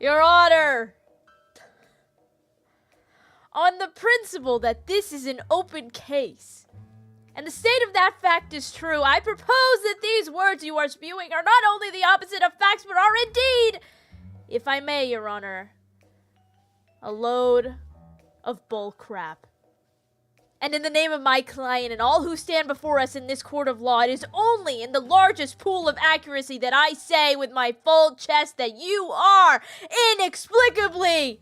Your Honor, on the principle that this is an open case, and the state of that fact is true, I propose that these words you are spewing are not only the opposite of facts, but are indeed, if I may, Your Honor, a load of bull crap. And in the name of my client and all who stand before us in this court of law, it is only in the largest pool of accuracy that I say with my full chest that you are inexplicably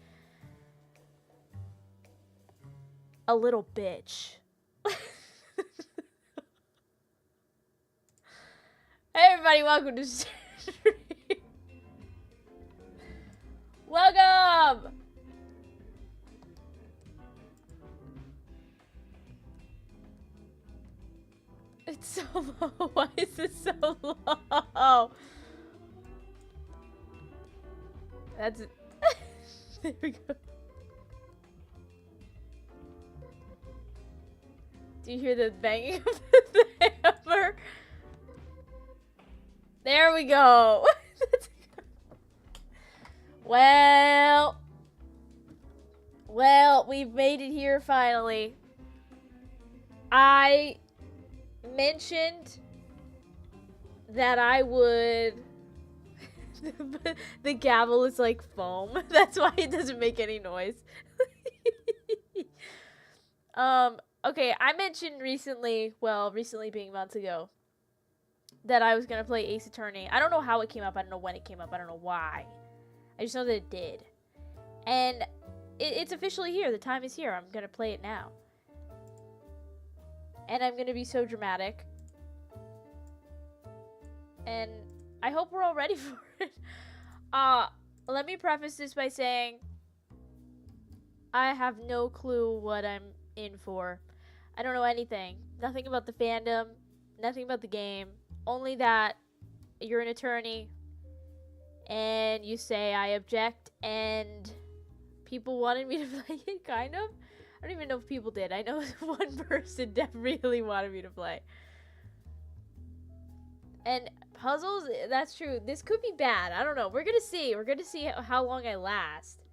a little bitch. Hey everybody, welcome to Stream. Welcome! It's so low. Why is it so low? That's it. There we go. Do you hear the banging of the hammer? There we go. Well, we've made it here finally. I mentioned that I would the gavel is like foam. That's why it doesn't make any noise. Okay, I mentioned recently being months ago, that I was gonna play Ace Attorney. I don't know how it came up, I don't know when it came up, I don't know why. I just know that it did. And it's officially here, the time is here, I'm gonna play it now. And I'm gonna be so dramatic. And I hope we're all ready for it. Let me preface this by saying I have no clue what I'm in for. I don't know anything. Nothing about the fandom, nothing about the game. Only that you're an attorney and you say I object, and people wanted me to play it, kind of. I don't even know if people did. I know one person that really wanted me to play. And puzzles, that's true. This could be bad. I don't know. We're gonna see. We're gonna see how long I last.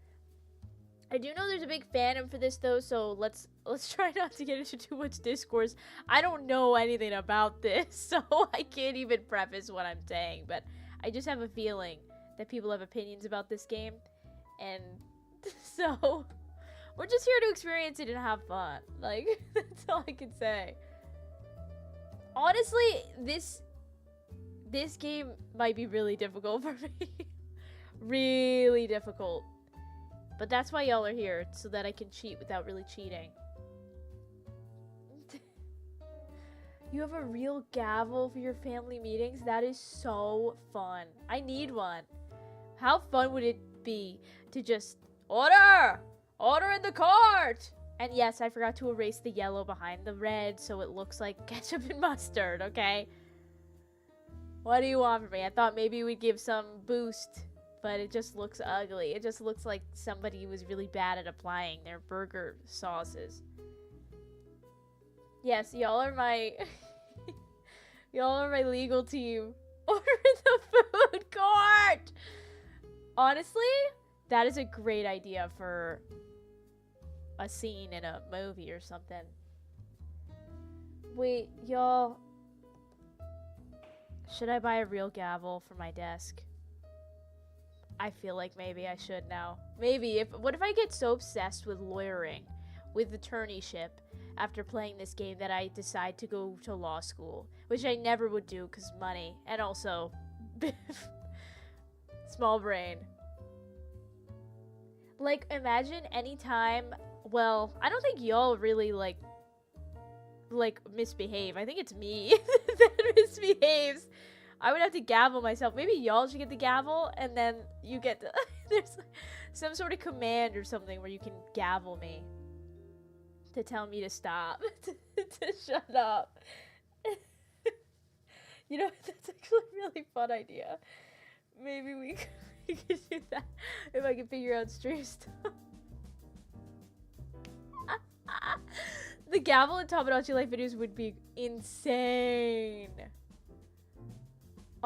I do know there's a big fandom for this though, so let's try not to get into too much discourse. I don't know anything about this, so I can't even preface what I'm saying, but I just have a feeling that people have opinions about this game, and so we're just here to experience it and have fun. Like, that's all I can say. Honestly, this game might be really difficult for me. Really difficult. But that's why y'all are here, so that I can cheat without really cheating. You have a real gavel for your family meetings? That is so fun. I need one. How fun would it be to just order! Order in the cart! And yes, I forgot to erase the yellow behind the red so it looks like ketchup and mustard, okay? What do you want from me? I thought maybe we'd give some boost, but it just looks ugly. It just looks like somebody was really bad at applying their burger sauces. Yes, y'all are my y'all are my legal team. Order the food court! Honestly, that is a great idea for a scene in a movie or something. Wait, y'all. Should I buy a real gavel for my desk? I feel like maybe I should now. Maybe. What if I get so obsessed with lawyering, with attorneyship, after playing this game that I decide to go to law school? Which I never would do because money. And also, small brain. Like, imagine anytime, well, I don't think y'all really, like misbehave. I think it's me that misbehaves. I would have to gavel myself. Maybe y'all should get the gavel, and then you get the there's like some sort of command or something where you can gavel me to tell me to stop, to shut up. You know, that's actually a really fun idea. Maybe we could do that if I can figure out stream stuff. The gavel in Tamagotchi Life videos would be insane.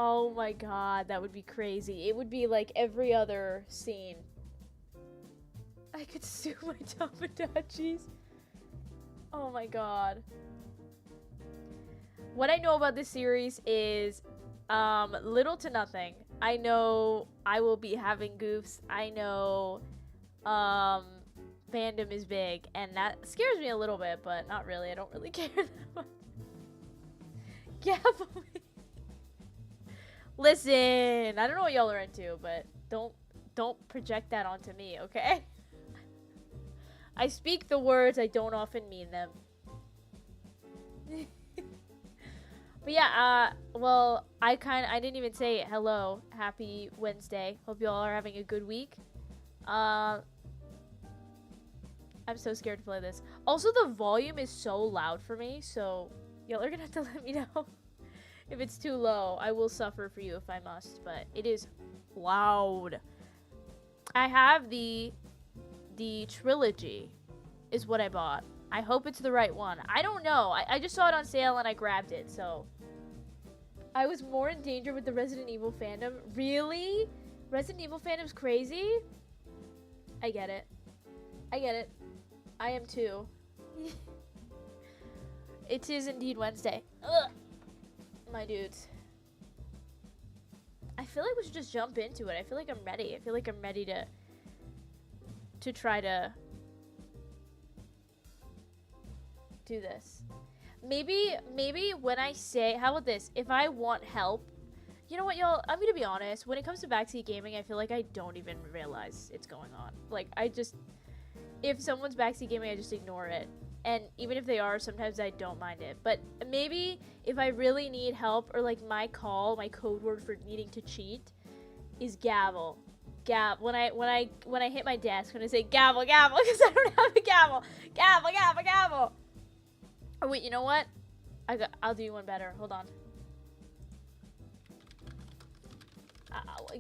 Oh my god, that would be crazy. It would be like every other scene. I could sue my Tamagotchis. Oh my god. What I know about this series is little to nothing. I know I will be having goofs. I know fandom is big, and that scares me a little bit, but not really. I don't really care that much. Gavel me. Listen, I don't know what y'all are into, but don't project that onto me, okay? I speak the words, I don't often mean them. But yeah, well, I didn't even say hello. Happy Wednesday. Hope y'all are having a good week. I'm so scared to play this. Also, the volume is so loud for me, so y'all are gonna have to let me know if it's too low. I will suffer for you if I must, but it is loud. I have the trilogy is what I bought. I hope it's the right one. I don't know. I just saw it on sale and I grabbed it, so. I was more in danger with the Resident Evil fandom. Really? Resident Evil fandom's crazy? I get it. I get it. I am too. It is indeed Wednesday. Ugh. My dudes. I feel like we should just jump into it. I feel like I'm ready. I feel like I'm ready to try to do this. Maybe when I say, how about this? If I want help, you know what, y'all? I'm gonna be honest. When it comes to backseat gaming, I feel like I don't even realize it's going on. Like, if someone's backseat gaming, I just ignore it. And even if they are, sometimes I don't mind it. But maybe if I really need help, or like my code word for needing to cheat is gavel. When I hit my desk, when I say gavel, because I don't have a gavel. Gavel. Oh wait, you know what? I'll do you one better. Hold on.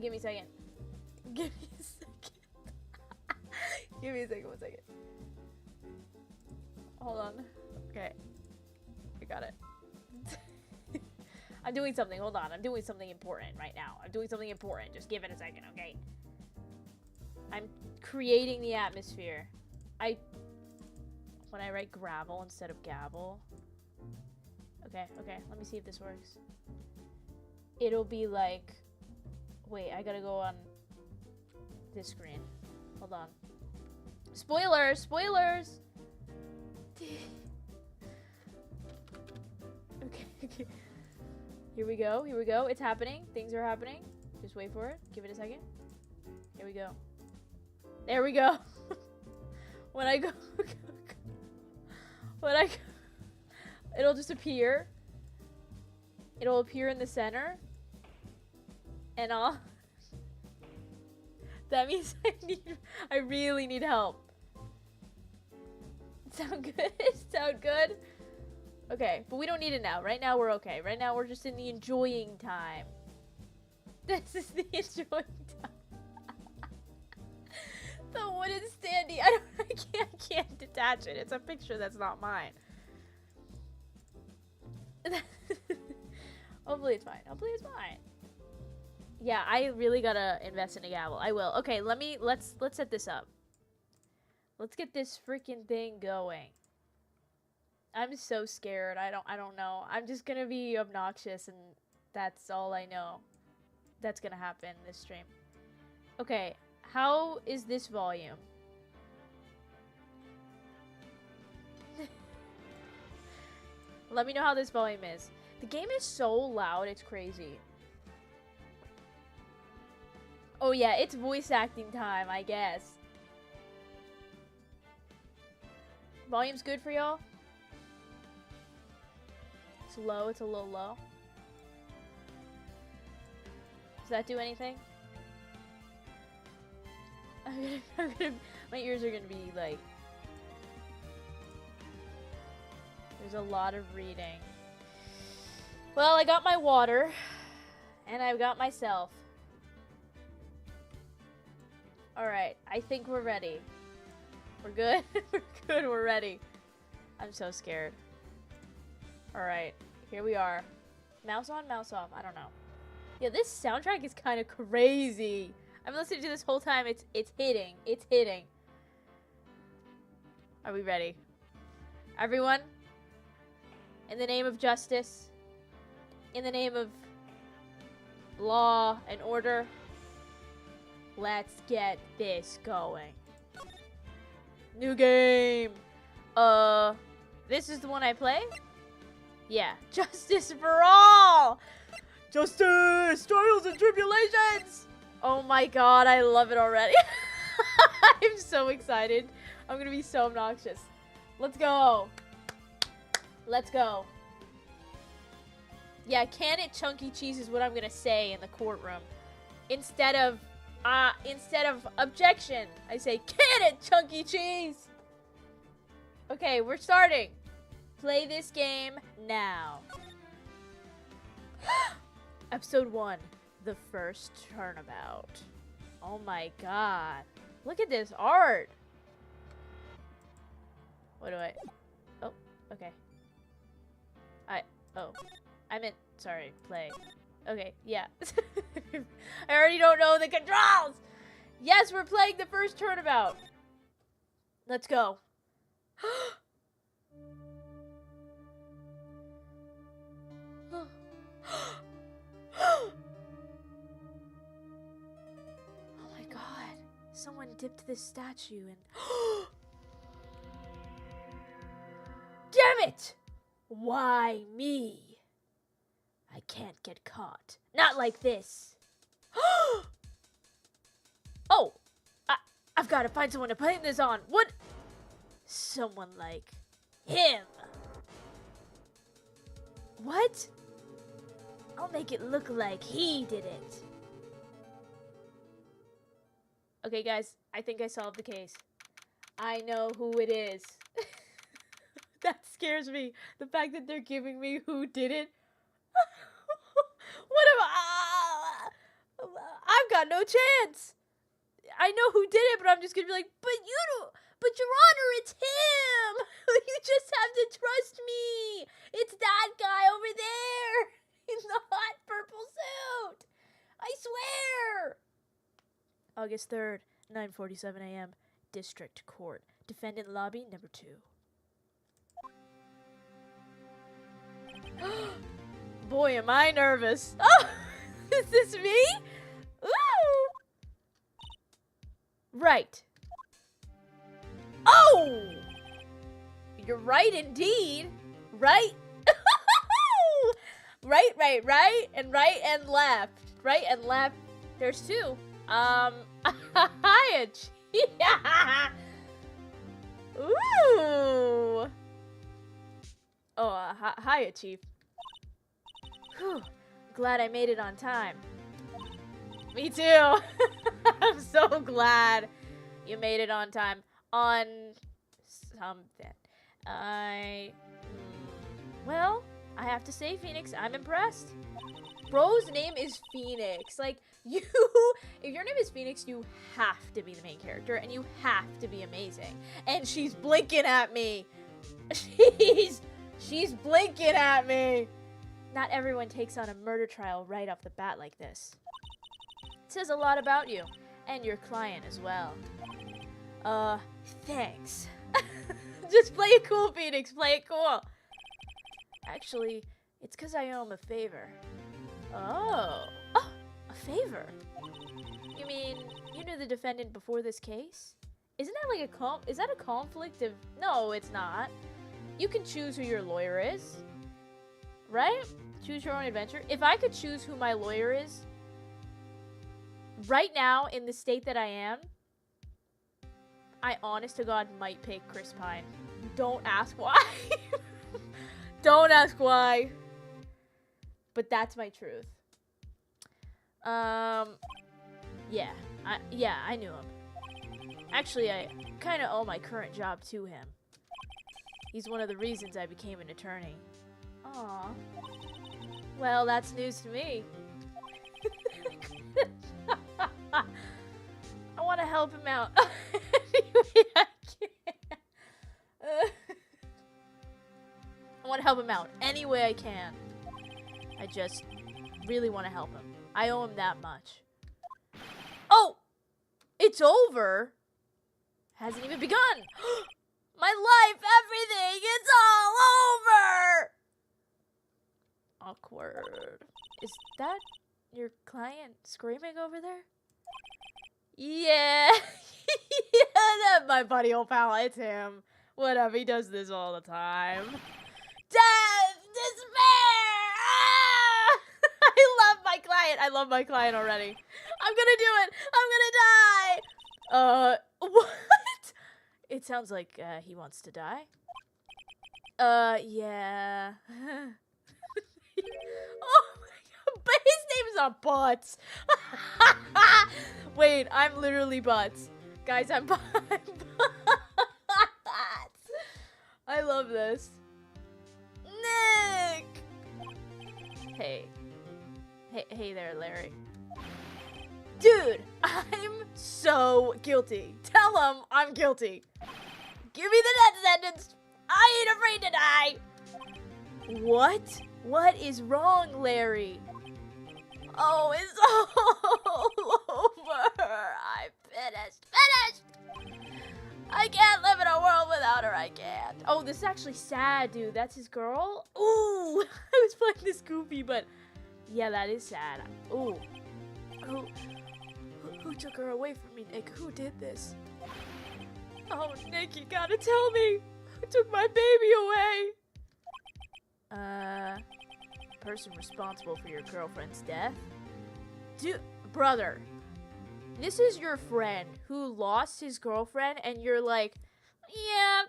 Give me a second. Give me a second. Give me a second. 1 second. Hold on. Okay. I got it. I'm doing something. Hold on. I'm doing something important right now. I'm doing something important. Just give it a second, okay? I'm creating the atmosphere. When I write gravel instead of gavel. Okay. Let me see if this works. It'll be like... Wait, I gotta go on this screen. Hold on. Spoilers! Okay. Here we go. It's happening. Things are happening. Just wait for it. Give it a second. Here we go. There we go. When I go... It'll just appear. It'll appear in the center. And that means I really need help. Sound good? Okay, but we don't need it now. Right now we're okay. Right now we're just in the enjoying time. This is the enjoying time. The wooden standee. I can't detach it. It's a picture that's not mine. Hopefully it's fine. Yeah, I really gotta invest in a gavel. I will. Okay, let's set this up. Let's get this freaking thing going. I'm so scared. I don't know. I'm just gonna be obnoxious, and that's all I know. That's gonna happen this stream. Okay, how is this volume? Let me know how this volume is. The game is so loud, it's crazy. Oh yeah, it's voice acting time, I guess. Volume's good for y'all? It's low, it's a little low. Does that do anything? My ears are gonna be like... There's a lot of reading. Well, I got my water. And I've got myself. Alright, I think we're ready. We're good? We're good, we're ready. I'm so scared. Alright, here we are. Mouse on, mouse off. I don't know. Yeah, this soundtrack is kind of crazy. I'm listening to this whole time. It's hitting. It's hitting. Are we ready? Everyone, in the name of justice, in the name of law and order, let's get this going. New game. This is the one I play? Yeah. Justice for all! Justice! Trials and tribulations! Oh my god, I love it already. I'm so excited. I'm gonna be so obnoxious. Let's go. Let's go. Yeah, can it chunky cheese is what I'm gonna say in the courtroom. Instead of objection, I say, can it chunky cheese? Okay, we're starting. Play this game now. Episode 1, the first turnabout. Oh my god. Look at this art. What do I... Oh, okay. Oh. I meant... Sorry, play. Okay, yeah. I already don't know the controls! Yes, we're playing the first turnabout. Let's go. Oh my god. Someone dipped this statue in... Damn it! Why me? I can't get caught. Not like this. Oh! I've got to find someone to blame this on. What? Someone like him. What? I'll make it look like he did it. Okay, guys. I think I solved the case. I know who it is. That scares me. The fact that they're giving me who did it. What am I? I've got no chance. I know who did it, but I'm just gonna be like, but Your Honor, it's him. You just have to trust me. It's that guy over there in the hot purple suit. I swear. August 3rd, 9:47 a.m. District Court. Defendant lobby number 2. Boy, am I nervous. Oh, is this me? Ooh. Right. Oh! You're right indeed. Right? Right, and left. Right and left. There's 2. Hiya, Chief. Ooh. Oh, hiya, Chief. Whew. Glad I made it on time. Me too. I'm so glad you made it on time. On something. Well, I have to say, Phoenix, I'm impressed. Bro's name is Phoenix. Like, if your name is Phoenix, you have to be the main character, and you have to be amazing. And she's blinking at me. She's blinking at me. Not everyone takes on a murder trial right off the bat like this. It says a lot about you, and your client as well. Thanks. Just play it cool, Phoenix. Play it cool. Actually, it's because I owe him a favor. Oh, a favor? You mean, you knew the defendant before this case? Isn't that like is that a conflict of... No, it's not. You can choose who your lawyer is. Right? Choose your own adventure. If I could choose who my lawyer is, right now, in the state that I am, I honest to God might pick Chris Pine. Don't ask why. Don't ask why. But that's my truth. Yeah, I knew him. Actually, I kind of owe my current job to him. He's one of the reasons I became an attorney. Aw. Well, that's news to me. I want to help him out. Anyway, I can't. I want to help him out any way I can. I just really want to help him. I owe him that much. Oh! It's over? Hasn't even begun. My life, everything, it's all over! Awkward. Is that your client screaming over there? Yeah. Yeah, that's my buddy old pal. It's him. Whatever, he does this all the time. Death! Despair! Ah! I love my client. I love my client already. I'm gonna do it. I'm gonna die. What? It sounds like he wants to die. Yeah. Oh my god, but his name's not Butts. Wait, I'm literally Butts. Guys, I'm Butts. I love this. Nick! Hey. Hey there, Larry. Dude, I'm so guilty. Tell him I'm guilty. Give me the death sentence. I ain't afraid to die. What? What is wrong, Larry? Oh, it's all over. I'm finished. I can't live in a world without her. I can't. Oh, this is actually sad, dude. That's his girl? Ooh. I was playing this goofy, but yeah, that is sad. Ooh. Who took her away from me, Nick? Who did this? Oh, Nick, you gotta tell me. Who took my baby away? Person responsible for your girlfriend's death? Dude, brother. This is your friend who lost his girlfriend, and you're like, yeah,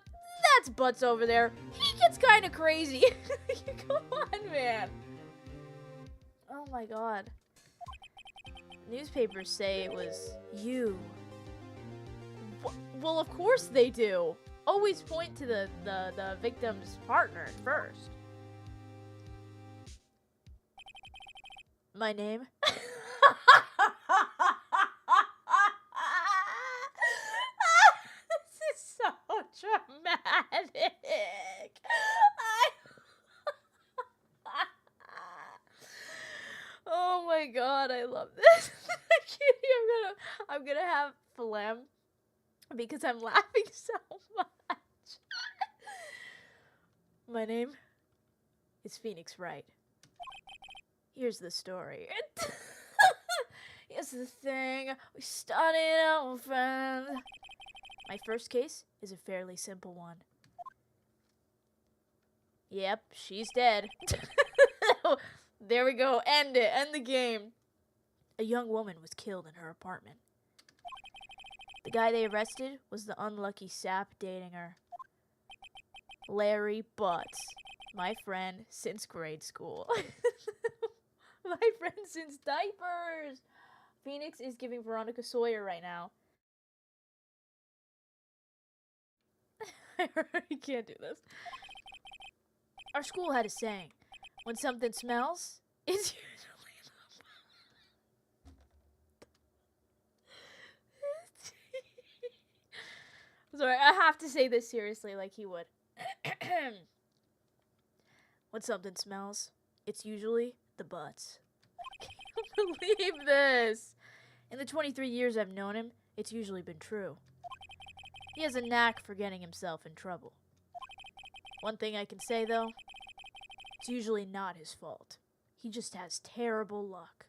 that's Butts over there. He gets kind of crazy. Come on, man. Oh my god. Newspapers say it was you. Well, of course they do. Always point to the victim's partner first. My name? This is so dramatic. Oh my god, I love this. I'm gonna have phlegm because I'm laughing so much. My name is Phoenix Wright. Here's the story. Here's the thing. We started out friends. My first case is a fairly simple one. Yep, she's dead. There we go. End it. End the game. A young woman was killed in her apartment. The guy they arrested was the unlucky sap dating her. Larry Butts. My friend since grade school. My friend since diapers. Phoenix is giving Veronica Sawyer right now. I already can't do this. Our school had a saying. When something smells, it's usually the Sorry, I have to say this seriously like he would. When something smells, it's usually the butts. I can't believe this. In the 23 years I've known him, it's usually been true. He has a knack for getting himself in trouble. One thing I can say, though, it's usually not his fault. He just has terrible luck.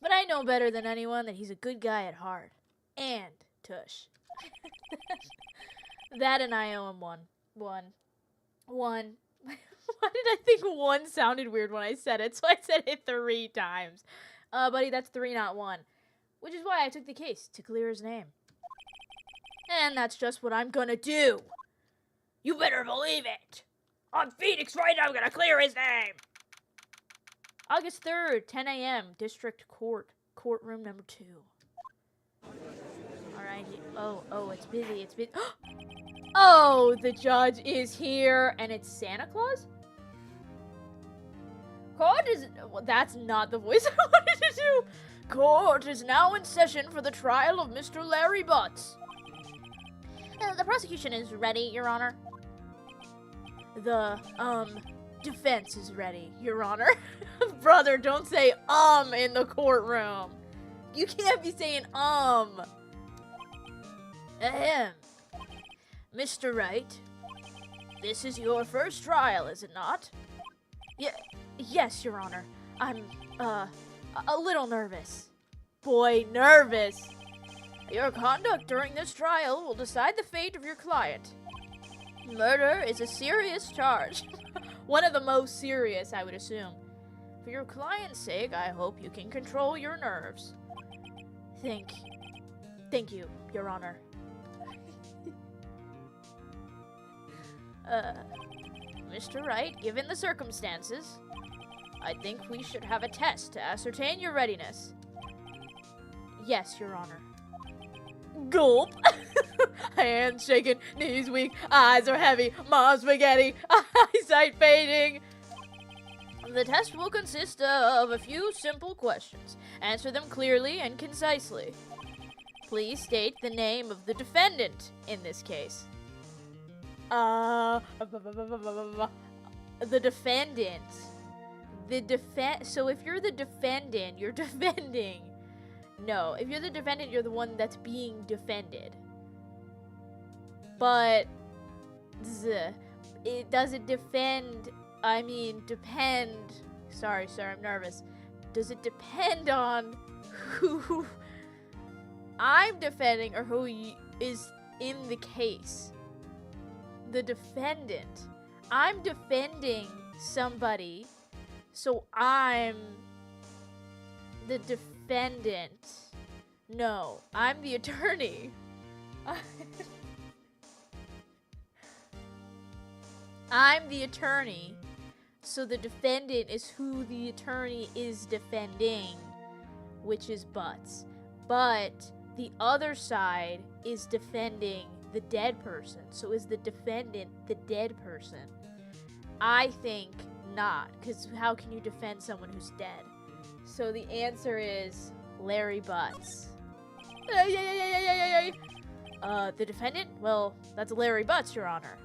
But I know better than anyone that he's a good guy at heart. And tush. That and I owe him one. Why did I think one sounded weird when I said it? So I said it 3 times. Buddy, that's 3, not 1. Which is why I took the case, to clear his name. And that's just what I'm gonna do. You better believe it. On Phoenix right now, I'm gonna clear his name. August 3rd, 10 a.m., District Court, courtroom number 2. Alright, oh, it's busy, Oh, the judge is here, and it's Santa Claus? Court is... Well, that's not the voice I wanted to do. Court is now in session for the trial of Mr. Larry Butts. The prosecution is ready, Your Honor. The, defense is ready, Your Honor. Brother, don't say in the courtroom. You can't be saying Ahem. Mr. Wright, this is your first trial, is it not? Yes, Your Honor. I'm, a little nervous. Boy, nervous. Your conduct during this trial will decide the fate of your client. Murder is a serious charge. One of the most serious, I would assume. For your client's sake, I hope you can control your nerves. Thank you, Your Honor. Mr. Wright, given the circumstances, I think we should have a test to ascertain your readiness. Yes, Your Honor. Gulp! Hands shaking, knees weak, eyes are heavy, mom's spaghetti, eyesight fading. The test will consist of a few simple questions. Answer them clearly and concisely. Please state the name of the defendant in this case. The defendant. So if you're the defendant, you're defending. No, if you're the defendant, you're the one that's being defended. But it doesn't depend. Sorry, sir, I'm nervous. Does it depend on who I'm defending or who is in the case? The defendant. I'm defending somebody, so I'm the defendant. No, I'm the attorney. I'm the attorney, so the defendant is who the attorney is defending, which is Butts. But the other side is defending the dead person, so is the defendant the dead person? I think not, because how can you defend someone who's dead? So the answer is Larry Butts. The defendant? Well, that's Larry Butts, Your Honor.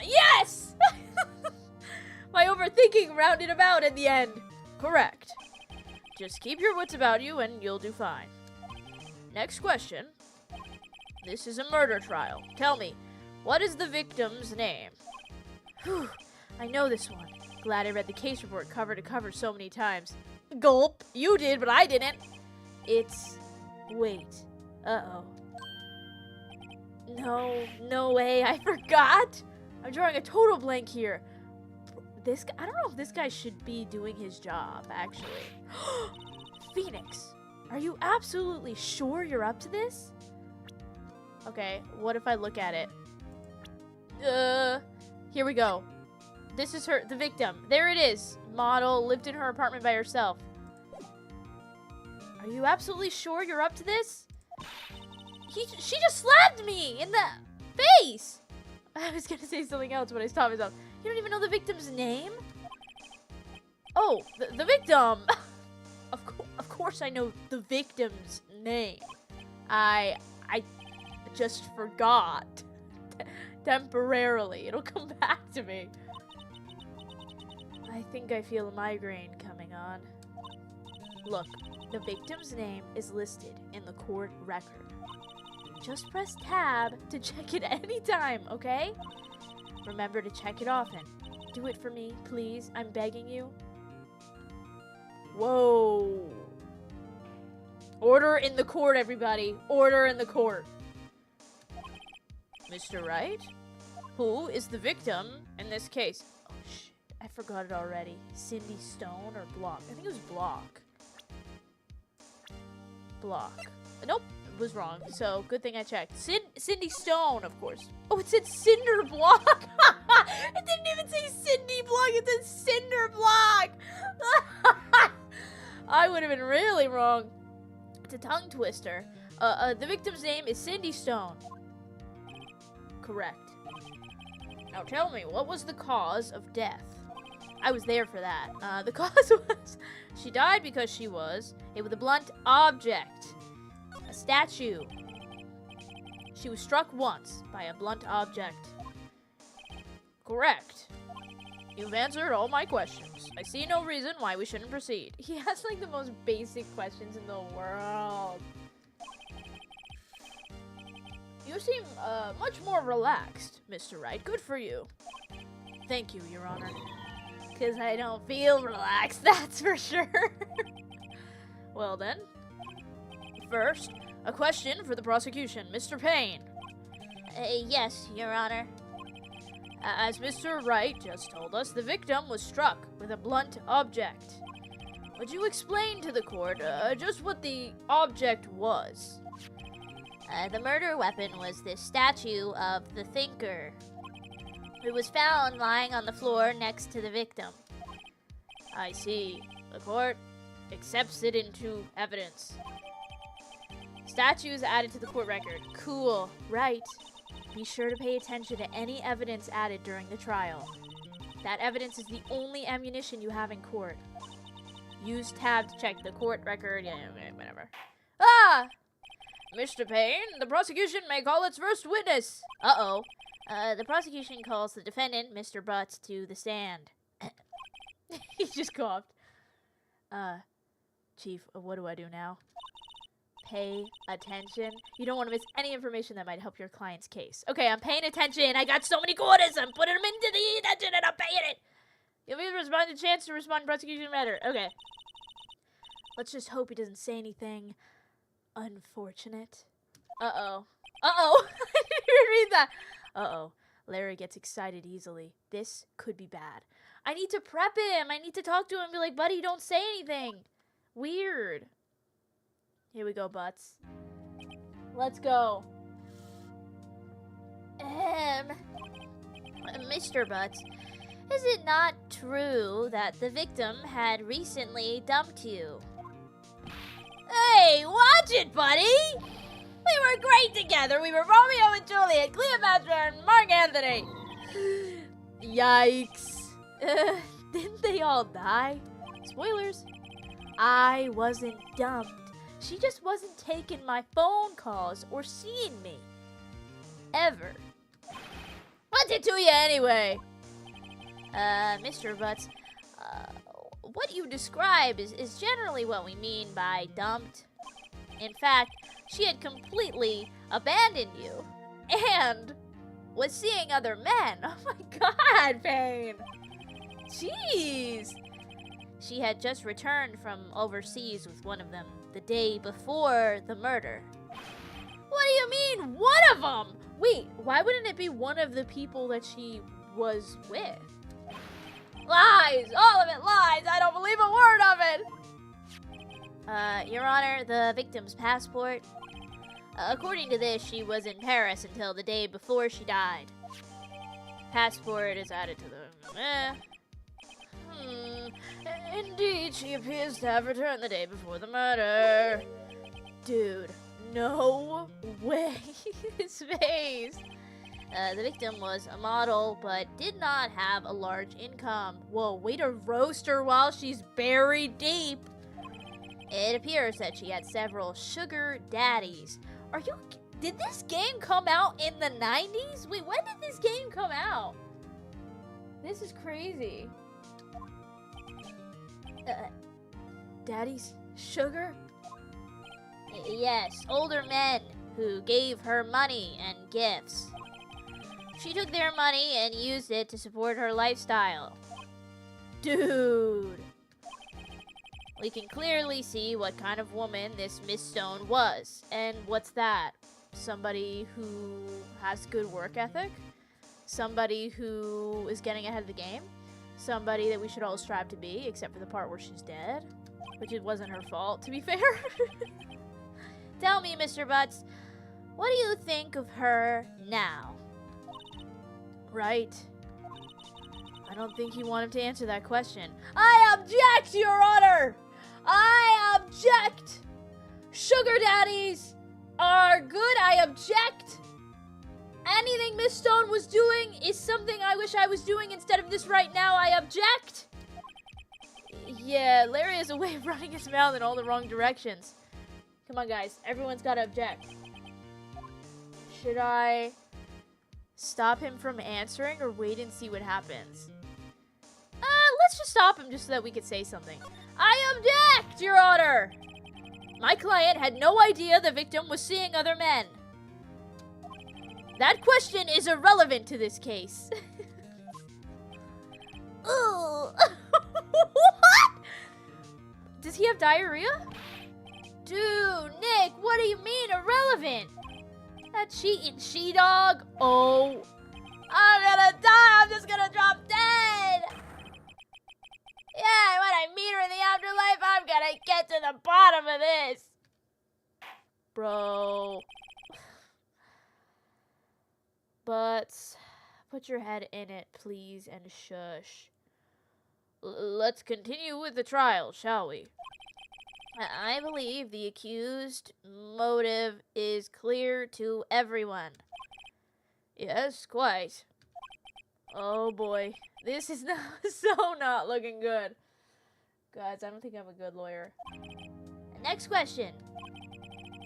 Yes! My overthinking rounded about in the end. Correct. Just keep your wits about you and you'll do fine. Next question. This is a murder trial. Tell me, what is the victim's name? Whew, I know this one. Glad I read the case report cover to cover so many times. Gulp. You did, but I didn't. Wait. Uh-oh. No way. I forgot. I'm drawing a total blank here. This guy, I don't know if this guy should be doing his job, actually. Phoenix, are you absolutely sure you're up to this? Okay, what if I look at it? Here we go. This is the victim. There it is. Model, lived in her apartment by herself. Are you absolutely sure you're up to this? She just slapped me in the face! I was gonna say something else, but I stopped myself. You don't even know the victim's name? Oh, the victim! Of course I know the victim's name. I just forgot. Temporarily. It'll come back to me. I think I feel a migraine coming on. Look, the victim's name is listed in the court record. Just press tab to check it any time, okay? Remember to check it often. Do it for me, please. I'm begging you. Whoa. Order in the court, everybody. Order in the court. Mr. Wright? Who is the victim in this case? Oh, shit. I forgot it already. Cindy Stone or Block? I think it was Block. Block. Nope. Was wrong, so good thing I checked. Cindy Stone, of course. Oh, it said Cinder Block. It didn't even say Cindy Block. It said Cinder Block. I would have been really wrong. It's a tongue twister. The victim's name is Cindy Stone. Correct. Now tell me, what was the cause of death? I was there for that. The cause was she died because she was hit with a blunt object. A statue. She was struck once by a blunt object. Correct. You've answered all my questions. I see no reason why we shouldn't proceed. He has like the most basic questions in the world. You seem much more relaxed, Mr. Wright. Good for you. Thank you, Your Honor. Because I don't feel relaxed, that's for sure. Well then. First, a question for the prosecution. Mr. Payne. Yes, Your Honor. As Mr. Wright just told us, the victim was struck with a blunt object. Would you explain to the court just what the object was? The murder weapon was this statue of the thinker. It was found lying on the floor next to the victim. I see. The court accepts it into evidence. Statues added to the court record. Cool. Right. Be sure to pay attention to any evidence added during the trial. That evidence is the only ammunition you have in court. Use tab to check the court record. Yeah, whatever. Ah! Mr. Payne, the prosecution may call its first witness. Uh-oh. The prosecution calls the defendant, Mr. Butts, to the stand. He just coughed. Chief, what do I do now? Pay attention. You don't want to miss any information that might help your client's case. Okay, I'm paying attention. I got so many quarters. I'm putting them into the attention and I'm paying it. You'll be responding to chance to respond to prosecution matter. Okay. Let's just hope he doesn't say anything unfortunate. Uh-oh. Uh-oh. I didn't read that. Uh-oh. Larry gets excited easily. This could be bad. I need to prep him. I need to talk to him and be like, buddy, don't say anything. Weird. Here we go, Butts. Let's go. Mr. Butts, is it not true that the victim had recently dumped you? Hey, watch it, buddy! We were great together. We were Romeo and Juliet, Cleopatra, and Mark Anthony. Yikes. Didn't they all die? Spoilers. I wasn't dumped. She just wasn't taking my phone calls or seeing me. Ever. What's it to you anyway? Mr. Butts, what you describe is generally what we mean by dumped. In fact, she had completely abandoned you and was seeing other men. Oh my god, Payne. Jeez. She had just returned from overseas with one of them the day before the murder. What do you mean, one of them? Wait, why wouldn't it be one of the people that she was with? Lies! All of it lies! I don't believe a word of it! Your Honor, the victim's passport. According to this, she was in Paris until the day before she died. Passport is added to the... Indeed, she appears to have returned the day before the murder. Dude, no way. His face. The victim was a model, but did not have a large income. Whoa, way to roast her while she's buried deep. It appears that she had several sugar daddies. Did this game come out in the 90s? Wait, when did this game come out? This is crazy. Daddy's sugar? Yes, older men who gave her money and gifts. She took their money and used it to support her lifestyle. Dude. We can clearly see what kind of woman this Miss Stone was. And what's that? Somebody who has good work ethic? Somebody who is getting ahead of the game? Somebody that we should all strive to be, except for the part where she's dead? Which it wasn't her fault, to be fair. Tell me, Mr. Butts, what do you think of her now? Right. I don't think you want him to answer that question. I object, Your Honor! I object! Sugar daddies are good, I object! Anything Miss Stone was doing is something I wish I was doing instead of this right now, I object! Yeah, Larry has a way of running his mouth in all the wrong directions. Come on, guys. Everyone's gotta object. Should I stop him from answering or wait and see what happens? let's just stop him just so that we could say something. I object, Your Honor! My client had no idea the victim was seeing other men. That question is irrelevant to this case. Ooh. What? Does he have diarrhea? Dude, Nick, what do you mean irrelevant? That cheating she-dog? Oh. I'm gonna die. I'm just gonna drop dead. Yeah, when I meet her in the afterlife, I'm gonna get to the bottom of this. Bro. But put your head in it, please, and shush. Let's continue with the trial, shall we? I believe the accused motive is clear to everyone. Yes, quite. Oh boy, this is not looking good. Guys, I don't think I'm a good lawyer. Next question.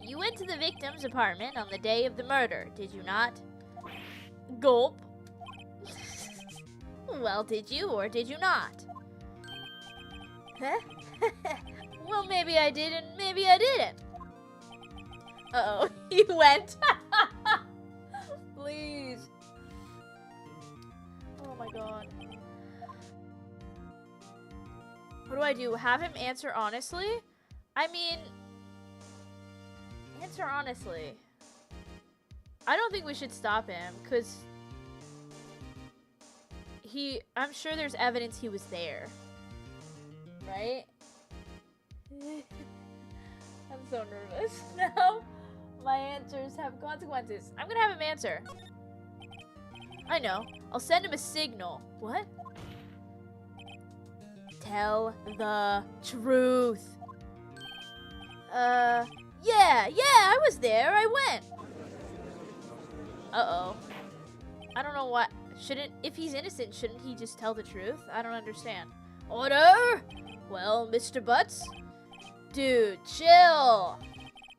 You went to the victim's apartment on the day of the murder, did you not? Gulp. Well, did you or did you not? Huh? Well, maybe I did and maybe I didn't. Uh-oh, he went. Please. Oh my god. What do I do? Have him answer honestly? I mean, answer honestly. I don't think we should stop him, because I'm sure there's evidence he was there. Right? I'm so nervous now. My answers have consequences. I'm gonna have him answer. I know. I'll send him a signal. What? Tell the truth. Yeah, I was there. I went. Uh-oh. I don't know what. If he's innocent, shouldn't he just tell the truth? I don't understand. Order? Well, Mr. Butts? Dude, chill.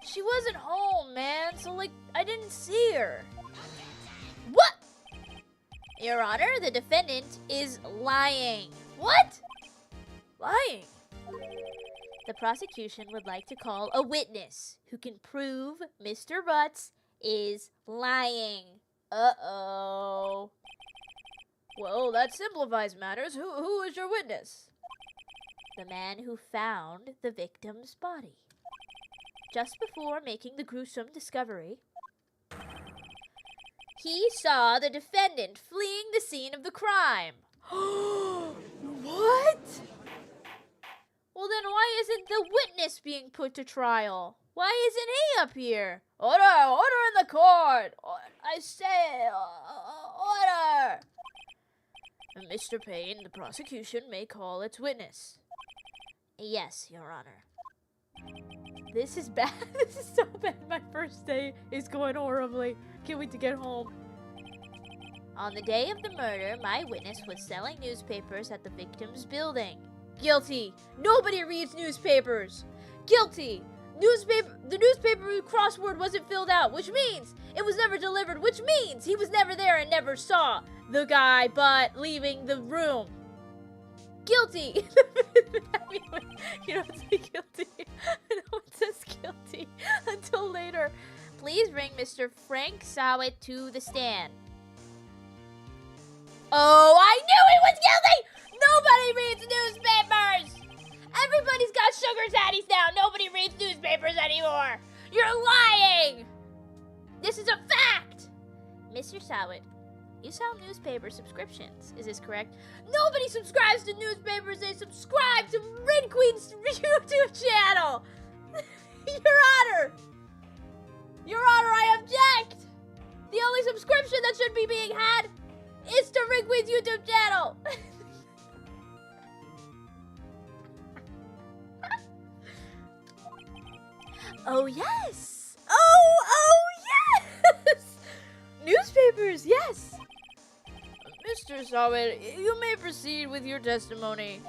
She wasn't home, man, so, like, I didn't see her. What? Your Honor, the defendant is lying. What? Lying? The prosecution would like to call a witness who can prove Mr. Butts is lying. Uh-oh. Well, that simplifies matters. Who is your witness? The man who found the victim's body. Just before making the gruesome discovery, he saw the defendant fleeing the scene of the crime. What? Well, then why isn't the witness being put to trial? Why isn't he up here? Order in the court. I say, order. Mr. Payne, the prosecution may call its witness. Yes, Your Honor. This is bad. This is so bad. My first day is going horribly. Can't wait to get home. On the day of the murder, my witness was selling newspapers at the victim's building. Guilty. Nobody reads newspapers. Guilty. The newspaper crossword wasn't filled out, which means it was never delivered, which means he was never there and never saw the guy but leaving the room. Guilty. You don't say guilty. No one says guilty until later. Please bring Mr. Frank Sahwit to the stand. Oh, I knew he was guilty! Nobody reads newspapers! Everybody's got sugar daddies now. Nobody reads newspapers anymore. You're lying! This is a fact! Mr. Sahwit, you sell newspaper subscriptions. Is this correct? Nobody subscribes to newspapers. They subscribe to Rinqueen's YouTube channel. Your Honor, I object. The only subscription that should be being had is to Rinqueen's YouTube channel. Oh, yes. Oh, yes. Newspapers, yes. Mr. Sahwit, you may proceed with your testimony.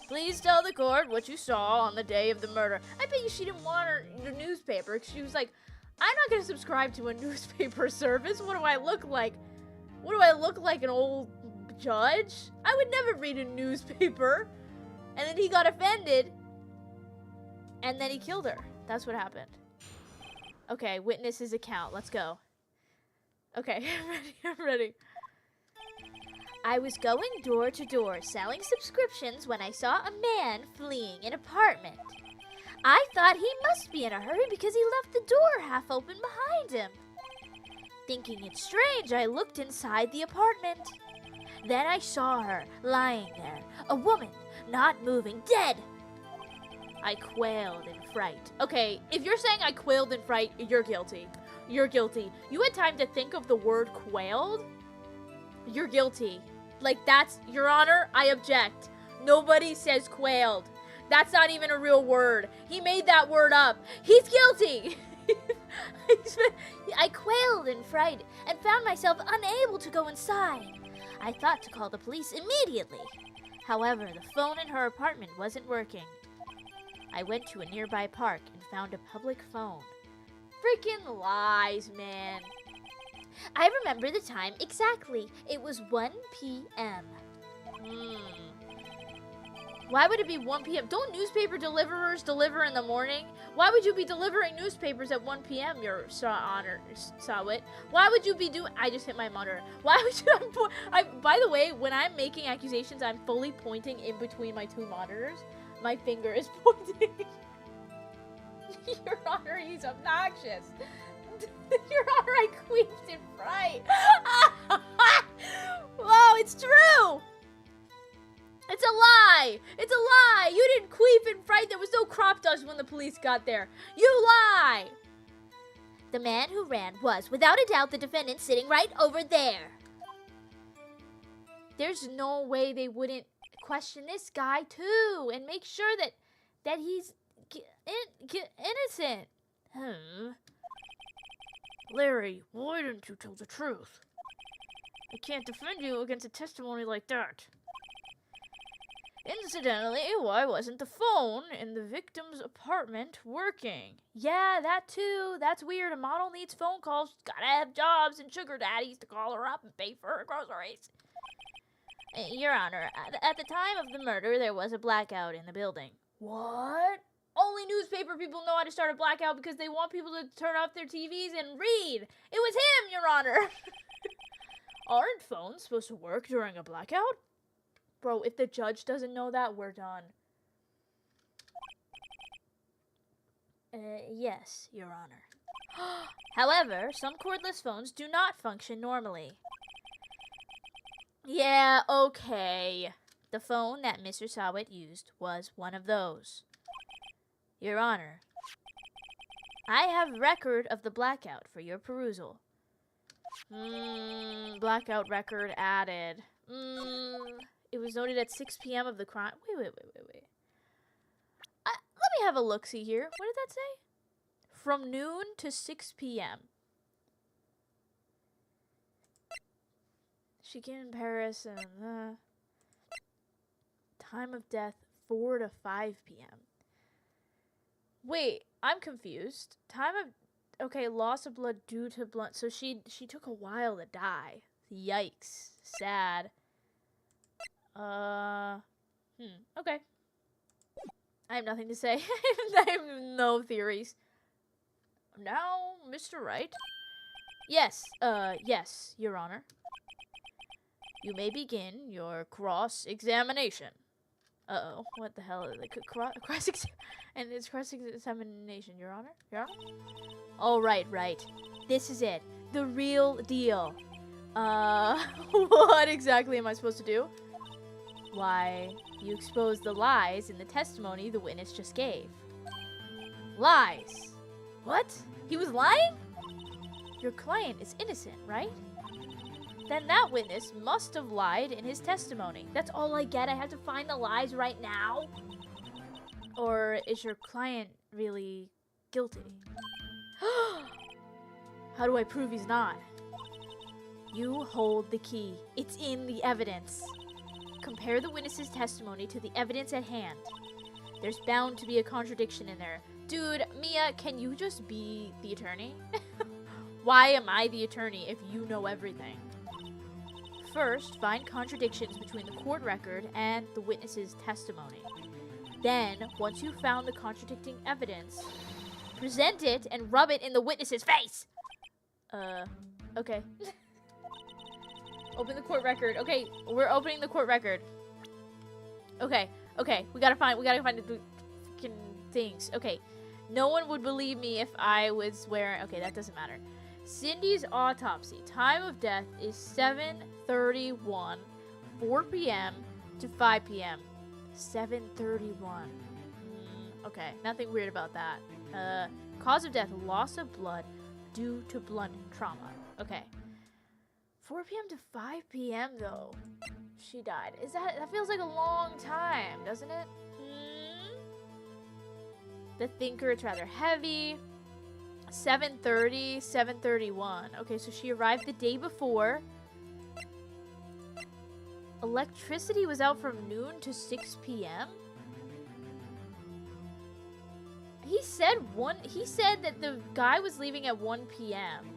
Please tell the court what you saw on the day of the murder. I bet you she didn't want her newspaper because she was like, I'm not going to subscribe to a newspaper service. What do I look like? What do I look like, an old judge? I would never read a newspaper. And then he got offended. And then he killed her. That's what happened. Okay, witness's account. Let's go. Okay, I'm ready. I was going door to door selling subscriptions when I saw a man fleeing an apartment. I thought he must be in a hurry because he left the door half open behind him. Thinking it strange, I looked inside the apartment. Then I saw her lying there, a woman, not moving, dead. I quailed in fright. Okay, if you're saying I quailed in fright, you're guilty. You're guilty. You had time to think of the word quailed? You're guilty. Like, that's, Your Honor, I object. Nobody says quailed. That's not even a real word. He made that word up. He's guilty. I quailed in fright and found myself unable to go inside. I thought to call the police immediately. However, the phone in her apartment wasn't working. I went to a nearby park and found a public phone. Freaking lies, man. I remember the time exactly. It was 1 p.m. Why would it be 1 p.m.? Don't newspaper deliverers deliver in the morning? Why would you be delivering newspapers at 1 p.m., Your Honor, Sahwit? Why would you be doing... I just hit my monitor. Why would you... By the way, when I'm making accusations, I'm fully pointing in between my two monitors. My finger is pointing. Your Honor, he's obnoxious. Your Honor, I queefed in fright. Whoa, it's true. It's a lie. It's a lie. You didn't queef in fright. There was no crop dust when the police got there. You lie. The man who ran was, without a doubt, the defendant sitting right over there. There's no way they wouldn't question this guy too and make sure that he's innocent. Larry, why didn't you tell the truth? I can't defend you against a testimony like that. Incidentally, why wasn't the phone in the victim's apartment working? Yeah, that too. That's weird. A model needs phone calls. She's gotta have jobs and sugar daddies to call her up and pay for her groceries. Your Honor, at the time of the murder, there was a blackout in the building. What? Only newspaper people know how to start a blackout because they want people to turn off their TVs and read. It was him, Your Honor. Aren't phones supposed to work during a blackout? Bro, if the judge doesn't know that, we're done. Yes, Your Honor. However, some cordless phones do not function normally. Yeah, okay. The phone that Mr. Sahwit used was one of those. Your Honor, I have record of the blackout for your perusal. Blackout record added. It was noted at 6 p.m. of the crime. Wait. Let me have a look-see here. What did that say? From noon to 6 p.m. She came in Paris and time of death 4 to 5 p.m. Wait, I'm confused. Okay, loss of blood due to blunt. So she took a while to die. Yikes. Sad. Okay. I have nothing to say. I have no theories. Now, Mr. Wright. Yes, Your Honor. You may begin your cross-examination. Uh-oh, what the hell? Cross-examination, Your Honor? Your Honor? Oh, right. This is it. The real deal. What exactly am I supposed to do? Why, you exposed the lies in the testimony the witness just gave. Lies? What? He was lying? Your client is innocent, right? Then that witness must have lied in his testimony. That's all I get? I have to find the lies right now? Or is your client really guilty? How do I prove he's not? You hold the key. It's in the evidence. Compare the witness's testimony to the evidence at hand. There's bound to be a contradiction in there. Dude, Mia, can you just be the attorney? Why am I the attorney if you know everything? first find contradictions between the court record and the witness's testimony. Then, once you've found the contradicting evidence, present it and rub it in the witness's face! Okay. Open the court record. Okay, we're opening the court record. Okay, we gotta find the fucking things. Okay, no one would believe me if I was wearing... Okay, that doesn't matter. Cindy's autopsy. Time of death is 7:31, 4 p.m. to 5 p.m. 7:31. Okay, nothing weird about that. Cause of death, loss of blood due to blunt trauma. Okay. 4 p.m. to 5 p.m. though. She died. That feels like a long time, doesn't it? The thinker, it's rather heavy. 7:30, 7:31. Okay, so she arrived the day before. Electricity was out from noon to 6 p.m. He said that the guy was leaving at 1 p.m.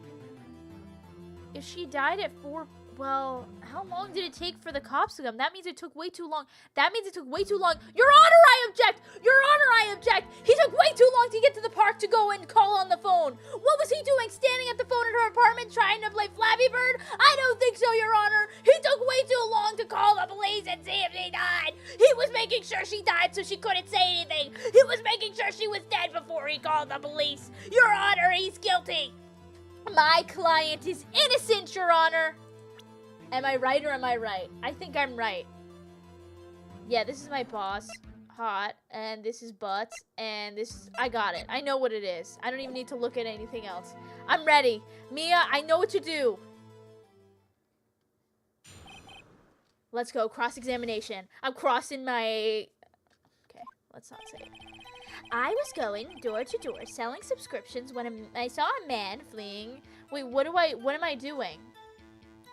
If she died at 4, well, how long did it take for the cops to come? That means it took way too long. Your Honor, I object! Your Honor, I object! He took way too long to get to the park to go and call on the phone. What was he doing, standing at the phone in her apartment trying to play Flappy Bird? I don't think so, Your Honor. He took way too long to call the police and see if she died. He was making sure she died so she couldn't say anything. He was making sure she was dead before he called the police. Your Honor, he's guilty. My client is innocent, Your Honor. Am I right or am I right? I think I'm right. Yeah, this is my boss. Hot. And this is butts. And this... I got it. I know what it is. I don't even need to look at anything else. I'm ready. Mia, I know what to do. Let's go. Cross-examination. I'm crossing my... Okay, let's not say it. I was going door to door selling subscriptions when I saw a man fleeing. Wait, what am I doing?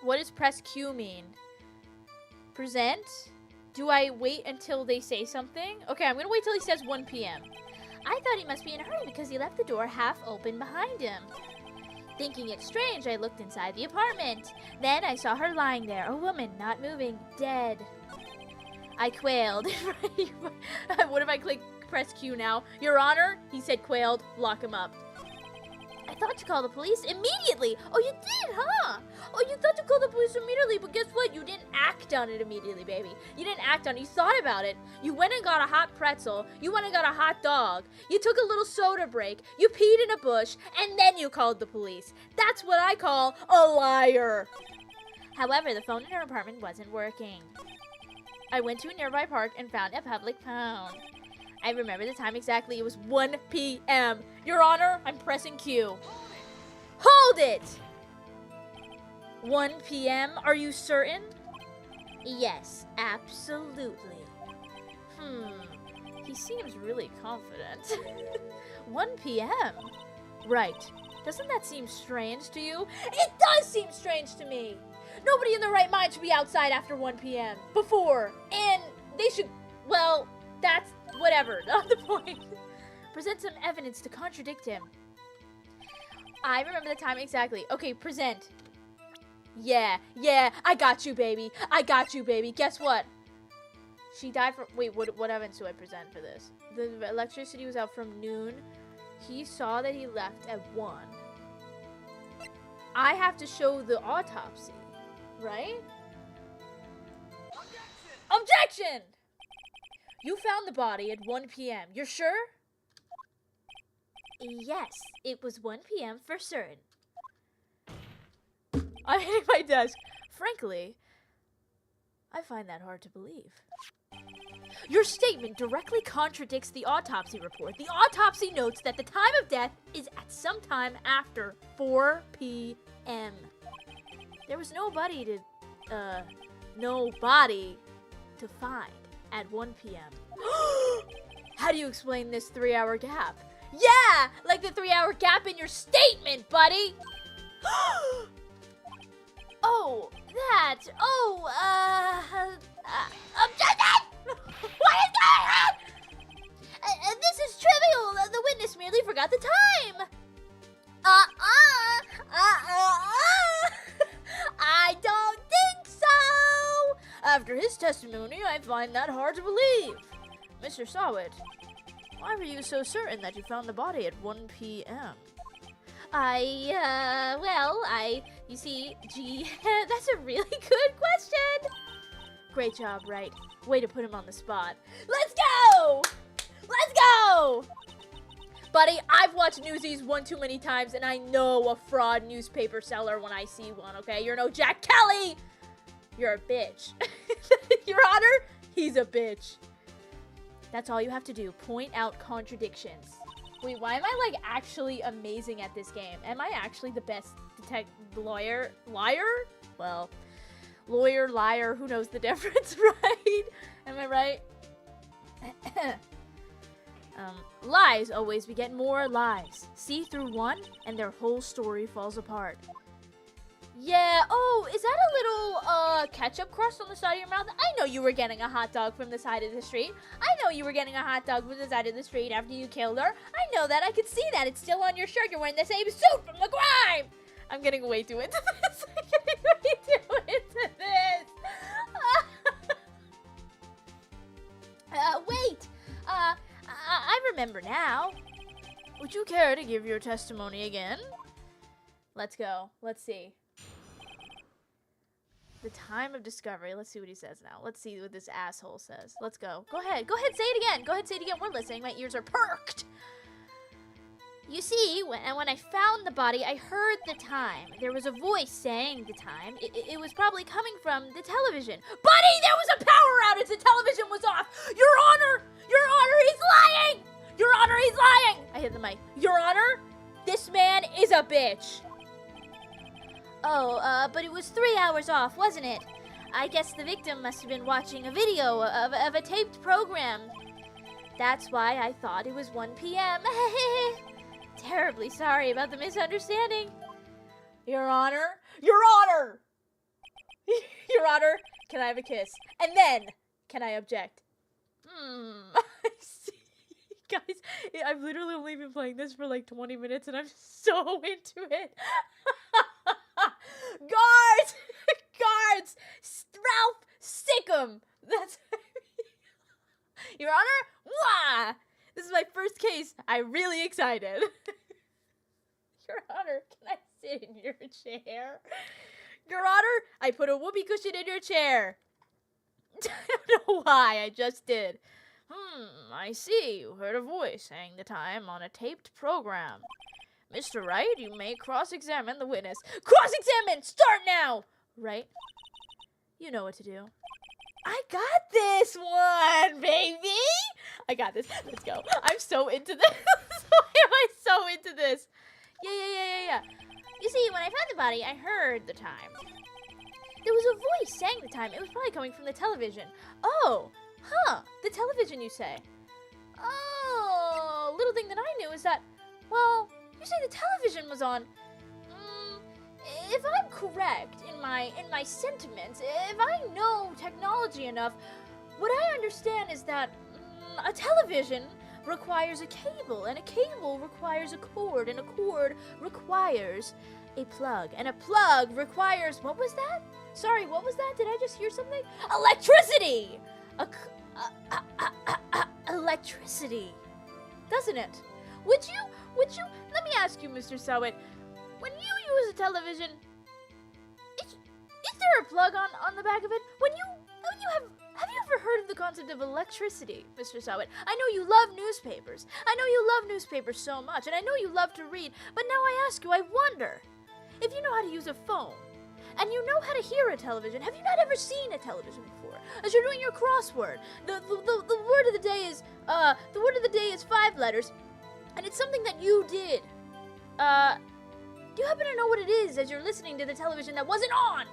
What does press Q mean? Present? Do I wait until they say something? Okay, I'm gonna wait till he says 1 p.m. I thought he must be in a hurry because he left the door half open behind him. Thinking it strange, I looked inside the apartment. Then I saw her lying there, a woman, not moving, dead. I quailed. What if I press Q now? Your Honor, he said quailed. Lock him up. I thought to call the police immediately. Oh, you did, huh? Oh, you thought to call the police immediately, but guess what? You didn't act on it immediately, baby. You didn't act on it. You thought about it. You went and got a hot pretzel. You went and got a hot dog. You took a little soda break. You peed in a bush, and then you called the police. That's what I call a liar. However, the phone in her apartment wasn't working. I went to a nearby park and found a public phone. I remember the time exactly. It was 1 p.m. Your Honor, I'm pressing Q. Hold it! 1 p.m. Are you certain? Yes, absolutely. He seems really confident. 1 p.m. Right. Doesn't that seem strange to you? It does seem strange to me. Nobody in their right mind should be outside after 1 p.m. Before. And they should, well, that's whatever, not the point. Present some evidence to contradict him. I remember the time exactly. Okay, present. Yeah, I got you, baby. I got you, baby. Guess what? She died from... Wait, what evidence do I present for this? The electricity was out from noon. He saw that he left at 1. I have to show the autopsy, right? Objection! You found the body at 1 p.m. You're sure? Yes, it was 1 p.m. for certain. I'm hitting my desk. Frankly, I find that hard to believe. Your statement directly contradicts the autopsy report. The autopsy notes that the time of death is at some time after 4 p.m. There was no body to find at 1 p.m. How do you explain this 3-hour gap? Yeah, like the 3-hour gap in your statement, buddy. Objection! What is going on? This is trivial. The witness merely forgot the time. I don't think so. his testimony, I find that hard to believe. Mr. Sahwit, why were you so certain that you found the body at 1 p.m.? You see, that's a really good question. Great job, right? Way to put him on the spot. Let's go! Let's go! Buddy, I've watched Newsies one too many times, and I know a fraud newspaper seller when I see one, okay? You're no Jack Kelly! You're a bitch. Your Honor, he's a bitch. That's all you have to do. Point out contradictions. Wait, why am I, like, actually amazing at this game? Am I actually the best lawyer? Liar? Well, lawyer, liar, who knows the difference, right? Am I right? Lies always beget more lies. See through one, and their whole story falls apart. Yeah, oh, is that a little, ketchup crust on the side of your mouth? I know you were getting a hot dog from the side of the street. I know you were getting a hot dog from the side of the street after you killed her. I know that. I could see that. It's still on your shirt. You're wearing the same suit from the crime. I'm getting way too into this. I'm getting way too into this. Wait. I remember now. Would you care to give your testimony again? Let's go. Let's see. The time of discovery. Let's see what he says now. Let's see what this asshole says. Let's go. Go ahead. Go ahead. Say it again. Go ahead. Say it again. We're listening. My ears are perked. You see, when I found the body, I heard the time. There was a voice saying the time. It was probably coming from the television. Buddy, there was a power outage. The television was off. Your Honor! Your Honor, he's lying! Your Honor, he's lying! I hit the mic. Your Honor, this man is a bitch. Oh, but it was 3 hours off, wasn't it? I guess the victim must have been watching a video of a taped program. That's why I thought it was 1 p.m. Terribly sorry about the misunderstanding. Your Honor! Your Honor! Your Honor, can I have a kiss? And then, can I object? I see. Guys, I've literally only been playing this for like 20 minutes and I'm so into it. Guards! Guards! Ralph, stick 'em! That's... Your Honor, mwah! This is my first case. I'm really excited. Your Honor, can I sit in your chair? Your Honor, I put a whoopee cushion in your chair. I don't know why, I just did. I see. You heard a voice saying the time on a taped program. Mr. Wright, you may cross-examine the witness. Cross-examine! Start now! Right? You know what to do. I got this one, baby! I got this. Let's go. I'm so into this. Why am I so into this? Yeah. You see, when I found the body, I heard the time. There was a voice saying the time. It was probably coming from the television. Oh, huh. The television, you say? Oh, little thing that I knew is that, well, you say the television was on. If I'm correct in my sentiments, if I know technology enough, what I understand is that a television requires a cable, and a cable requires a cord, and a cord requires a plug, and a plug requires, what was that? Sorry, what was that? Did I just hear something? Electricity! Electricity. Doesn't it? Would you, let me ask you, Mr. Sahwit, when you use a television, is there a plug on the back of it? When you have you ever heard of the concept of electricity, Mr. Sahwit? I know you love newspapers. I know you love newspapers so much, and I know you love to read, but now I ask you, I wonder, if you know how to use a phone, and you know how to hear a television, have you not ever seen a television before? As you're doing your crossword, the word of the day is 5 letters, and it's something that you did. Do you happen to know what it is as you're listening to the television that wasn't on?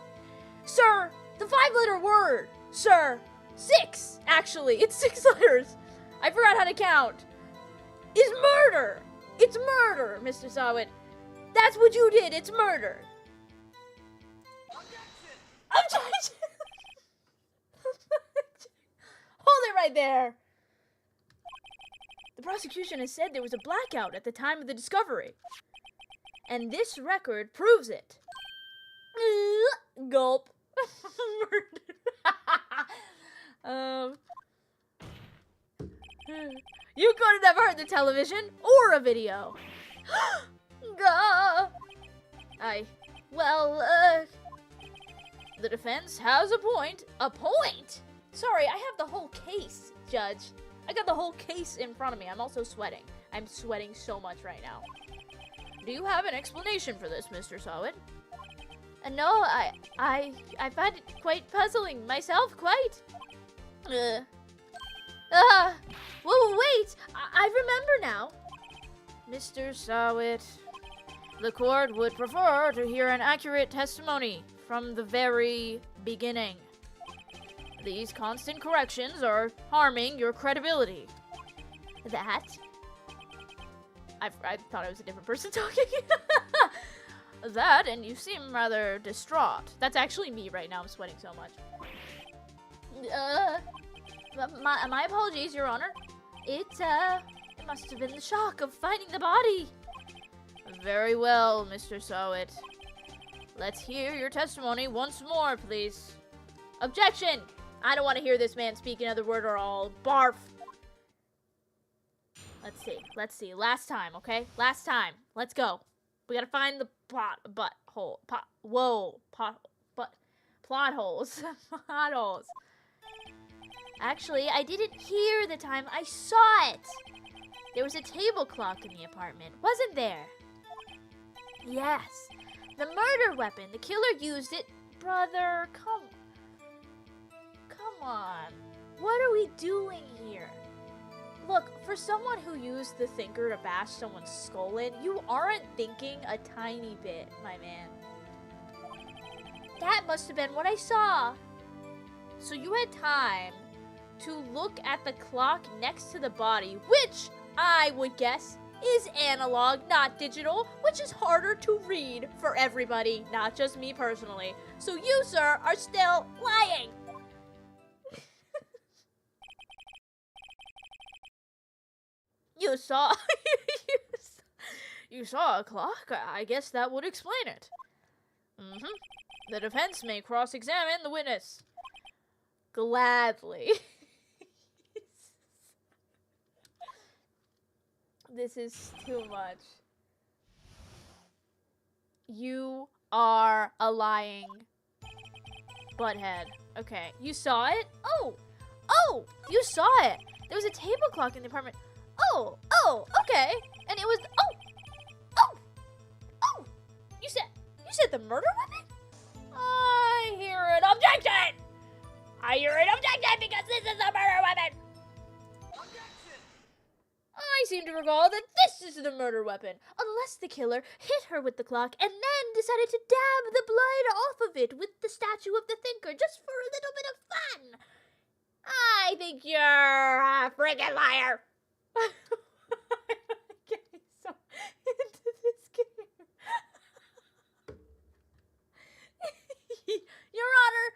Sir, the 5-letter word, sir. 6, actually. It's 6 letters. I forgot how to count. Is murder. It's murder, Mr. Sahwit. That's what you did. It's murder. Objection! Hold it right there. The prosecution has said there was a blackout at the time of the discovery. And this record proves it. Gulp. You couldn't have heard the television or a video. Gah. The defense has a point. A point? Sorry, I have the whole case, Judge. I got the whole case in front of me. I'm also sweating. I'm sweating so much right now. Do you have an explanation for this, Mr. Sahwit? No, I find it quite puzzling myself, quite. Whoa, wait! I remember now. Mr. Sahwit, the court would prefer to hear an accurate testimony from the very beginning. These constant corrections are harming your credibility. That? I thought it was a different person talking. That, and you seem rather distraught. That's actually me right now. I'm sweating so much. My apologies, Your Honor. It must have been the shock of finding the body. Very well, Mr. Sahwit. Let's hear your testimony once more, please. Objection! I don't want to hear this man speak another word or I'll barf. Let's see. Last time, okay? Last time. Let's go. We gotta find the plot holes. Plot holes. Actually, I didn't hear the time. I saw it. There was a table clock in the apartment, wasn't there? Yes. The murder weapon. The killer used it. Brother, come on. What are we doing here? Look, for someone who used the thinker to bash someone's skull in, you aren't thinking a tiny bit, my man. That must have been what I saw. So you had time to look at the clock next to the body, which I would guess is analog, not digital, which is harder to read for everybody, not just me personally. So you, sir, are still lying. You saw you saw a clock? I guess that would explain it. The defense may cross-examine the witness. Gladly. This is too much. You are a lying butthead. Okay, you saw it? Oh, you saw it. There was a table clock in the apartment. Oh, okay. And it was, You said the murder weapon? I hear an objection! Because this is a murder weapon! Objection! I seem to recall that this is the murder weapon. Unless the killer hit her with the clock and then decided to dab the blood off of it with the statue of the thinker just for a little bit of fun. I think you're a freaking liar. I'm getting so into this game. Your Honor,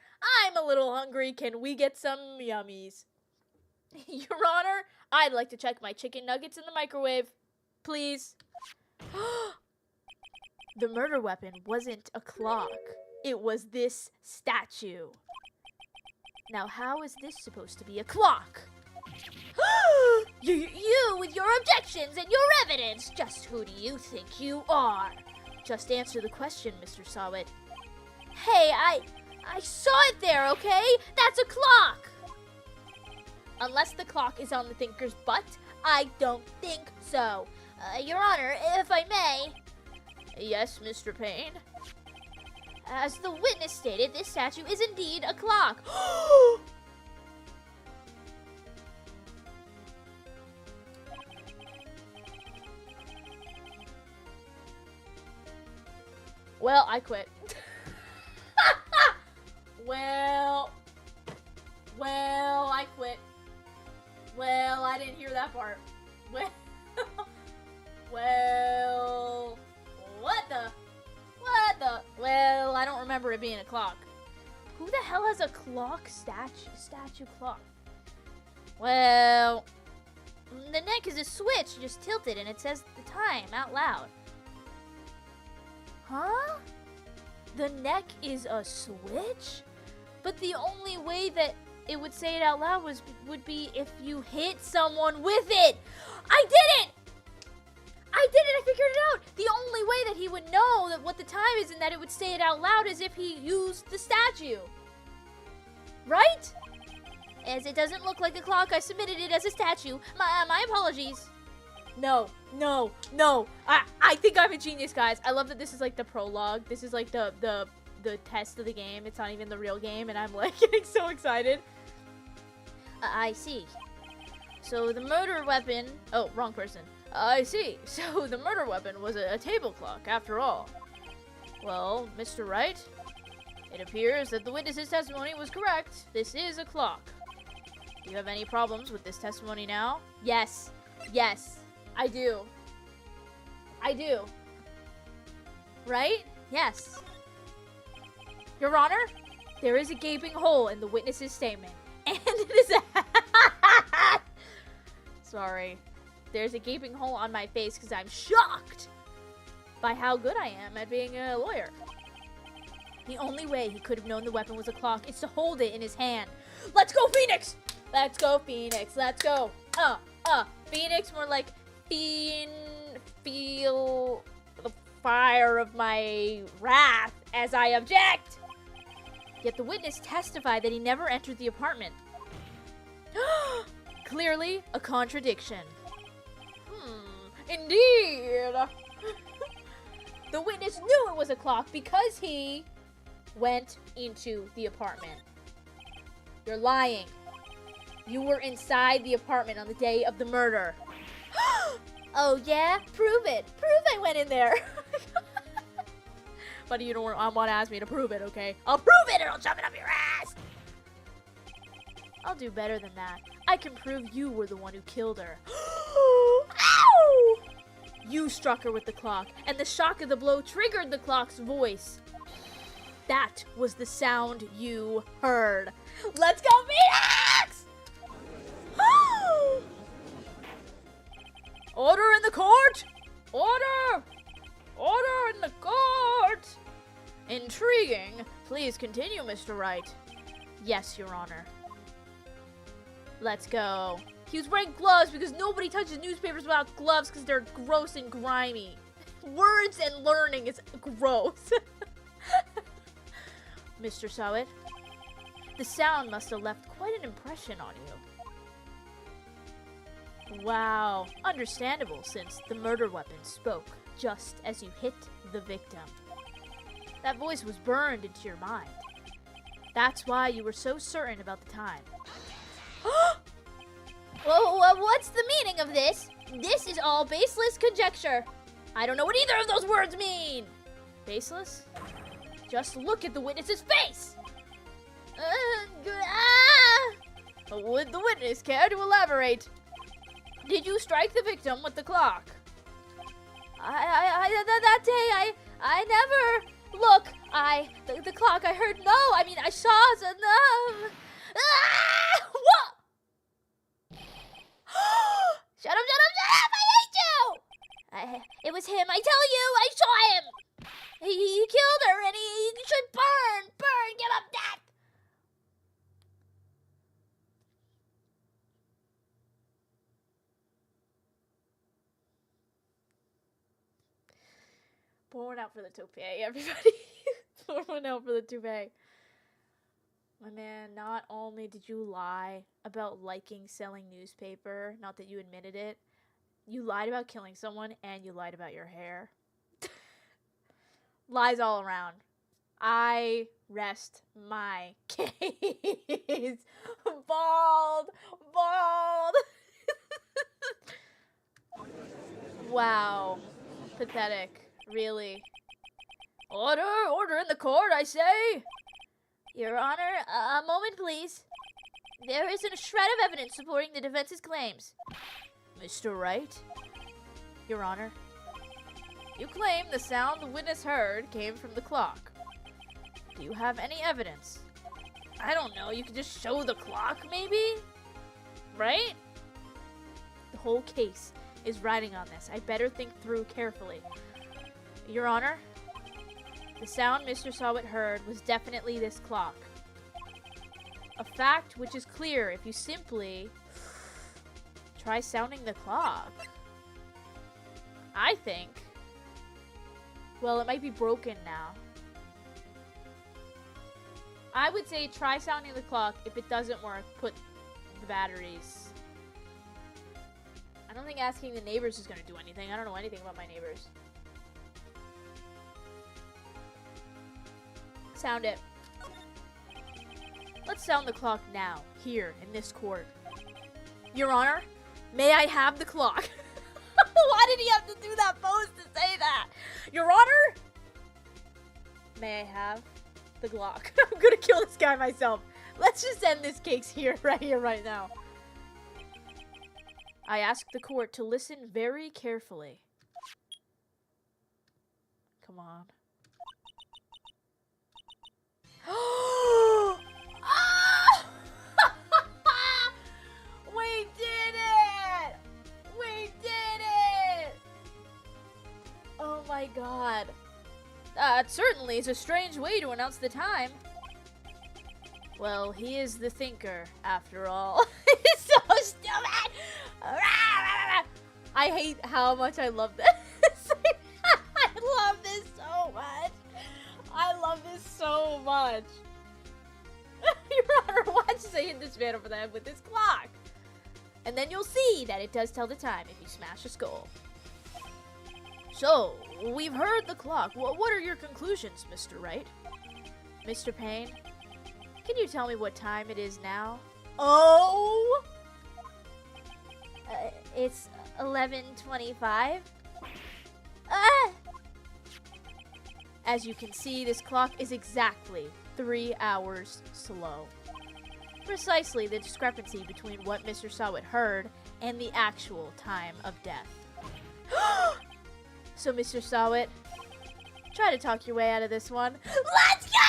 I'm a little hungry. Can we get some yummies? Your Honor, I'd like to check my chicken nuggets in the microwave. Please. The murder weapon wasn't a clock. It was this statue. Now, how is this supposed to be a clock? You with your objections and your evidence. Just who do you think you are? Just answer the question, Mr. Sahwit. Hey, I saw it there, okay? That's a clock. Unless the clock is on the thinker's butt, I don't think so. Your Honor, if I may. Yes, Mr. Payne. As the witness stated, this statue is indeed a clock. Well, I quit. Well, I quit. Well, I didn't hear that part. Well, what the? Well, I don't remember it being a clock. Who the hell has a clock statue clock? Well, the neck is a switch. You just tilt it and it says the time out loud. Huh? The neck is a switch? But the only way that it would say it out loud would be if you hit someone with it. I did it! I figured it out! The only way that he would know that what the time is and that it would say it out loud is if he used the statue. Right? As it doesn't look like a clock, I submitted it as a statue. My apologies. No. I think I'm a genius, guys. I love that this is like the prologue. This is like the test of the game. It's not even the real game, and I'm like getting so excited. I see. So the murder weapon... Oh, wrong person. I see. So the murder weapon was a table clock, after all. Well, Mr. Wright, it appears that the witness's testimony was correct. This is a clock. Do you have any problems with this testimony now? Yes. Yes, I do. I do. Right? Yes. Your Honor, there is a gaping hole in the witness's statement. And it is a... Sorry. There's a gaping hole on my face because I'm shocked by how good I am at being a lawyer. The only way he could have known the weapon was a clock is to hold it in his hand. Let's go, Phoenix! Let's go, Phoenix. Let's go. Phoenix, more like feel the fire of my wrath as I object. Yet the witness testified that he never entered the apartment. Clearly a contradiction. Indeed. The witness knew it was a clock because he went into the apartment. You're lying. You were inside the apartment on the day of the murder. Oh yeah? Prove it. Prove I went in there. But you don't want to ask me to prove it, okay? I'll prove it and I'll shove it up your ass. I'll do better than that. I can prove you were the one who killed her. Ow! You struck her with the clock, and the shock of the blow triggered the clock's voice. That was the sound you heard. Let's go, Phoenix! Order in the court! Order! Order in the court! Intriguing. Please continue, Mr. Wright. Yes, Your Honor. Let's go. He was wearing gloves because nobody touches newspapers without gloves because they're gross and grimy. Words and learning is gross. Mr. Sahwit, the sound must have left quite an impression on you. Wow, understandable since the murder weapon spoke just as you hit the victim. That voice was burned into your mind. That's why you were so certain about the time. Well, what's the meaning of this? This is all baseless conjecture. I don't know what either of those words mean. Baseless? Just look at the witness's face. Would the witness care to elaborate? Did you strike the victim with the clock? That day, I never... Look, the clock, I heard no. I mean, I saw no. What? Shut up, I hate you! It was him, I tell you, I saw him! He killed her and he should burn, give up death! Pour one out for the toupee, everybody. Pour one out for the toupee. My man, not only did you lie about liking selling newspaper, not that you admitted it, you lied about killing someone and you lied about your hair. Lies all around. I rest my case. Bald. Wow. Pathetic. Really. Order in the court, I say. Your Honor, a moment, please. There isn't a shred of evidence supporting the defense's claims. Mr. Wright? Your Honor, you claim the sound the witness heard came from the clock. Do you have any evidence? I don't know, you could just show the clock, maybe? Right? The whole case is riding on this. I better think through carefully. Your Honor, the sound Mr. Sahwit heard was definitely this clock. a fact which is clear if you simply try sounding the clock. I think. Well, it might be broken now. I would say try sounding the clock. If it doesn't work, put the batteries. I don't think asking the neighbors is going to do anything. I don't know anything about my neighbors. Sound it. Let's sound the clock now, here, in this court. Your Honor, may I have the clock? Why did he have to do that pose to say that? Your Honor, may I have the Glock? I'm gonna kill this guy myself. Let's just end this case here, right now. I ask the court to listen very carefully. Come on. We did it! We did it! Oh my god. That certainly is a strange way to announce the time. Well, he is the thinker, after all. He's so stupid! I hate how much I love this. I love this so much. I love this so much. Your Honor, watch as I hit this man over the head with this clock. And then you'll see that it does tell the time if you smash a skull. So, we've heard the clock. What are your conclusions, Mr. Wright? Mr. Payne, can you tell me what time it is now? Oh! It's 11:25. As you can see, this clock is exactly 3 hours slow. Precisely the discrepancy between what Mr. Sahwit heard and the actual time of death. So, Mr. Sahwit, try to talk your way out of this one. Let's go!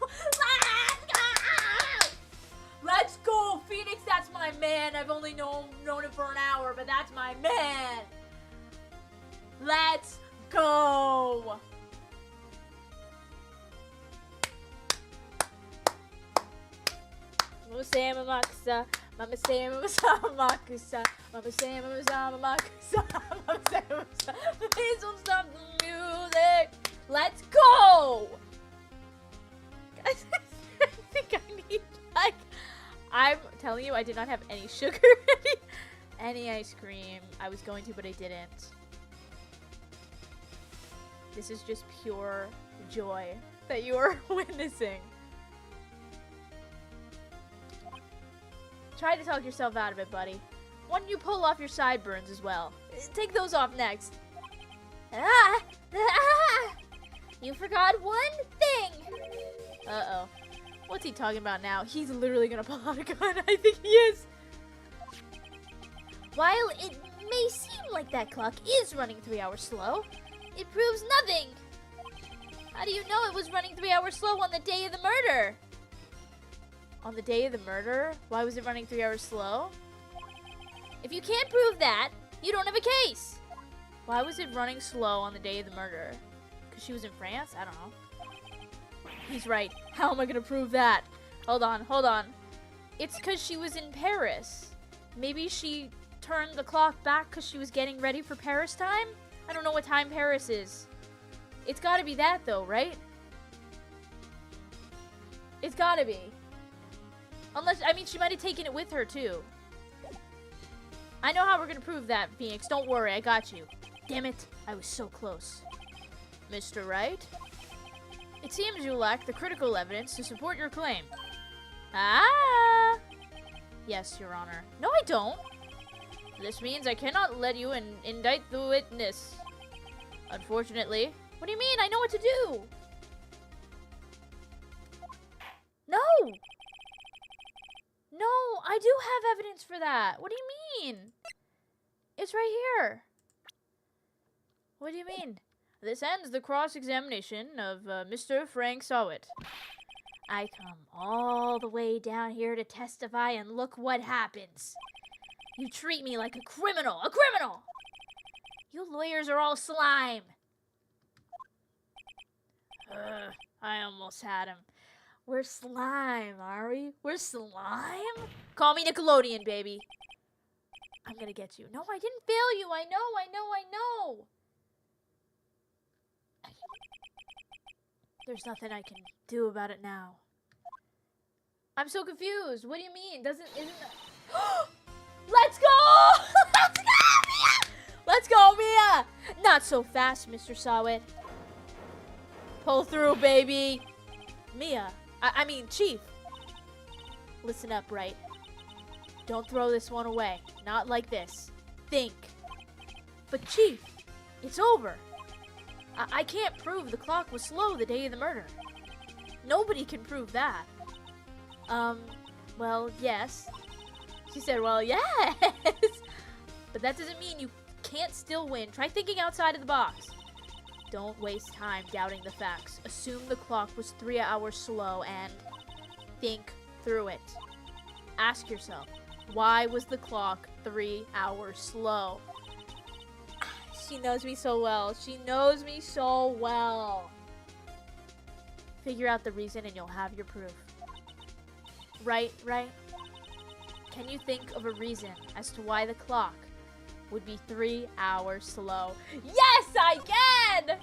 Let's go! Let's go, Phoenix. That's my man. I've only known him for an hour, but that's my man. Let's go. Mama say mama makusa, mama say mama sama makusa, mama say mama sama makusa, mama say mama sama. Please don't stop the music. Let's go. Guys, I think I need I'm telling you, I did not have any sugar, any ice cream. I was going to, but I didn't. This is just pure joy that you are witnessing. Try to talk yourself out of it, buddy. Why don't you pull off your sideburns as well? Take those off next. You forgot one thing. Uh-oh. What's he talking about now? He's literally gonna pull out a gun. I think he is. While it may seem like that clock is running 3 hours slow, it proves nothing. How do you know it was running 3 hours slow on the day of the murder? On the day of the murder? Why was it running 3 hours slow? If you can't prove that, you don't have a case. Why was it running slow on the day of the murder? Because she was in France? I don't know. He's right. How am I gonna prove that? Hold on. It's because she was in Paris. Maybe she turned the clock back because she was getting ready for Paris time? I don't know what time Paris is. It's gotta be that though, right? It's gotta be. Unless, I mean, she might have taken it with her, too. I know how we're gonna prove that, Phoenix. Don't worry, I got you. Damn it, I was so close. Mr. Wright? It seems you lack the critical evidence to support your claim. Ah! Yes, Your Honor. No, I don't. This means I cannot let you indict the witness. Unfortunately. What do you mean? I know what to do. No! No, I do have evidence for that. What do you mean? It's right here. What do you mean? This ends the cross-examination of Mr. Frank Sahwit. I come all the way down here to testify, and look what happens. You treat me like a criminal. A criminal! You lawyers are all slime. I almost had him. We're slime, are we? We're slime? Call me Nickelodeon, baby. I'm gonna get you. No, I didn't fail you. I know. There's nothing I can do about it now. I'm so confused. What do you mean? Isn't that... Let's go! Let's go, Mia! Let's go, Mia! Not so fast, Mr. Sahwit. Pull through, baby. Mia. I mean, Chief. Listen up, right? Don't throw this one away. Not like this. Think. But Chief, it's over. I can't prove the clock was slow the day of the murder. Nobody can prove that. Well, yes. She said, well, yes. But that doesn't mean you can't still win. Try thinking outside of the box. Don't waste time doubting the facts. Assume the clock was 3 hours slow and think through it. Ask yourself, why was the clock 3 hours slow? She knows me so well. She knows me so well. Figure out the reason and you'll have your proof. Right? Can you think of a reason as to why the clock would be 3 hours slow? Yes, I can!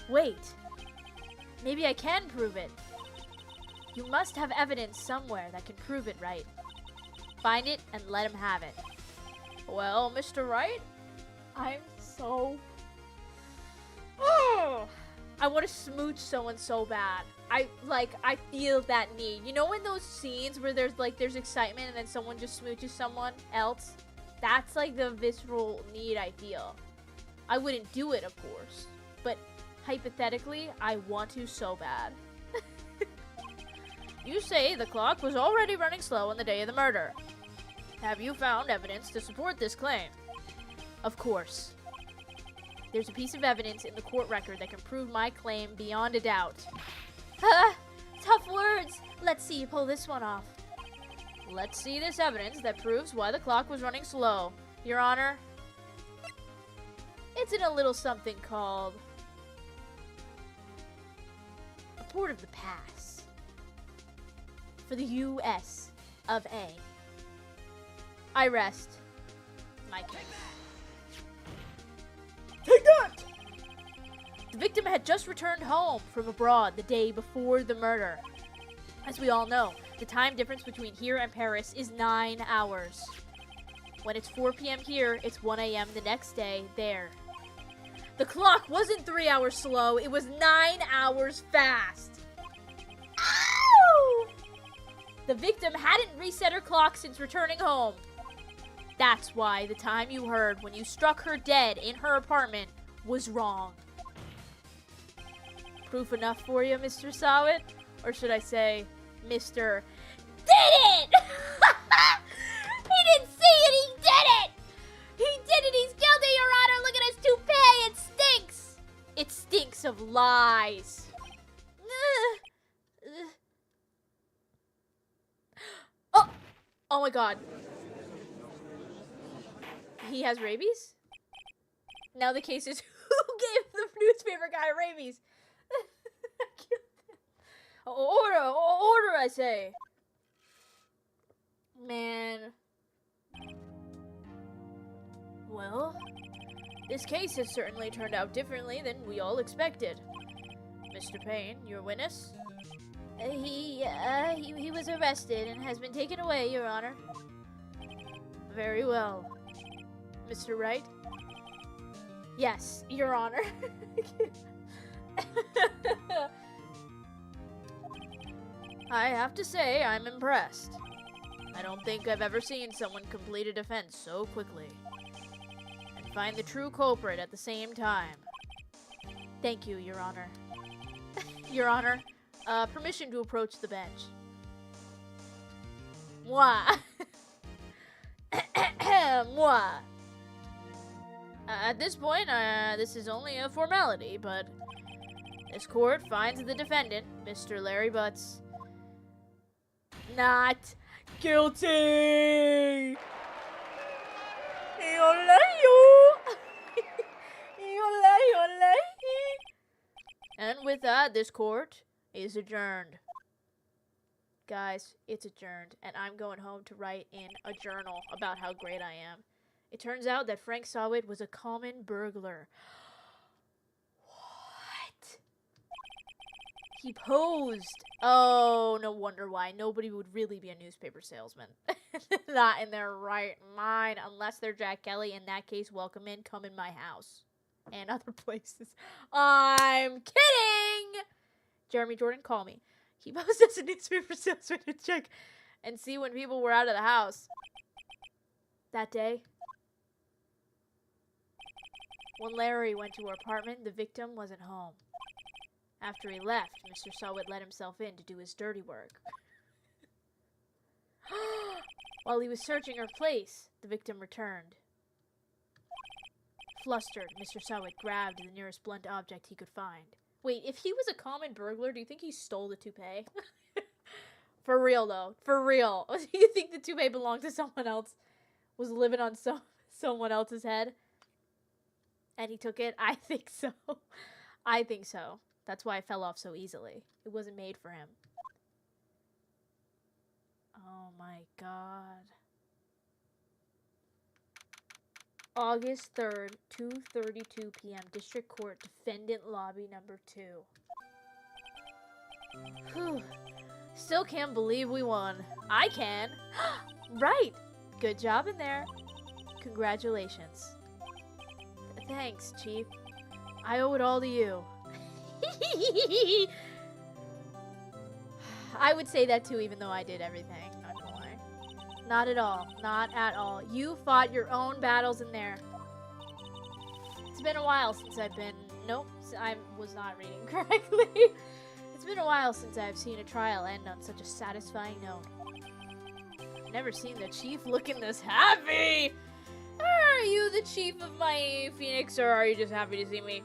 Wait. Maybe I can prove it. You must have evidence somewhere that can prove it, right? Find it and let him have it. Well, Mr. Wright, I'm so... I want to smooch someone so bad. I feel that need. You know in those scenes where there's excitement and then someone just smooches someone else? That's like the visceral need I feel. I wouldn't do it, of course. But hypothetically, I want to so bad. You say the clock was already running slow on the day of the murder. Have you found evidence to support this claim? Of course. There's a piece of evidence in the court record that can prove my claim beyond a doubt. Tough words. Let's see you pull this one off. Let's see this evidence that proves why the clock was running slow, Your Honor. It's in a little something called a Port of the Pass for the U.S. of A. I rest my case. Take that! The victim had just returned home from abroad the day before the murder. As we all know, the time difference between here and Paris is 9 hours. When it's 4 p.m. here, it's 1 a.m. the next day there. The clock wasn't 3 hours slow, it was 9 hours fast. Ow! The victim hadn't reset her clock since returning home. That's why the time you heard when you struck her dead in her apartment was wrong. Proof enough for you, Mr. Sahwit? Or should I say, Mr. Did it! He didn't see it, he did it! He did it, he's guilty, Your Honor! Look at his toupee, it stinks! It stinks of lies. Oh my god. He has rabies? Now the case is who gave the newspaper guy rabies? Order, I say. Man. Well, this case has certainly turned out differently than we all expected. Mr. Payne, your witness? He was arrested and has been taken away, Your Honor. Very well. Mr. Wright? Yes, Your Honor. I have to say, I'm impressed. I don't think I've ever seen someone complete a defense so quickly. And find the true culprit at the same time. Thank you, Your Honor. Your Honor, permission to approach the bench. Moi. Moi. At this point, this is only a formality, but this court finds the defendant, Mr. Larry Butts, not guilty. And with that, this court, is adjourned. Guys, it's adjourned, and I'm going home to write in a journal about how great I am. It turns out that Frank Sahwit was a common burglar. What? He posed. Oh, no wonder why. Nobody would really be a newspaper salesman. Not in their right mind, unless they're Jack Kelly. In that case, welcome in, come in my house. And other places. I'm kidding! Jeremy Jordan, call me. He posed as a newspaper salesman to check and see when people were out of the house. That day, when Larry went to her apartment, the victim wasn't home. After he left, Mr. Sahwit let himself in to do his dirty work. While he was searching her place, the victim returned. Flustered, Mr. Sahwit grabbed the nearest blunt object he could find. Wait, if he was a common burglar, do you think he stole the toupee? For real, though. For real. Do you think the toupee belonged to someone else? Was living on someone else's head? And he took it? I think so. I think so. That's why it fell off so easily. It wasn't made for him. Oh my god. August 3rd, 2:32 p.m. District Court, Defendant Lobby number 2. Whew. Still can't believe we won. I can. Right. Good job in there. Congratulations. Thanks, Chief. I owe it all to you. I would say that too, even though I did everything. Not gonna lie. Not at all. Not at all. You fought your own battles in there. It's been a while since I've been... Nope, I was not reading correctly. It's been a while since I've seen a trial end on such a satisfying note. I've never seen the Chief looking this happy. Are you the Chief of my Phoenix, or are you just happy to see me?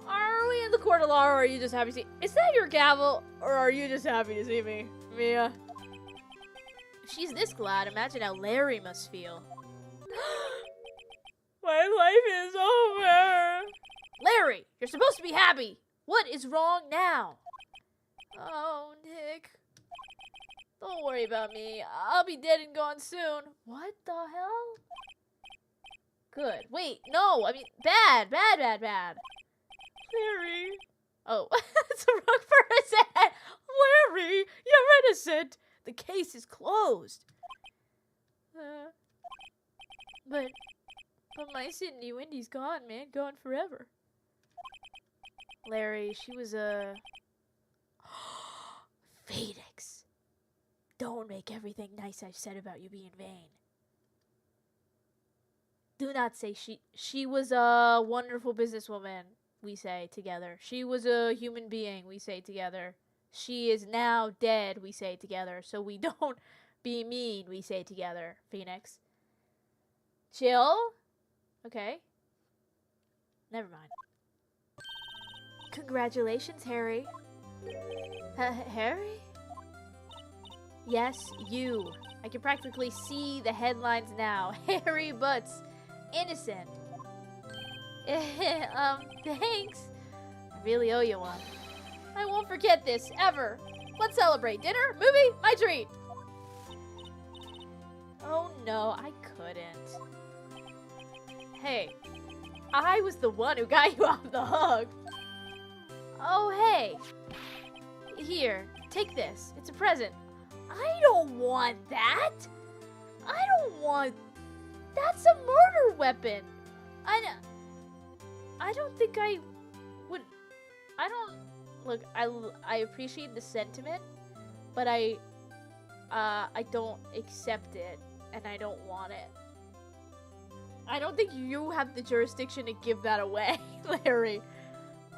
Are we in the court of law, or are you just happy to see... Is that your gavel, or are you just happy to see me, Mia? If she's this glad, imagine how Larry must feel. My life is over. Larry, you're supposed to be happy. What is wrong now? Oh, Nick. Don't worry about me. I'll be dead and gone soon. What the hell? Good. Wait, no. I mean, bad. Larry. Oh, that's the wrong person. Larry, you're innocent. The case is closed. But my Sydney Wendy's gone, man. Gone forever. Larry, she was a... Phoenix. Don't make everything nice I've said about you be in vain. Do not say she was a wonderful businesswoman, we say together. She was a human being, we say together. She is now dead, we say together. So we don't be mean, we say together, Phoenix. Chill? Okay. Never mind. Congratulations, Harry. Harry? Yes, you. I can practically see the headlines now. Harry Butts. Innocent. Thanks. I really owe you one. I won't forget this, ever. Let's celebrate. Dinner? Movie? My treat. Oh no, I couldn't. Hey, I was the one who got you off the hook. Oh, hey. Here, take this. It's a present. I don't want that. I don't want... That's a murder weapon. I don't think I would... I don't... Look, I appreciate the sentiment, but I don't accept it, and I don't want it. I don't think you have the jurisdiction to give that away, Larry.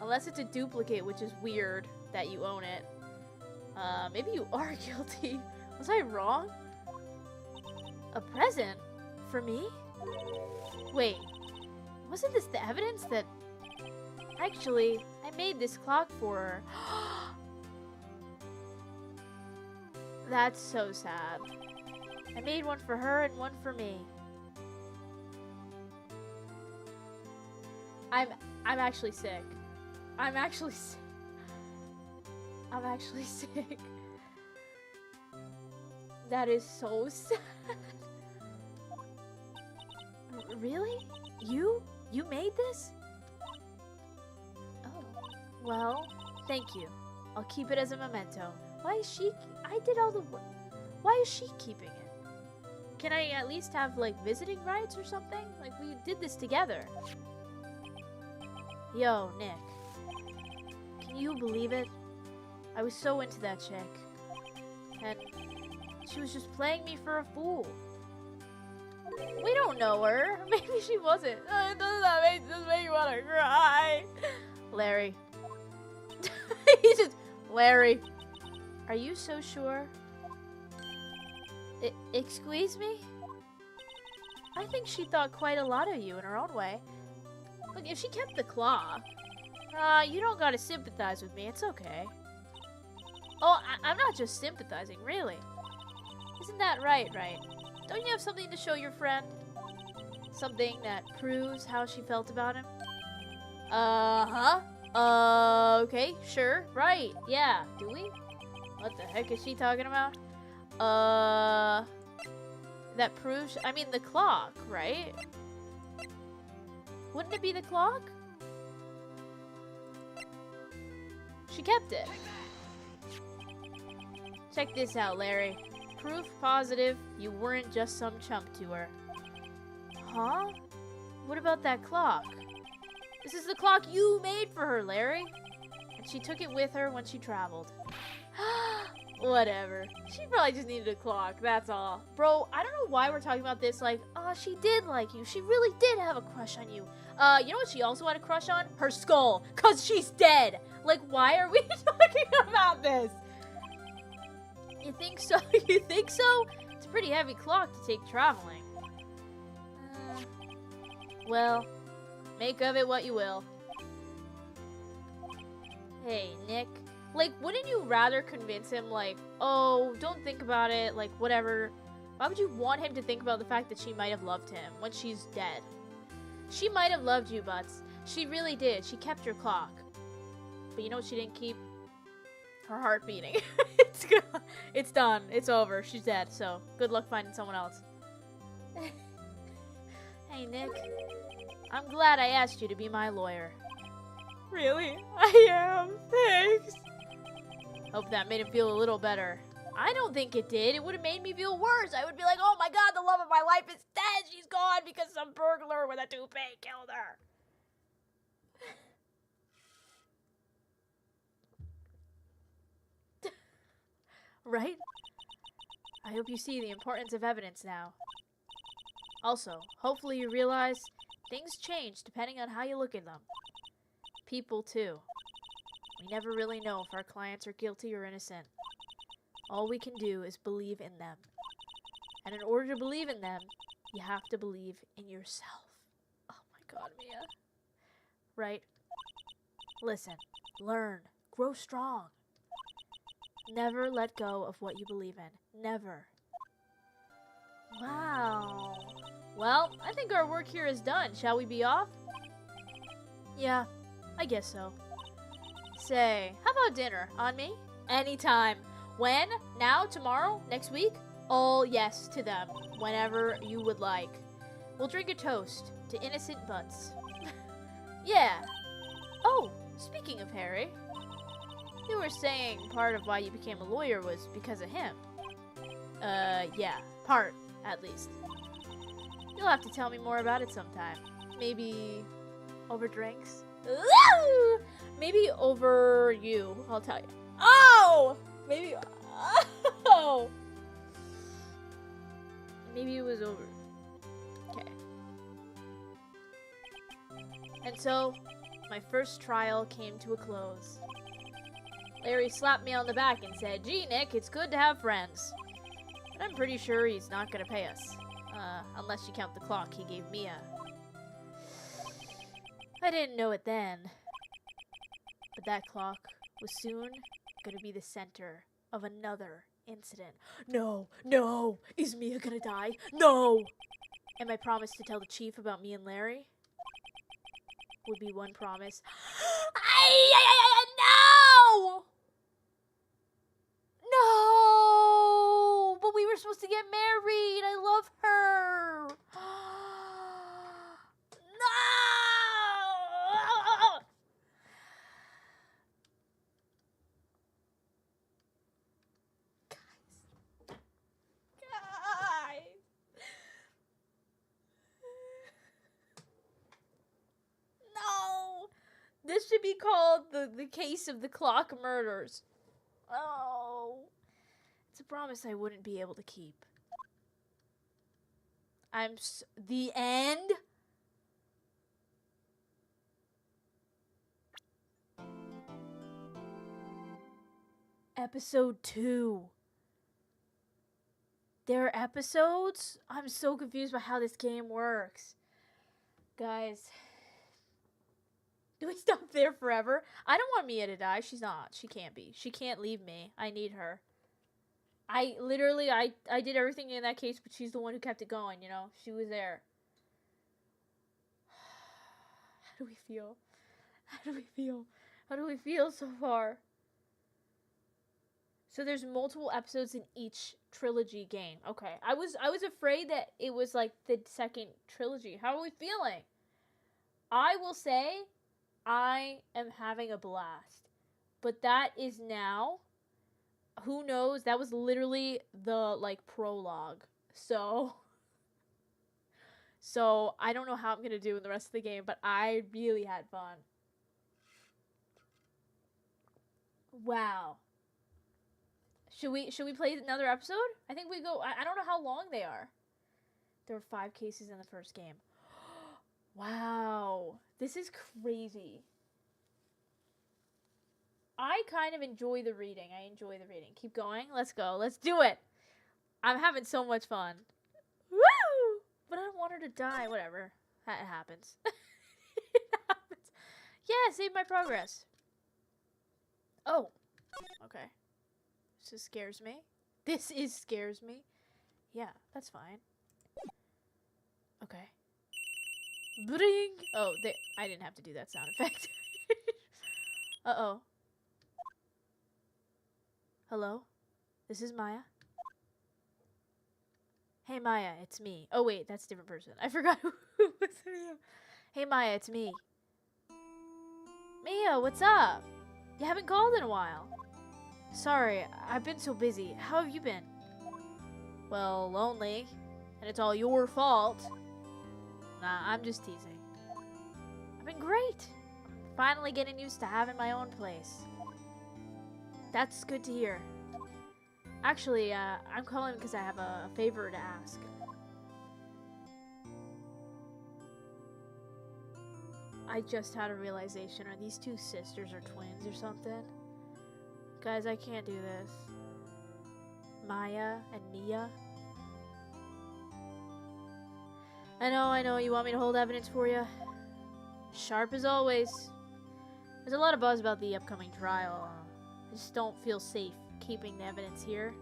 Unless it's a duplicate, which is weird that you own it. Maybe you are guilty. Was I wrong? A present? For me? Wait, wasn't this the evidence that... Actually, I made this clock for her. That's so sad. I made one for her and one for me. I'm actually sick. I'm actually sick. I'm actually sick. That is so sad. Really? You? You made this? Oh. Well, thank you. I'll keep it as a memento. Why is she... I did all the work. Why is she keeping it? Can I at least have, like, visiting rights or something? Like, we did this together. Yo, Nick. Can you believe it? I was so into that chick. And she was just playing me for a fool. We don't know her. Maybe she wasn't. Doesn't that make you want to cry? Larry. He just... Larry. Are you so sure? Excuse me? I think she thought quite a lot of you in her own way. Look, if she kept the claw... you don't gotta sympathize with me. It's okay. Oh, I'm not just sympathizing, really. Isn't that right? Don't you have something to show your friend? Something that proves how she felt about him? Okay, sure, right, yeah. Do we? What the heck is she talking about? That proves... I mean, the clock, right? Wouldn't it be the clock? She kept it. Check this out, Larry. Proof positive you weren't just some chump to her. Huh? What about that clock? This is the clock you made for her, Larry. And she took it with her when she traveled. Whatever. She probably just needed a clock, that's all. Bro, I don't know why we're talking about this like, she did like you. She really did have a crush on you. You know what she also had a crush on? Her skull. 'Cause she's dead. Like, why are we talking about this? You think so? You think so? It's a pretty heavy clock to take traveling. Well, make of it what you will. Hey, Nick. Like, wouldn't you rather convince him, like, oh, don't think about it, like, whatever. Why would you want him to think about the fact that she might have loved him when she's dead? She might have loved you, Butts. She really did. She kept your clock. But you know what she didn't keep? Her heart beating. It's done. It's over. She's dead. So, good luck finding someone else. Hey, Nick. I'm glad I asked you to be my lawyer. Really? I am. Thanks. Hope that made him feel a little better. I don't think it did. It would have made me feel worse. I would be like, oh my god, the love of my life is dead. She's gone because some burglar with a toupee killed her. Right? I hope you see the importance of evidence now. Also, hopefully you realize things change depending on how you look at them. People, too. We never really know if our clients are guilty or innocent. All we can do is believe in them. And in order to believe in them, you have to believe in yourself. Oh my god, Mia. Right? Listen, learn, grow strong. Never let go of what you believe in. Never. Wow. Well, I think our work here is done. Shall we be off? Yeah, I guess so. Say, how about dinner? On me? Anytime. When? Now? Tomorrow? Next week? All yes to them. Whenever you would like. We'll drink a toast to innocent butts. Yeah. Oh, speaking of Harry. You were saying part of why you became a lawyer was because of him. Yeah. Part, at least. You'll have to tell me more about it sometime. Maybe over drinks? Woo! Maybe over you, I'll tell you. Oh! Maybe... Oh! Maybe it was over. Okay. And so, my first trial came to a close. Larry slapped me on the back and said, "Gee, Nick, it's good to have friends." But I'm pretty sure he's not gonna pay us. Unless you count the clock he gave Mia. I didn't know it then. But that clock was soon gonna be the center of another incident. No! No! Is Mia gonna die? No! And my promise to tell the chief about me and Larry would be one promise. No! No! But we were supposed to get married. I love her. No! Guys. No! This should be called the case of the clock murders. Oh. It's a promise I wouldn't be able to keep. The end? Episode 2. There are episodes? I'm so confused by how this game works. Guys. Do we stop there forever? I don't want Mia to die. She's not. She can't be. She can't leave me. I need her. I did everything in that case, but she's the one who kept it going, you know? She was there. How do we feel? How do we feel? How do we feel so far? So there's multiple episodes in each trilogy game. Okay. I was afraid that it was like the second trilogy. How are we feeling? I will say I am having a blast. But that is now, who knows? That was literally the like prologue. So I don't know how I'm going to do in the rest of the game, but I really had fun. Wow. Should we play another episode? I think we go. I don't know how long they are. There were 5 cases in the first game. Wow. This is crazy. I kind of enjoy the reading. Keep going. Let's go. Let's do it. I'm having so much fun. Woo! But I don't want her to die. Whatever. That happens. It happens. Yeah, save my progress. Oh. Okay. This scares me. Scares me. Yeah, that's fine. Okay. Bring. Oh, I didn't have to do that sound effect. Uh-oh. Hello? This is Maya? Hey, Maya, it's me. Oh, wait, that's a different person. I forgot who was Mia. Hey, Maya, it's me. Mia, what's up? You haven't called in a while. Sorry, I've been so busy. How have you been? Well, lonely. And it's all your fault. Nah, I'm just teasing. I've been great. I'm finally getting used to having my own place. That's good to hear. Actually, I'm calling because I have a favor to ask. I just had a realization. Are these 2 sisters or twins or something? Guys, I can't do this. Maya and Mia. I know, you want me to hold evidence for you? Sharp as always. There's a lot of buzz about the upcoming trial. I just don't feel safe keeping the evidence here.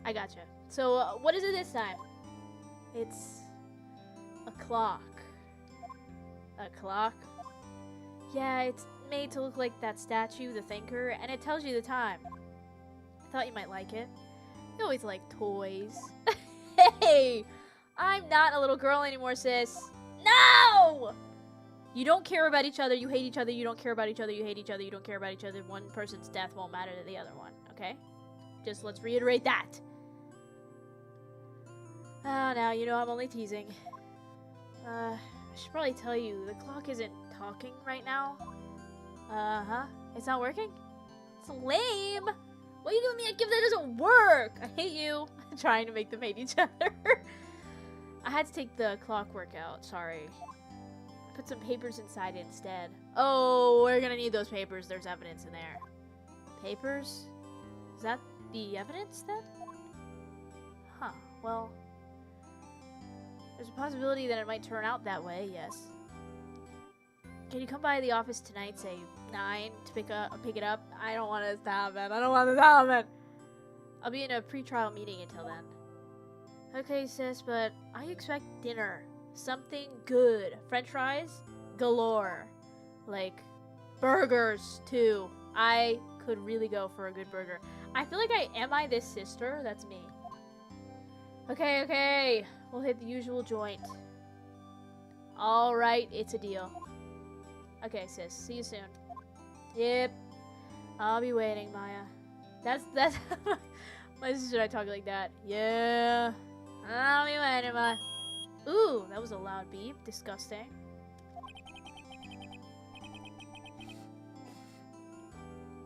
I gotcha. So, what is it this time? It's a clock. A clock? Yeah, it's made to look like that statue, the thinker, and it tells you the time. I thought you might like it. You always like toys. Hey! I'm not a little girl anymore, sis. No! You don't care about each other, you hate each other, you don't care about each other, you hate each other, you don't care about each other. One person's death won't matter to the other one, okay? Just let's reiterate that. Oh, now you know I'm only teasing. I should probably tell you, the clock isn't talking right now. Uh-huh. It's not working? It's lame! What are you giving me a gift that doesn't work? I hate you. I'm trying to make them hate each other. I had to take the clockwork out, sorry. Put some papers inside it instead. Oh, we're gonna need those papers. There's evidence in there. Papers? Is that the evidence then? Huh, well... There's a possibility that it might turn out that way, yes. Can you come by the office tonight, say 9, to pick it up? I don't want this to happen. I don't want this to happen. I'll be in a pre-trial meeting until then. Okay, sis, but I expect dinner. Something good. French fries? Galore. Like, burgers, too. I could really go for a good burger. I feel like am I this sister? That's me. Okay, okay. We'll hit the usual joint. Alright, it's a deal. Okay, sis. See you soon. Yep. I'll be waiting, Maya. That's my sister and I talk like that. Yeah. I'll be waiting, Maya. Ooh, that was a loud beep. Disgusting.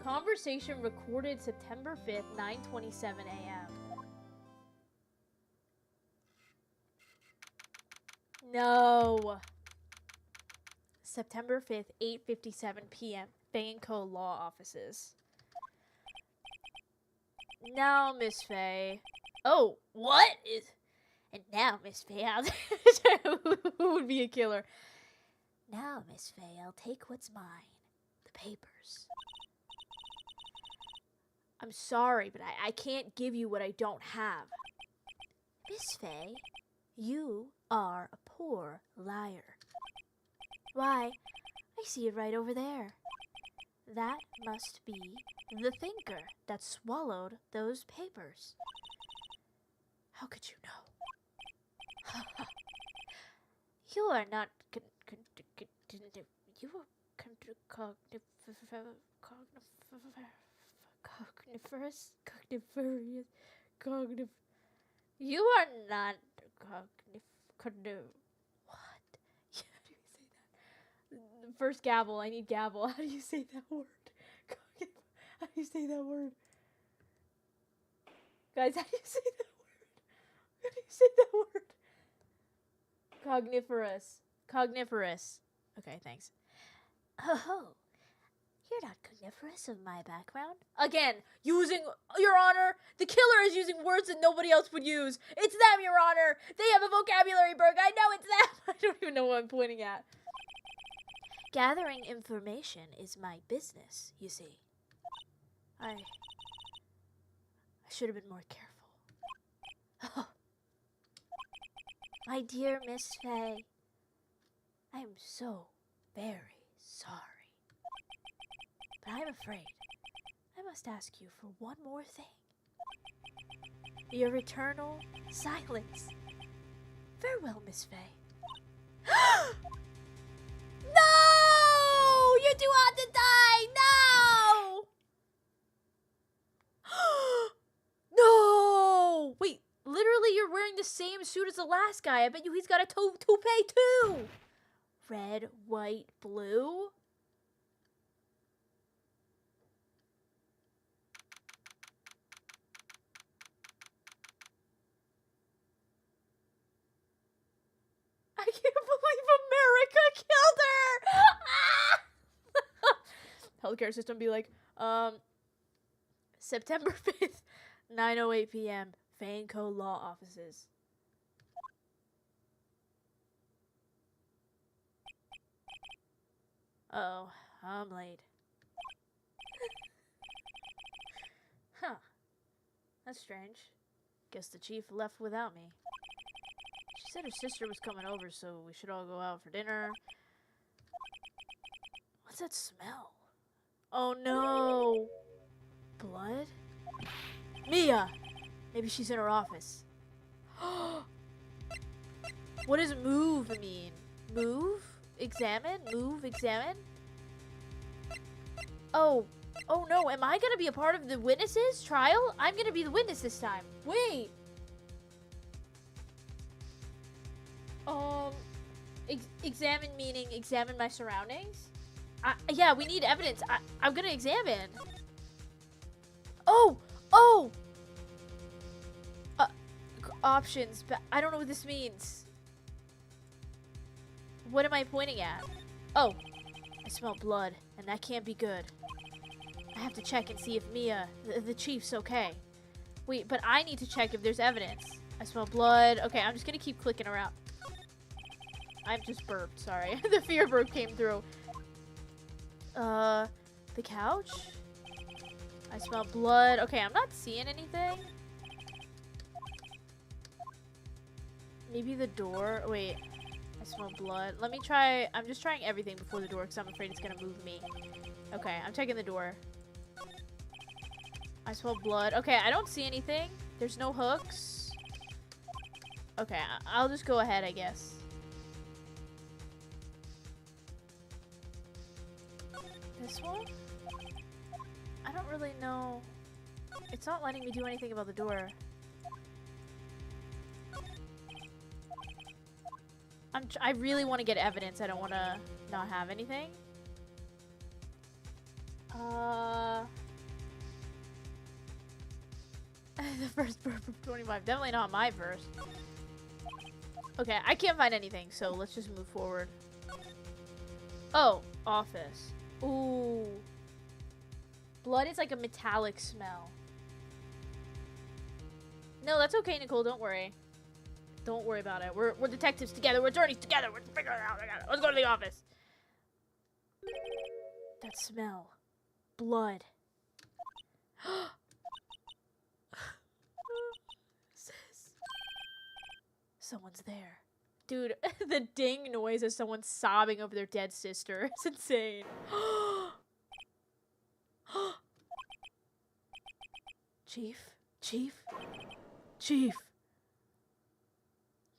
Conversation recorded September 5th, 9:27 a.m. No. September 5th, 8:57 p.m. Banco Law Offices. Now, Miss Faye. Oh, what is... And now, Miss Faye, who would be a killer? Now, Miss Faye, I'll take what's mine. The papers. I'm sorry, but I can't give you what I don't have. Miss Faye, you are a poor liar. Why, I see it right over there. That must be the thinker that swallowed those papers. How could you know? You are not You are not what? How do you say that? First gavel. I need gavel. How do you say that word? How do you say that word? Guys, how do you say that word? How do you say that word? Cogniferous. Cogniferous. Okay, thanks. Oh, you're not cogniferous of my background. Again, using, Your Honor, the killer is using words that nobody else would use. It's them, Your Honor. They have a vocabulary burg. I know it's them. I don't even know what I'm pointing at. Gathering information is my business, you see. I should have been more careful. Oh. My dear Miss Faye, I am so very sorry. But I'm afraid I must ask you for one more thing. Your eternal silence. Farewell, Miss Faye. No! You're too hot to die! No! No! Wait, literally you're wearing the same suit as the last guy. I bet you he's got a toupee too! Red, white, blue? I can't believe America killed her! Healthcare system be like, September 5th, 9:08 p.m. Banco Law Offices. Uh-oh, I'm late. Huh. That's strange. Guess the chief left without me. She said her sister was coming over, so we should all go out for dinner. What's that smell? Oh no! Blood? Mia! Maybe she's in her office. What does move mean? Move? Examine? Move? Examine? Oh. Oh no, am I gonna be a part of the witnesses' trial? I'm gonna be the witness this time. Wait! Examine meaning examine my surroundings? Yeah, we need evidence. I'm gonna examine. Oh! Oh! Options, but I don't know what this means. What am I pointing at? Oh, I smell blood, and that can't be good. I have to check and see if Mia, the chief's okay. Wait, but I need to check if there's evidence. I smell blood. Okay, I'm just gonna keep clicking around. I've just burped, sorry. The fear burp came through. The couch? I smell blood. Okay, I'm not seeing anything. Maybe the door. Wait, I smell blood. Let me try. I'm just trying everything before the door because I'm afraid it's gonna move me. Okay, I'm checking the door. I smell blood. Okay, I don't see anything. There's no hooks. Okay, I'll just go ahead, I guess. This one? I don't really know. It's not letting me do anything about the door. I really want to get evidence. I don't want to not have anything. The first burp of 25. Definitely not my first. Okay, I can't find anything, so let's just move forward. Oh, office. Ooh. Blood is like a metallic smell. No, that's okay, Nicole. Don't worry. Don't worry about it. We're detectives together. We're attorneys together. We're figuring it out. Let's go to the office. That smell. Blood. Someone's there. Dude, the ding noise of someone sobbing over their dead sister. It's insane. Chief? Chief? Chief!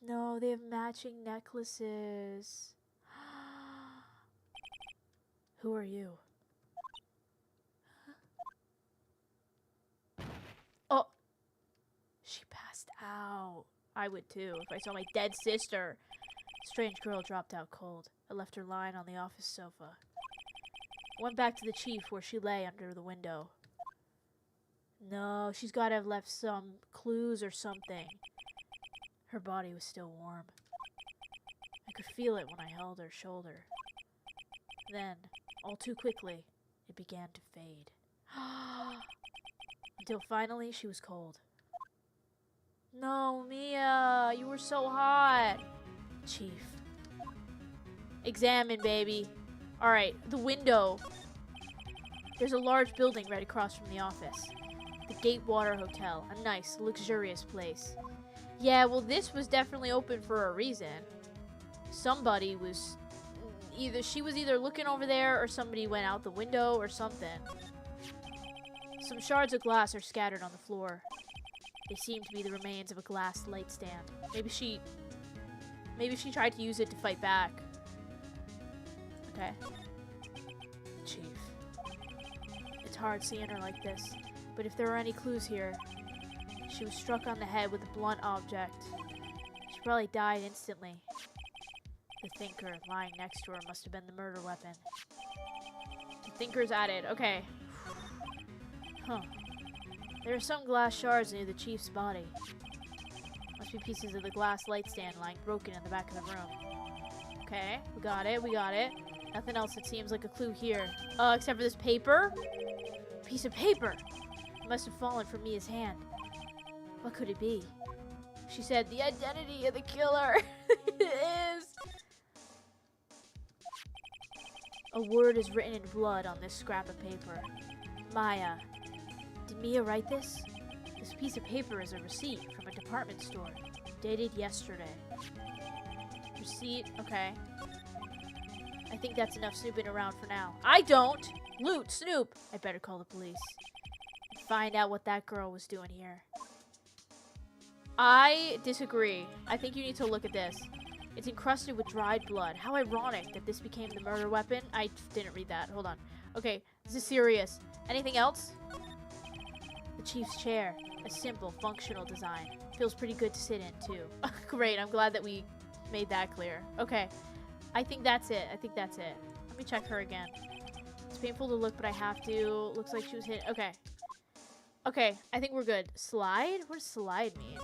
No, they have matching necklaces. Who are you? Oh! She passed out. I would too, if I saw my dead sister. Strange girl dropped out cold. I left her lying on the office sofa. Went back to the chief where she lay under the window. No, she's gotta have left some clues or something. Her body was still warm. I could feel it when I held her shoulder. Then, all too quickly, it began to fade. Until finally she was cold. No, Mia, you were so hot. Chief. Examine, baby. Alright, the window. There's a large building right across from the office. The Gatewater Hotel, a nice, luxurious place. Yeah, well, this was definitely open for a reason. Somebody was... She was either looking over there or somebody went out the window or something. Some shards of glass are scattered on the floor. They seem to be the remains of a glass light stand. Maybe she tried to use it to fight back. Okay. Chief. It's hard seeing her like this, but if there are any clues here, she was struck on the head with a blunt object. She probably died instantly. The thinker lying next to her must have been the murder weapon. The thinker's at it. Okay. Huh. There are some glass shards near the chief's body. Must be pieces of the glass light stand lying broken in the back of the room. Okay, we got it, we got it. Nothing else that seems like a clue here. Except for this paper? Piece of paper! It must have fallen from Mia's hand. What could it be? She said, the identity of the killer is... A word is written in blood on this scrap of paper. Maya. Did Mia write this? This piece of paper is a receipt from a department store, dated yesterday. Receipt, okay. I think that's enough snooping around for now. I don't! Loot, snoop! I better call the police. And find out what that girl was doing here. I disagree. I think you need to look at this. It's encrusted with dried blood. How ironic that this became the murder weapon. I didn't read that. Hold on. Okay, this is serious. Anything else? The chief's chair. A simple, functional design. Feels pretty good to sit in, too. Great, I'm glad that we made that clear. Okay, I think that's it. I think that's it. Let me check her again. It's painful to look, but I have to. Looks like she was hit. Okay. Okay, I think we're good. Slide? What does slide mean?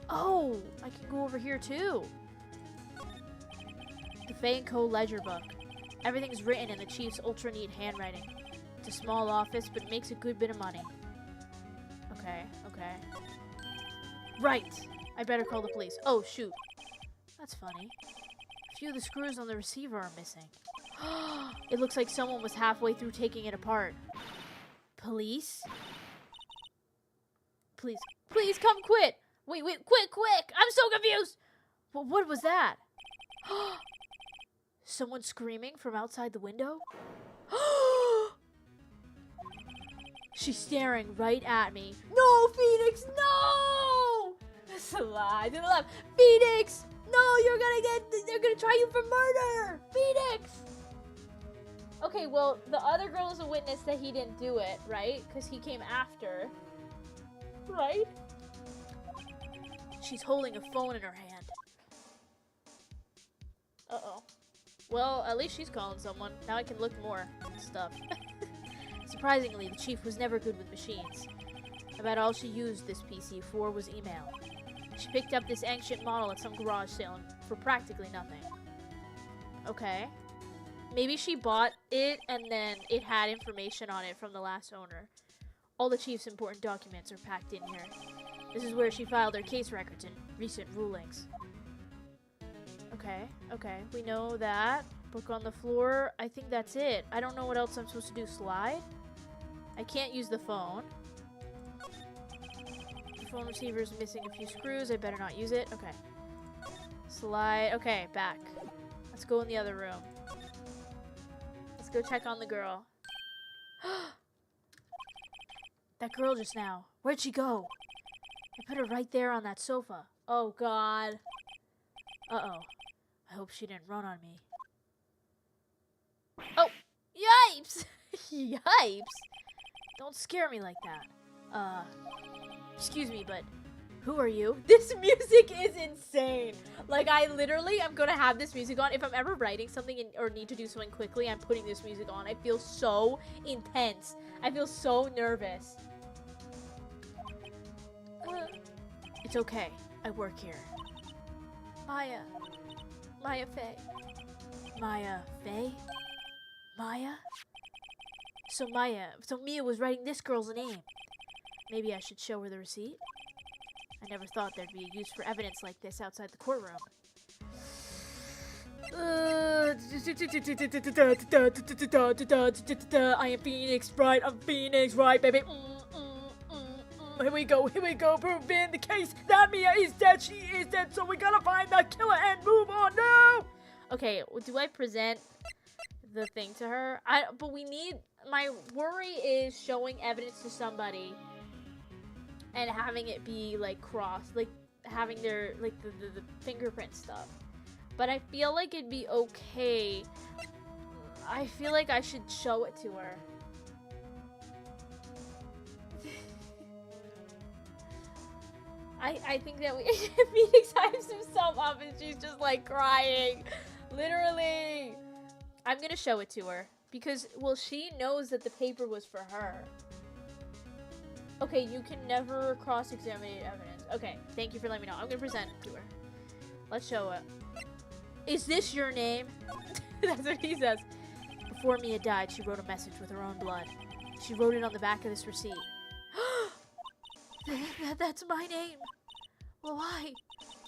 Oh, I can go over here, too. The Fay & Co. ledger book. Everything's written in the chief's ultra-neat handwriting. It's a small office, but it makes a good bit of money. Okay, okay. Right! I better call the police. Oh, shoot. That's funny. A few of the screws on the receiver are missing. It looks like someone was halfway through taking it apart. Police? Please, please come quick! Wait, quick! I'm so confused! What was that? Someone screaming from outside the window? She's staring right at me. No, Phoenix, no! Slide to the left. Phoenix! No, they're gonna try you for murder! Phoenix! Okay, well, the other girl is a witness that he didn't do it, right? Because he came after. Right? She's holding a phone in her hand. Uh-oh. Well, at least she's calling someone. Now I can look more stuff. Surprisingly, the chief was never good with machines. About all she used this PC for was email. She picked up this ancient model at some garage sale for practically nothing. Okay. Maybe she bought it and then it had information on it from the last owner. All the chief's important documents are packed in here. This is where she filed her case records and recent rulings. Okay, we know that. Book on the floor. I think that's it. I don't know what else I'm supposed to do. Slide? I can't use the phone. The phone receiver is missing a few screws. I better not use it. Okay. Slide. Okay, back. Let's go in the other room. Let's go check on the girl. That girl just now. Where'd she go? I put her right there on that sofa. Oh, God. Uh-oh. I hope she didn't run on me. Oh! Yipes! Yipes! Don't scare me like that. Excuse me, but who are you? This music is insane. Like, I literally am gonna have this music on. If I'm ever writing something or need to do something quickly, I'm putting this music on. I feel so intense. I feel so nervous. It's okay. I work here. Maya. Maya Faye. Maya Faye? Maya? So Mia was writing this girl's name. Maybe I should show her the receipt? I never thought there'd be a use for evidence like this outside the courtroom. I am Phoenix, right? I'm Phoenix, right, baby? Here we go, proving the case that Mia is dead, she is dead, so we gotta find the killer and move on now! Okay, do I present the thing to her? But we need, my worry is showing evidence to somebody and having it be, like, crossed, like, having their, like, the fingerprint stuff. But I feel like it'd be okay. I feel like I should show it to her. I think that Phoenix hypes himself up and she's just like crying. Literally. I'm gonna show it to her. Because, well, she knows that the paper was for her. Okay, you can never cross-examine evidence. Okay, thank you for letting me know. I'm gonna present it to her. Let's show it. Is this your name? That's what he says. Before Mia died, she wrote a message with her own blood. She wrote it on the back of this receipt. That's my name. Well, why?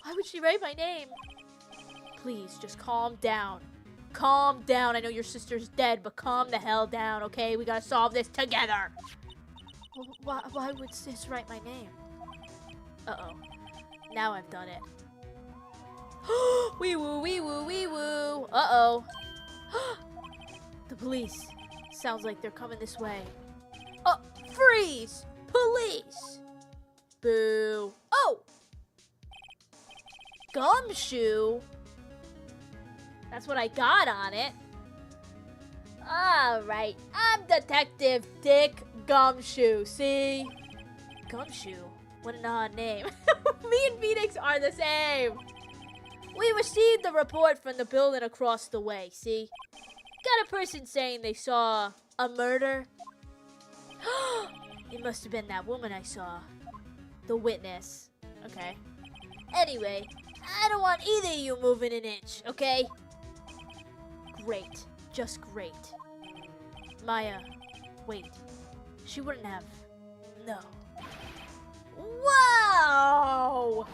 Why would she write my name? Please, just calm down. Calm down. I know your sister's dead, but calm the hell down, okay? We gotta solve this together. Well, why would sis write my name? Uh-oh. Now I've done it. Wee woo, wee woo, wee woo. Uh-oh. The police. Sounds like they're coming this way. Oh, freeze! Police! Boo. Oh! Gumshoe? That's what I got on it. Alright, I'm Detective Dick Gumshoe, see? Gumshoe? What an odd name. Me and Phoenix are the same. We received the report from the building across the way, see? Got a person saying they saw a murder. It must have been that woman I saw. The witness. Okay. Anyway, I don't want either of you moving an inch, okay? Great. Just great. Maya, wait. She wouldn't have. No. Whoa!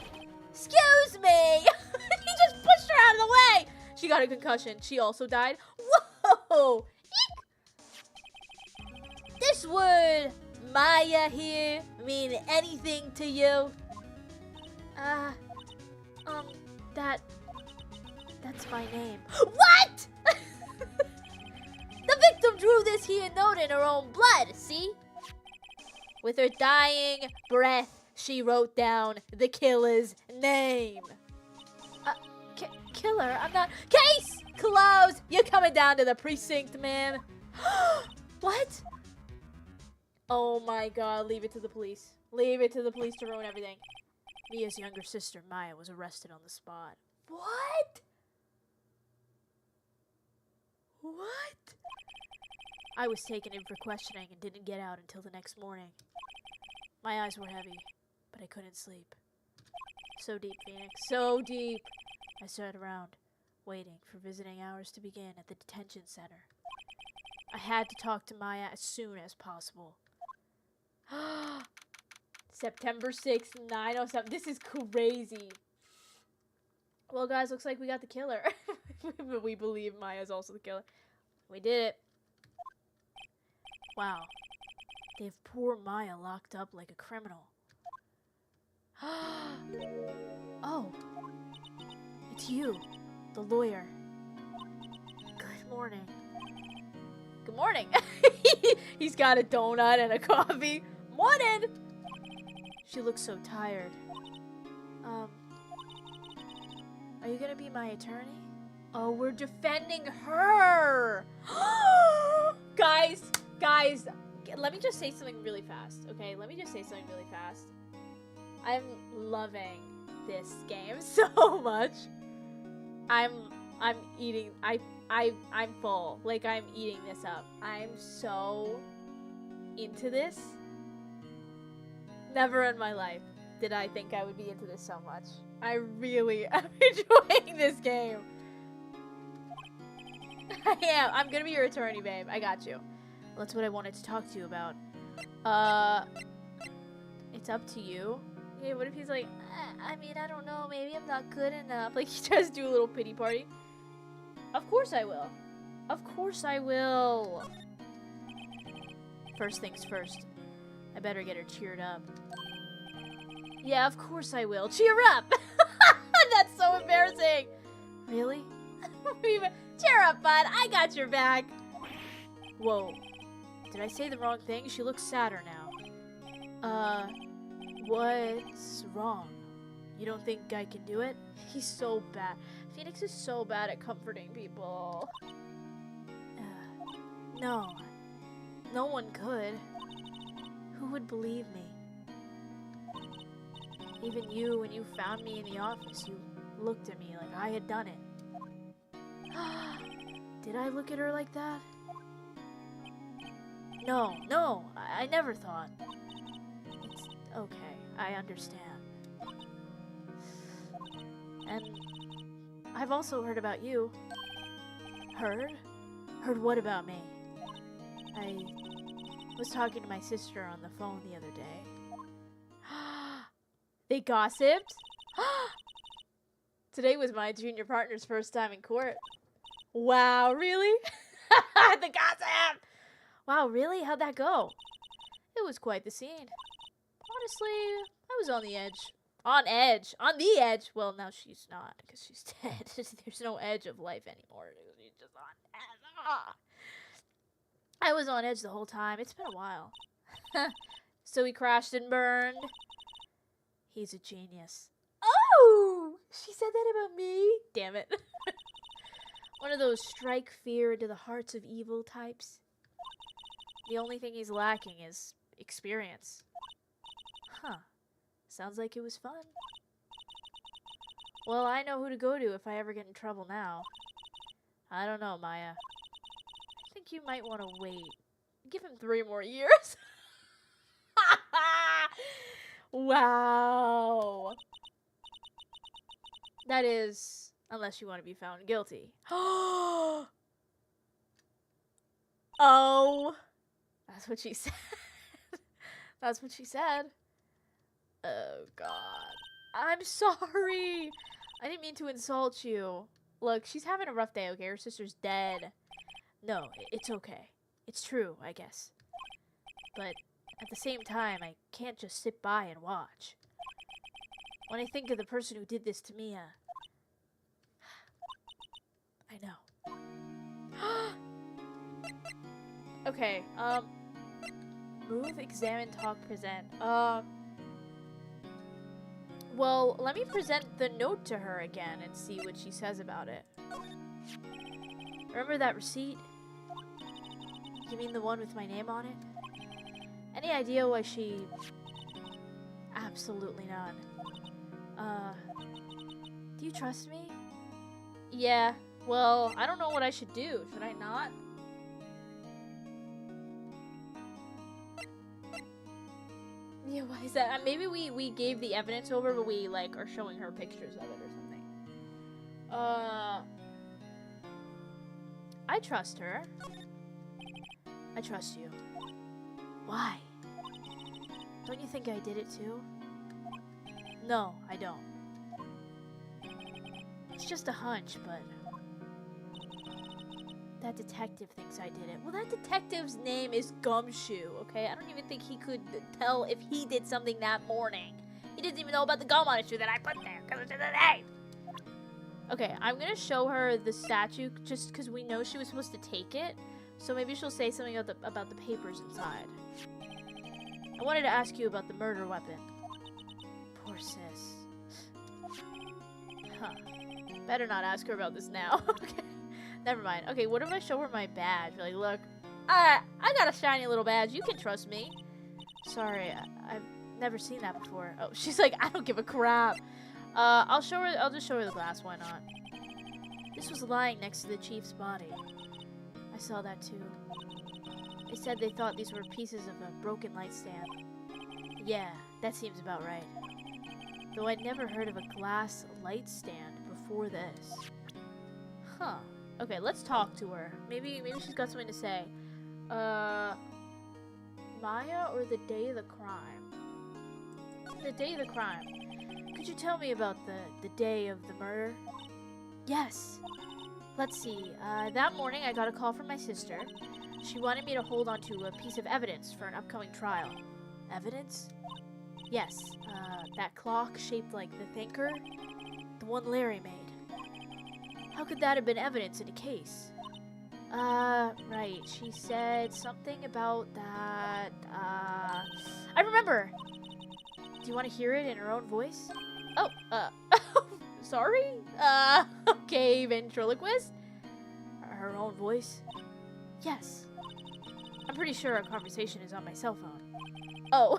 Excuse me! He just pushed her out of the way! She got a concussion. She also died. Whoa! Eek! This word, Maya here, mean anything to you? That's my name. What?! The victim drew this here note in her own blood, see? With her dying breath, she wrote down the killer's name. Killer? I'm not. Case closed! You're coming down to the precinct, ma'am. What? Oh my god, leave it to the police. Leave it to the police to ruin everything. Mia's younger sister, Maya, was arrested on the spot. What? What? I was taken in for questioning and didn't get out until the next morning. My eyes were heavy, but I couldn't sleep. So deep, Phoenix, so deep. I sat around, waiting for visiting hours to begin at the detention center. I had to talk to Maya as soon as possible. September 6th, 9:07. This is crazy. Well, guys, looks like we got the killer. We believe Maya's also the killer. We did it. Wow. They have poor Maya locked up like a criminal. Oh. It's you, the lawyer. Good morning. Good morning. He's got a donut and a coffee. Morning! She looks so tired. Are you gonna be my attorney? Oh, we're defending her! Guys, let me just say something really fast, okay? Let me just say something really fast. I'm loving this game so much. I'm eating, I'm full. Like, I'm eating this up. I'm so into this. Never in my life did I think I would be into this so much. I really am enjoying this game. I am. I'm gonna be your attorney, babe. I got you. Well, that's what I wanted to talk to you about. It's up to you. Yeah, what if he's like, I mean, I don't know, maybe I'm not good enough. Like, he tries to do a little pity party. Of course I will. Of course I will. First things first. I better get her cheered up. Yeah, of course I will. Cheer up! That's so embarrassing. Really? Cheer up, bud. I got your back. Whoa. Did I say the wrong thing? She looks sadder now. What's wrong? You don't think I can do it? He's so bad. Phoenix is so bad at comforting people. No. No one could. Who would believe me? Even you, when you found me in the office, you looked at me like I had done it. Did I look at her like that? No, I never thought. It's okay, I understand. And I've also heard about you. Heard? Heard what about me? I was talking to my sister on the phone the other day. They gossiped? Today was my junior partner's first time in court. Wow, really? The gossip! Wow, really? How'd that go? It was quite the scene. Honestly, I was on the edge. On edge. On the edge. Well, now she's not, because she's dead. There's no edge of life anymore. She's just on edge. Ah. I was on edge the whole time. It's been a while. So he crashed and burned. He's a genius. Oh! She said that about me? Damn it. One of those strike fear into the hearts of evil types. The only thing he's lacking is experience. Huh. Sounds like it was fun. Well, I know who to go to if I ever get in trouble now. I don't know, Maya. I think you might want to wait. Give him 3 more years. Wow. That is, unless you want to be found guilty. Oh. That's what she said. That's what she said. Oh, God. I'm sorry. I didn't mean to insult you. Look, she's having a rough day, okay? Her sister's dead. No, it's okay. It's true, I guess. But at the same time, I can't just sit by and watch. When I think of the person who did this to Mia, I know. Okay, Move, examine, talk, present. Well, let me present the note to her again and see what she says about it. Remember that receipt? You mean the one with my name on it? Any idea why she... Absolutely none. Do you trust me? Yeah, well, I don't know what I should do. Should I not? Yeah, why is that? Maybe we gave the evidence over, but we, like, are showing her pictures of it or something. I trust her. I trust you. Why? Don't you think I did it too? No, I don't. It's just a hunch, but... That detective thinks I did it. Well, that detective's name is Gumshoe, okay? I don't even think he could tell if he did something that morning. He doesn't even know about the gum on his shoe that I put there, because it's in the name! Okay, I'm gonna show her the statue, just because we know she was supposed to take it. So maybe she'll say something about the papers inside. I wanted to ask you about the murder weapon. Poor sis. Huh. Better not ask her about this now. Okay. Never mind. Okay, what if I show her my badge? Like, look, I got a shiny little badge. You can trust me. Sorry, I've never seen that before. Oh, she's like, I don't give a crap. I'll just show her the glass. Why not? This was lying next to the chief's body. I saw that too. They said they thought these were pieces of a broken light stand. Yeah, that seems about right. Though I'd never heard of a glass light stand before this. Huh. Okay, let's talk to her. Maybe she's got something to say. Maya or the day of the crime? The day of the crime. Could you tell me about the day of the murder? Yes. Let's see. That morning I got a call from my sister. She wanted me to hold on to a piece of evidence for an upcoming trial. Evidence? Yes. That clock shaped like the thinker. The one Larry made. How could that have been evidence in a case? Right. She said something about that, I remember! Do you want to hear it in her own voice? Oh, sorry? Okay, ventriloquist? Her own voice? Yes. I'm pretty sure our conversation is on my cell phone. Oh.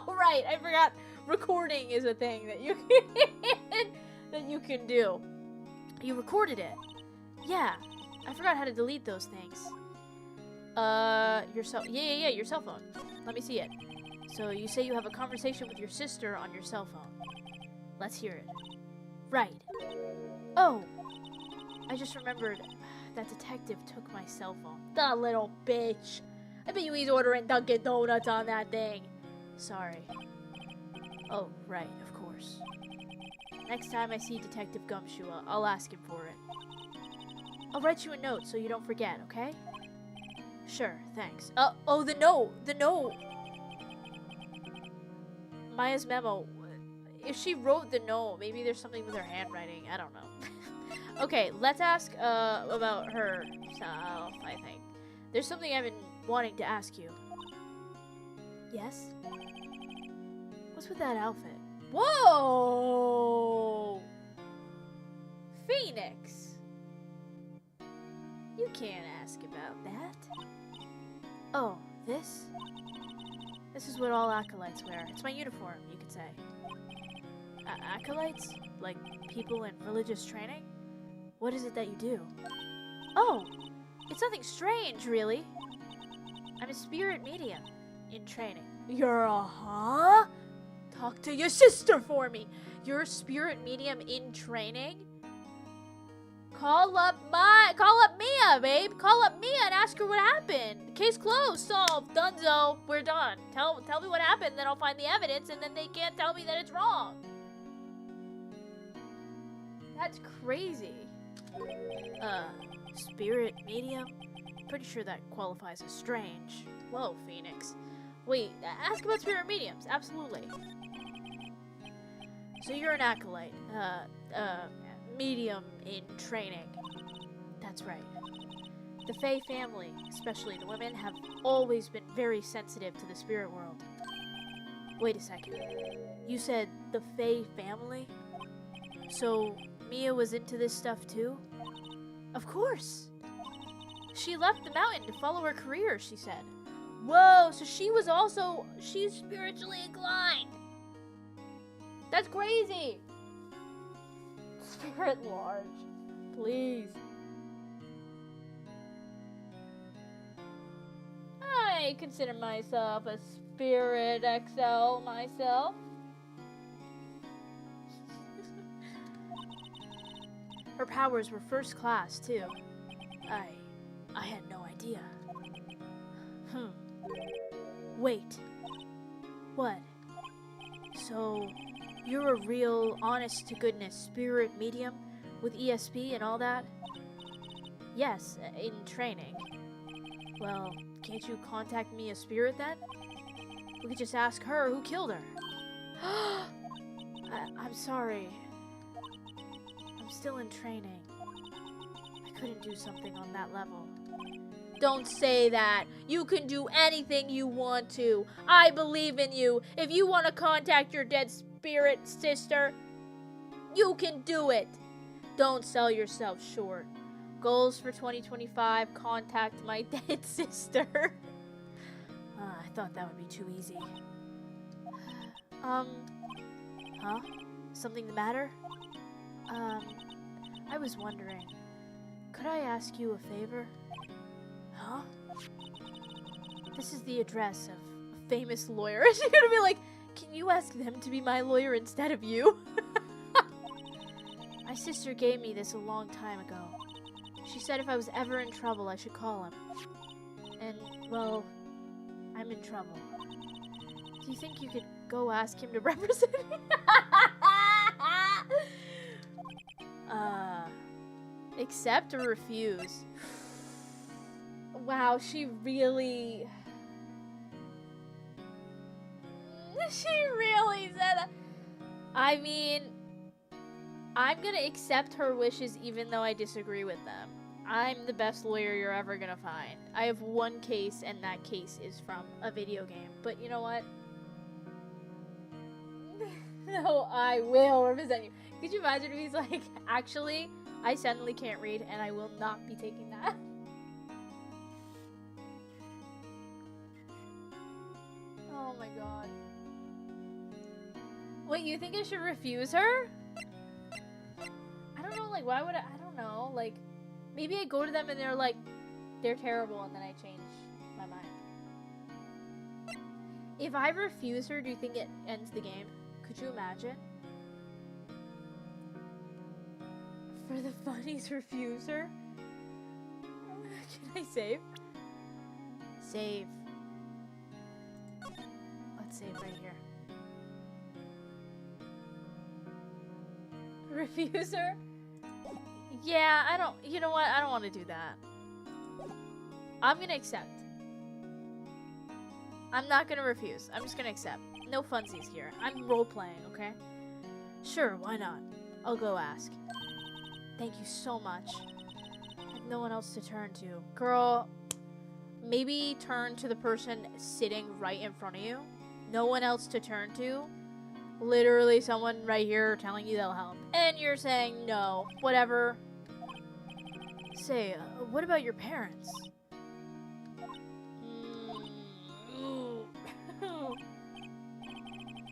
Right, I forgot recording is a thing that you can do. You recorded it. Yeah. I forgot how to delete those things. Your cell phone. Let me see it. So you say you have a conversation with your sister on your cell phone. Let's hear it. Right. Oh. I just remembered that detective took my cell phone. The little bitch. I bet you he's ordering Dunkin' Donuts on that thing. Sorry. Oh, right, of course. Next time I see Detective Gumshoe, I'll ask him for it. I'll write you a note so you don't forget, okay? Sure, thanks. Oh, the note! The note! Maya's memo. If she wrote the note, maybe there's something with her handwriting. I don't know. Okay, let's ask about herself, I think. There's something I've been wanting to ask you. Yes? What's with that outfit? Whoa! Phoenix! You can't ask about that. Oh, this? This is what all acolytes wear. It's my uniform, you could say. Acolytes? Like people in religious training? What is it that you do? Oh, it's nothing strange, really. I'm a spirit medium in training. You're a huh? Talk to your sister for me. You're a spirit medium in training? Call up Mia, babe. Call up Mia and ask her what happened. Case closed, solved, donezo. We're done. Tell me what happened, then I'll find the evidence, and then they can't tell me that it's wrong. That's crazy. Spirit medium? Pretty sure that qualifies as strange. Whoa, Phoenix. Wait, ask about spirit mediums. Absolutely. So you're an acolyte. Medium in training. That's right. The Fae family, especially the women, have always been very sensitive to the spirit world. Wait a second. You said the Fae family? So, Mia was into this stuff too? Of course! She left the mountain to follow her career, she said. Whoa, so she's spiritually inclined! That's crazy! Spirit large. Please. I consider myself a Spirit XL myself. Her powers were first class, too. I had no idea. Wait. What? So, you're a real, honest-to-goodness spirit medium with ESP and all that? Yes, in training. Well, can't you contact me a spirit then? We could just ask her who killed her. I'm sorry. I'm still in training. I couldn't do something on that level. Don't say that. You can do anything you want to. I believe in you. If you want to contact your dead spirit sister, you can do it. Don't sell yourself short. Goals for 2025, contact my dead sister. I thought that would be too easy. Huh? Something the matter? I was wondering, could I ask you a favor? Huh? This is the address of a famous lawyer. She's gonna be like, can you ask them to be my lawyer instead of you? My sister gave me this a long time ago. She said if I was ever in trouble, I should call him. And, well, I'm in trouble. Do you think you could go ask him to represent me? Accept or refuse? Wow, she really said that. I mean, I'm gonna accept her wishes even though I disagree with them. I'm the best lawyer you're ever gonna find. I have one case, and that case is from a video game. But you know what? No, I will represent you. Could you imagine if he's like, actually, I suddenly can't read, and I will not be taking that. Oh my god. Wait, you think I should refuse her? I don't know, like, why would I don't know, like, maybe I go to them and they're like, they're terrible, and then I change my mind. If I refuse her, do you think it ends the game? Could you imagine? For the funnies, refuse her? Can I save? Save. Let's save right here. Refuse her? Yeah, I don't, you know what? I don't want to do that. I'm gonna accept. I'm not gonna refuse. I'm just gonna accept. No funsies here. I'm role-playing, okay? Sure, why not? I'll go ask. Thank you so much. I have no one else to turn to. Girl, maybe turn to the person sitting right in front of you. No one else to turn to. Literally someone right here telling you they'll help. And you're saying no. Whatever. Say, what about your parents?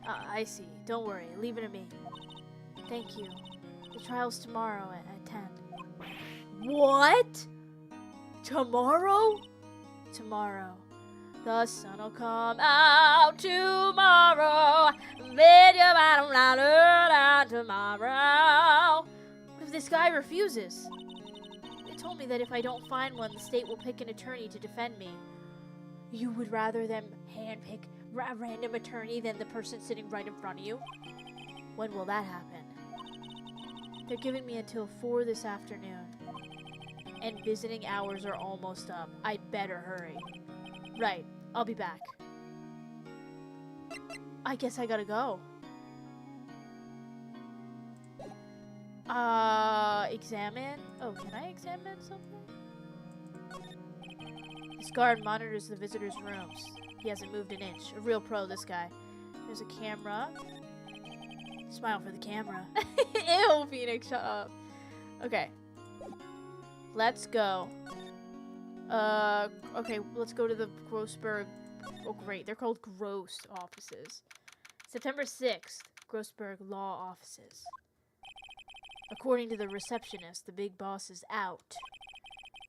I see. Don't worry. Leave it to me. Thank you. The trial's tomorrow at 10. What? Tomorrow? Tomorrow. The sun'll come out tomorrow. Tomorrow. What if this guy refuses? They told me that if I don't find one, the state will pick an attorney to defend me. You would rather them handpick a random attorney than the person sitting right in front of you? When will that happen? They're giving me until 4 this afternoon. And visiting hours are almost up. I'd better hurry. Right. I'll be back. I guess I gotta go. Examine? Oh, can I examine something? This guard monitors the visitors' rooms. He hasn't moved an inch. A real pro, this guy. There's a camera. Smile for the camera. Ew, Phoenix, shut up. Okay. Let's go. Okay, let's go to the Grossberg. Oh, great. They're called Gross offices. September 6th, Grossberg Law Offices. According to the receptionist, the big boss is out.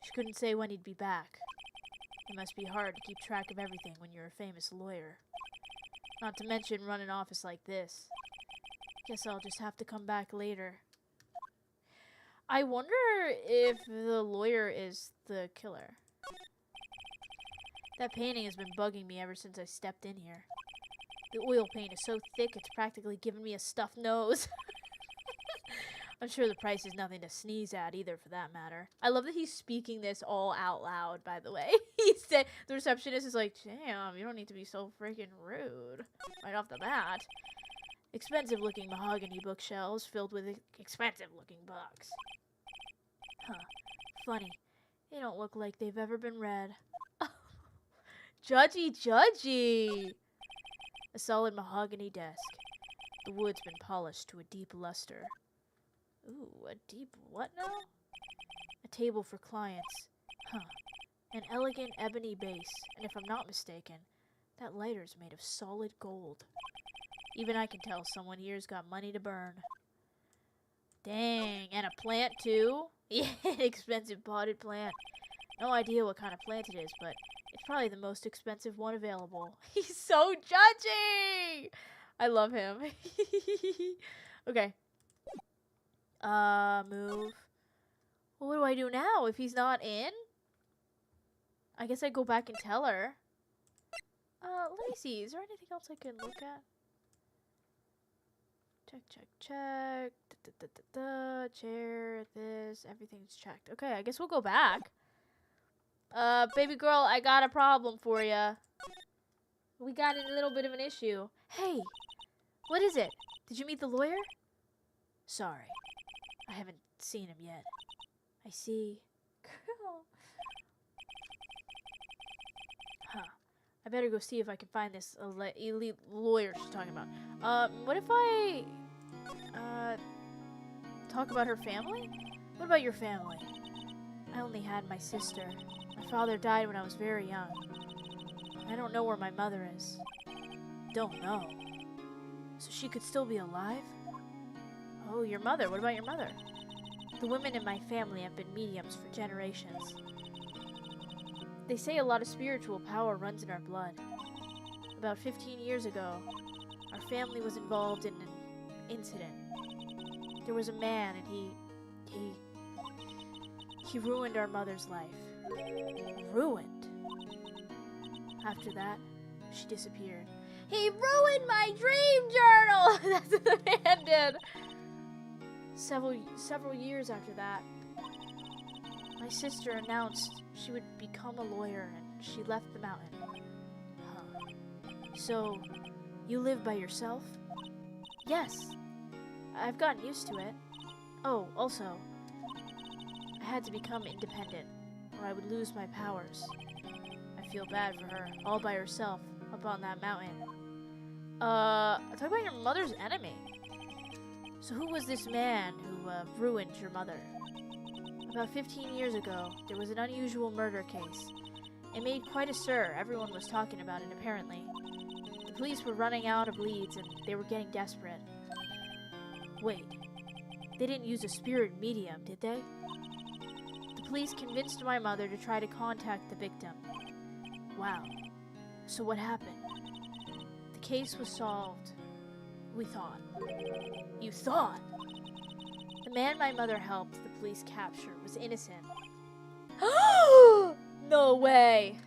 She couldn't say when he'd be back. It must be hard to keep track of everything when you're a famous lawyer. Not to mention run an office like this. Guess I'll just have to come back later. I wonder if the lawyer is the killer. That painting has been bugging me ever since I stepped in here. The oil paint is so thick it's practically given me a stuffed nose. I'm sure the price is nothing to sneeze at either, for that matter. I love that he's speaking this all out loud, by the way. He said, the receptionist is like, damn, you don't need to be so freaking rude. Right off the bat. Expensive-looking mahogany bookshelves filled with expensive-looking books. Huh. Funny. They don't look like they've ever been read. Judgy, judgy! A solid mahogany desk. The wood's been polished to a deep luster. Ooh, a deep what now? A table for clients. Huh. An elegant ebony base, and if I'm not mistaken, that lighter's made of solid gold. Even I can tell someone here's got money to burn. Dang, and a plant too? Yeah, expensive potted plant. No idea what kind of plant it is, but it's probably the most expensive one available. He's so judgy! I love him. Okay. Move. Well, what do I do now if he's not in? I guess I go back and tell her. Let me see. Is there anything else I can look at? Check, check, check. Chair, this, everything's checked. Okay, I guess we'll go back. Baby girl, I got a problem for ya. We got a little bit of an issue. Hey, what is it? Did you meet the lawyer? Sorry, I haven't seen him yet. I see. Girl. Huh. I better go see if I can find this elite lawyer she's talking about. What if I, talk about her family? What about your family? I only had my sister. My father died when I was very young. I don't know where my mother is. Don't know. So she could still be alive? Oh, your mother. What about your mother? The women in my family have been mediums for generations. They say a lot of spiritual power runs in our blood. About 15 years ago, our family was involved in an incident. There was a man and he ruined our mother's life. Ruined? After that, she disappeared. He ruined my dream journal! That's what the man did. Several years after that, my sister announced she would become a lawyer and she left the mountain. Huh. So, you live by yourself? Yes. I've gotten used to it. Oh, also, I had to become independent or I would lose my powers. I feel bad for her, all by herself, up on that mountain. Talk about your mother's enemy. So who was this man who, ruined your mother? About 15 years ago, there was an unusual murder case. It made quite a stir. Everyone was talking about it, apparently. The police were running out of leads, and they were getting desperate. Wait. They didn't use a spirit medium, did they? The police convinced my mother to try to contact the victim. Wow. So what happened? The case was solved. We thought. You thought? The man my mother helped the police capture was innocent. No way!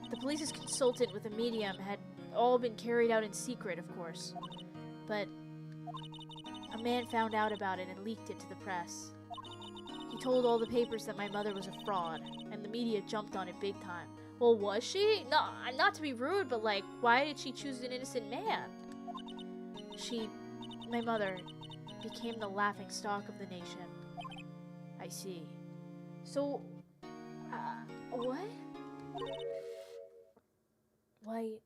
The police's consultant with a medium had all been carried out in secret, of course. But a man found out about it and leaked it to the press. He told all the papers that my mother was a fraud, and the media jumped on it big time. Well, was she? No, not to be rude, but like, why did she choose an innocent man? My mother, became the laughing stock of the nation. I see. So, What? White.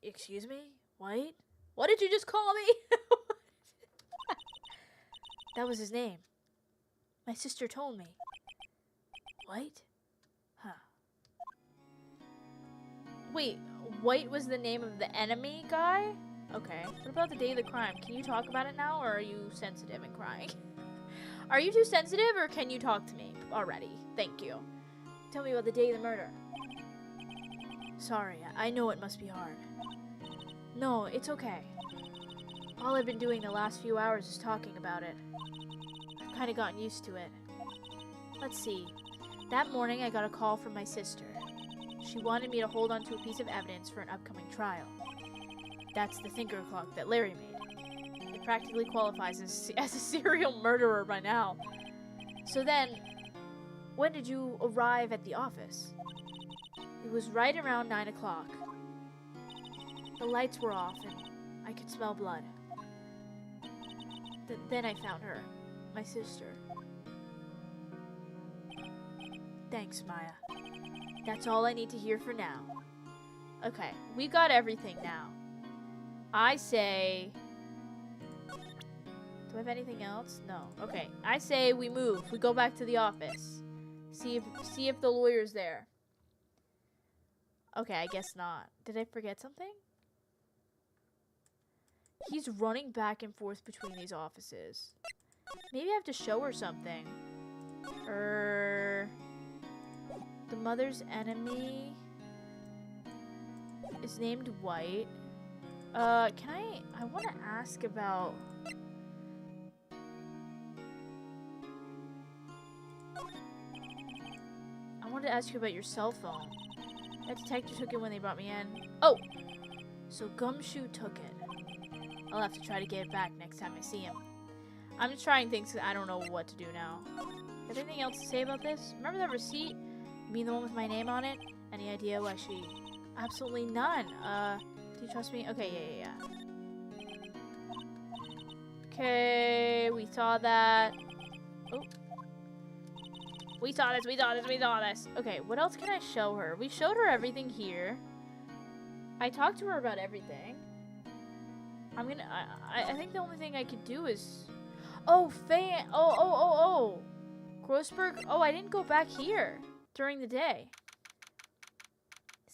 Excuse me? White? What did you just call me? That was his name. My sister told me. White? Huh. Wait, White was the name of the enemy guy? Okay. What about the day of the crime? Can you talk about it now, or are you sensitive and crying? Are you too sensitive, or can you talk to me already? Thank you. Tell me about the day of the murder. Sorry, I know it must be hard. No, it's okay. All I've been doing the last few hours is talking about it. I've kind of gotten used to it. Let's see. That morning, I got a call from my sister. She wanted me to hold on to a piece of evidence for an upcoming trial. That's the thinker clock that Larry made. It practically qualifies as a serial murderer by now. So then, when did you arrive at the office? It was right around 9 o'clock. The lights were off and I could smell blood. Then I found her, my sister. Thanks, Maya. That's all I need to hear for now. Okay, we got everything now. I say... Do I have anything else? No. Okay, I say we move. We go back to the office. See if the lawyer's there. Okay, I guess not. Did I forget something? He's running back and forth between these offices. Maybe I have to show her something. The mother's enemy is named White. I want to ask about... I wanted to ask you about your cell phone. That detective took it when they brought me in. Oh! So Gumshoe took it. I'll have to try to get it back next time I see him. I'm just trying things because I don't know what to do now. Have anything else to say about this? Remember that receipt? You mean the one with my name on it? Any idea why she... Absolutely none. Do you trust me? Okay, yeah. Okay, we saw that. Oh. We saw this. Okay, what else can I show her? We showed her everything here. I talked to her about everything. I think the only thing I could do is... Oh, Fan. Oh. Grossberg. Oh, I didn't go back here during the day.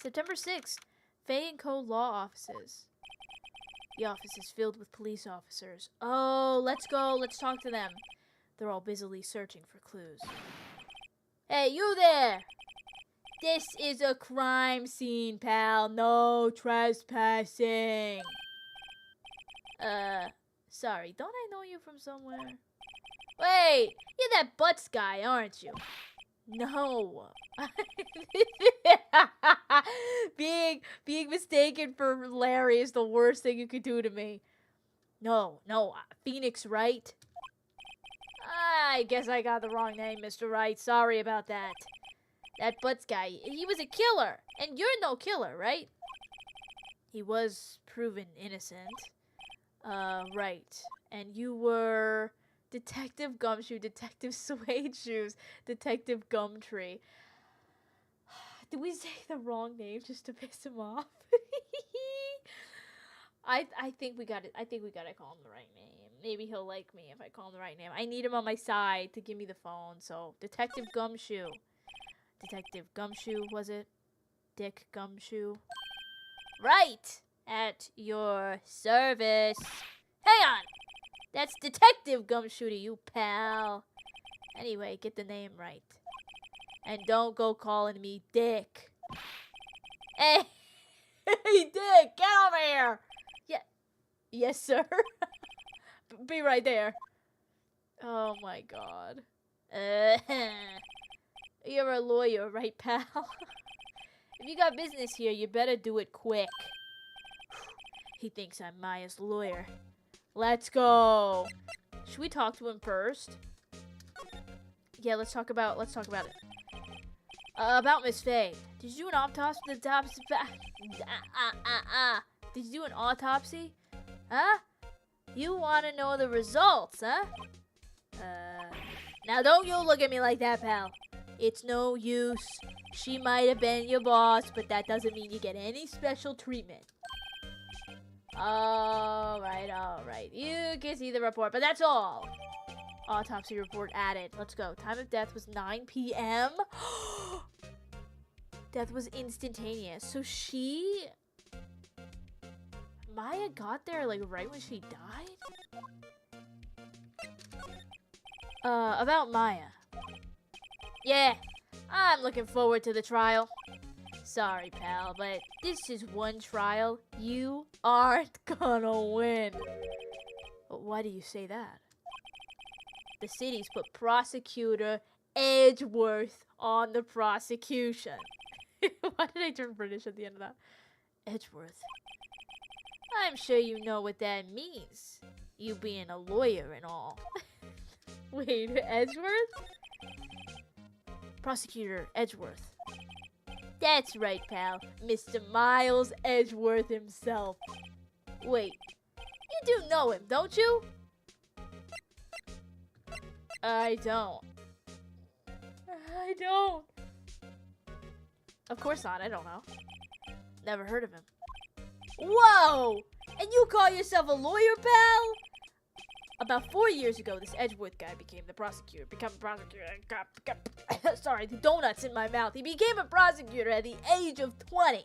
September 6th. Faye & Co. Law Offices. The office is filled with police officers. Oh, let's go. Let's talk to them. They're all busily searching for clues. Hey, you there! This is a crime scene, pal. No trespassing. Sorry. Don't I know you from somewhere? Wait, you're that Butts guy, aren't you? No. being mistaken for Larry is the worst thing you could do to me. No, Phoenix Wright. I guess I got the wrong name, Mr. Wright. Sorry about that. That Butts guy, he was a killer. And you're no killer, right? He was proven innocent. Right. And you were... Detective Gumshoe, Detective Suede Shoes, Detective Gumtree. Did we say the wrong name just to piss him off? I think we gotta call him the right name. Maybe he'll like me if I call him the right name. I need him on my side to give me the phone. So Detective Gumshoe. Detective Gumshoe, was it? Dick Gumshoe. Right! At your service. Hang on! That's Detective Gumshoe to you, pal. Anyway, get the name right. And don't go calling me Dick. Hey, Dick, get over here. Yeah. Yes, sir. Be right there. Oh, my God. You're a lawyer, right, pal? If you got business here, you better do it quick. He thinks I'm Maya's lawyer. Let's go. Should we talk to him first? Yeah, let's talk about it. About Miss Faye. Did you do an autopsy? Did you do an autopsy? Huh? You want to know the results, huh? Now don't you look at me like that, pal. It's no use. She might have been your boss, but that doesn't mean you get any special treatment. Alright. You can see the report, but that's all. Autopsy report added. Let's go. Time of death was 9 p.m. Death was instantaneous. So Maya got there like right when she died? About Maya. Yeah, I'm looking forward to the trial. Sorry, pal, but this is one trial you aren't gonna win. Why do you say that? The city's put prosecutor Edgeworth on the prosecution. Why did I turn British at the end of that? Edgeworth. I'm sure you know what that means. You being a lawyer and all. Wait, Edgeworth? Prosecutor Edgeworth. That's right, pal. Mr. Miles Edgeworth himself. Wait, you do know him, don't you? I don't. Of course not, I don't know. Never heard of him. Whoa! And you call yourself a lawyer, pal? About 4 years ago, this Edgeworth guy became the prosecutor. Sorry, the donut's in my mouth. He became a prosecutor at the age of 20.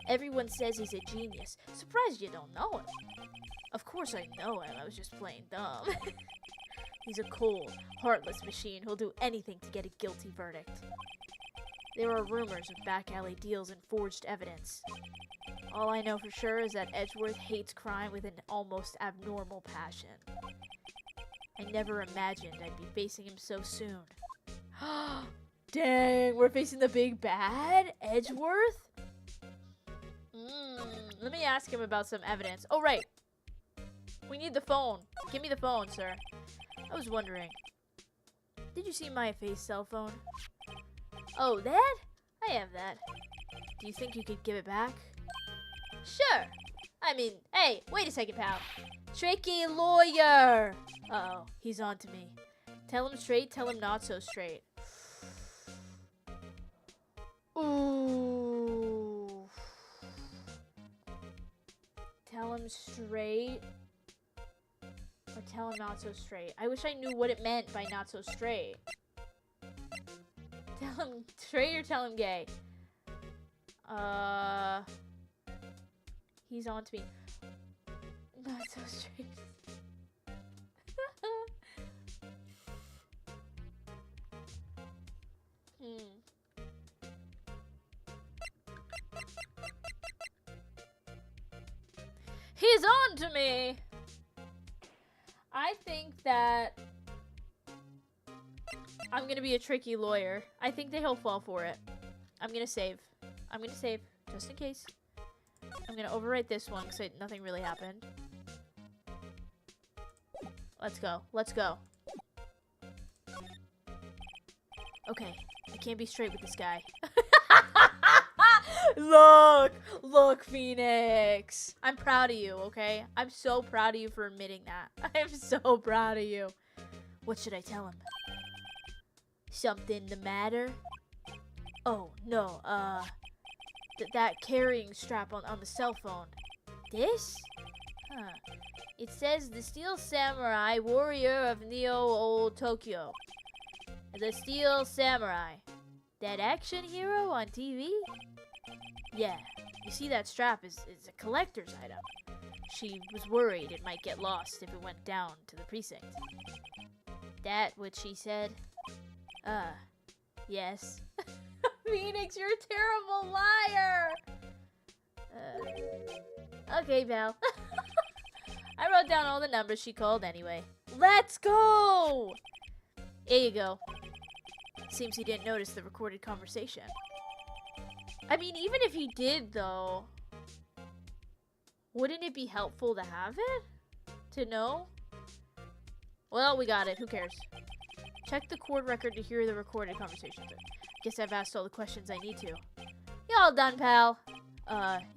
Everyone says he's a genius. Surprised you don't know him. Of course I know him. I was just playing dumb. He's a cold, heartless machine who'll do anything to get a guilty verdict. There are rumors of back alley deals and forged evidence. All I know for sure is that Edgeworth hates crime with an almost abnormal passion. I never imagined I'd be facing him so soon. Dang, we're facing the big bad? Edgeworth? Let me ask him about some evidence. Oh, right. We need the phone. Give me the phone, sir. I was wondering. Did you see my face cell phone? Oh, that? I have that. Do you think you could give it back? Sure. I mean, hey, wait a second, pal. Tricky lawyer. Uh-oh, he's on to me. Tell him straight, tell him not so straight. Ooh. Tell him straight. Or tell him not so straight. I wish I knew what it meant by not so straight. Tell him straight or tell him gay? He's on to me. Not so straight. He's on to me! I think that I'm gonna be a tricky lawyer. I think that he'll fall for it. I'm gonna save, just in case. I'm gonna overwrite this one because nothing really happened. Let's go. Okay, I can't be straight with this guy. Look, Phoenix. I'm proud of you, okay? I'm so proud of you for admitting that. I'm so proud of you. What should I tell him? Something the matter? Oh, no, that carrying strap on the cell phone. This? Huh. It says the Steel Samurai, warrior of Neo-Old Tokyo. The Steel Samurai. That action hero on TV? Yeah. You see, that strap is a collector's item. She was worried it might get lost if it went down to the precinct. That what she said? Yes. Phoenix, you're a terrible liar! Okay, pal. I wrote down all the numbers she called anyway. Let's go! Here you go. Seems he didn't notice the recorded conversation. I mean, even if he did, though, wouldn't it be helpful to have it? To know? Well, we got it. Who cares? Check the court record to hear the recorded conversation. Guess I've asked all the questions I need to. You all done, pal?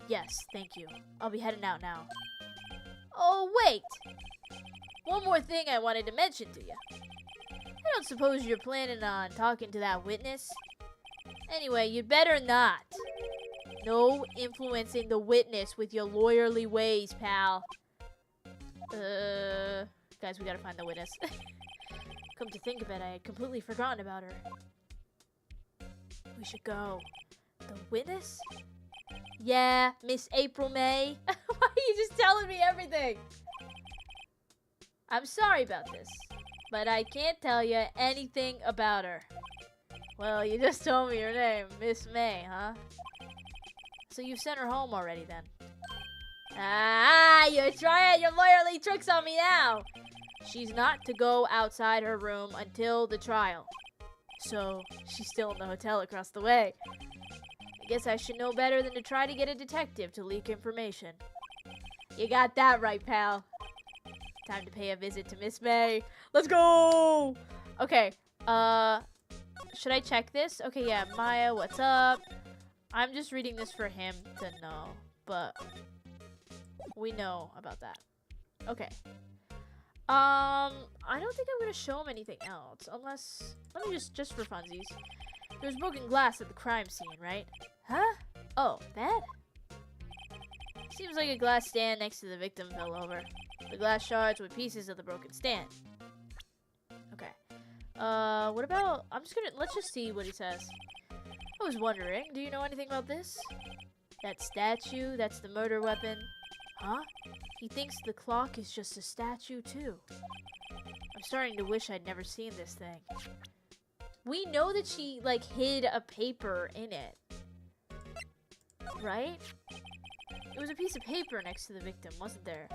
Yes, thank you. I'll be heading out now. Oh, wait! One more thing I wanted to mention to you. I don't suppose you're planning on talking to that witness? Anyway, you'd better not. No influencing the witness with your lawyerly ways, pal. Guys, we gotta find the witness. Come to think of it, I had completely forgotten about her. We should go. The witness? Yeah, Miss April May. Why are you just telling me everything? I'm sorry about this, but I can't tell you anything about her. Well, you just told me your name, Miss May, huh? So you've sent her home already then? Ah, you're trying your lawyerly tricks on me now. She's not to go outside her room until the trial. So, she's still in the hotel across the way. I guess I should know better than to try to get a detective to leak information. You got that right, pal. Time to pay a visit to Miss May. Let's go! Okay, should I check this? Okay, yeah, Maya, what's up? I'm just reading this for him to know, but we know about that. Okay. I don't think I'm gonna show him anything else, unless, let me just for funsies. There's broken glass at the crime scene, right? Huh? Oh, that? Seems like a glass stand next to the victim fell over. The glass shards were pieces of the broken stand. Okay. What about, let's just see what he says. I was wondering, do you know anything about this? That statue, that's the murder weapon. Huh? He thinks the clock is just a statue, too. I'm starting to wish I'd never seen this thing. We know that she, like, hid a paper in it. Right? It was a piece of paper next to the victim, wasn't there?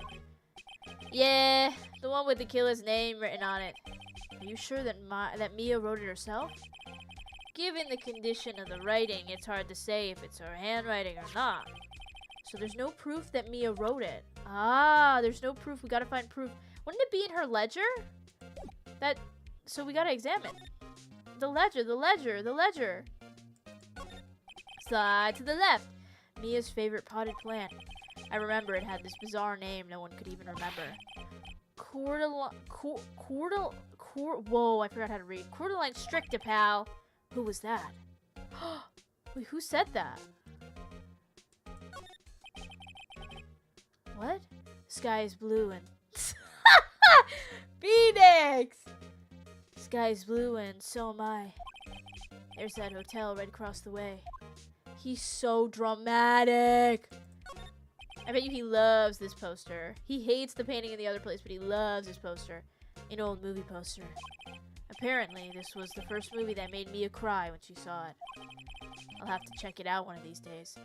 Yeah, the one with the killer's name written on it. Are you sure that Mia wrote it herself? Given the condition of the writing, it's hard to say if it's her handwriting or not. So there's no proof that Mia wrote it. Ah, there's no proof. We gotta find proof. Wouldn't it be in her ledger? So we gotta examine. The ledger. Slide to the left. Mia's favorite potted plant. I remember it had this bizarre name no one could even remember. Whoa, I forgot how to read. Cordyline stricta, pal. Who was that? Wait, who said that? What? Sky is blue and... Phoenix! Sky is blue and so am I. There's that hotel right across the way. He's so dramatic. I bet you he loves this poster. He hates the painting in the other place, but he loves this poster. An old movie poster. Apparently, this was the first movie that made Mia cry when she saw it. I'll have to check it out one of these days.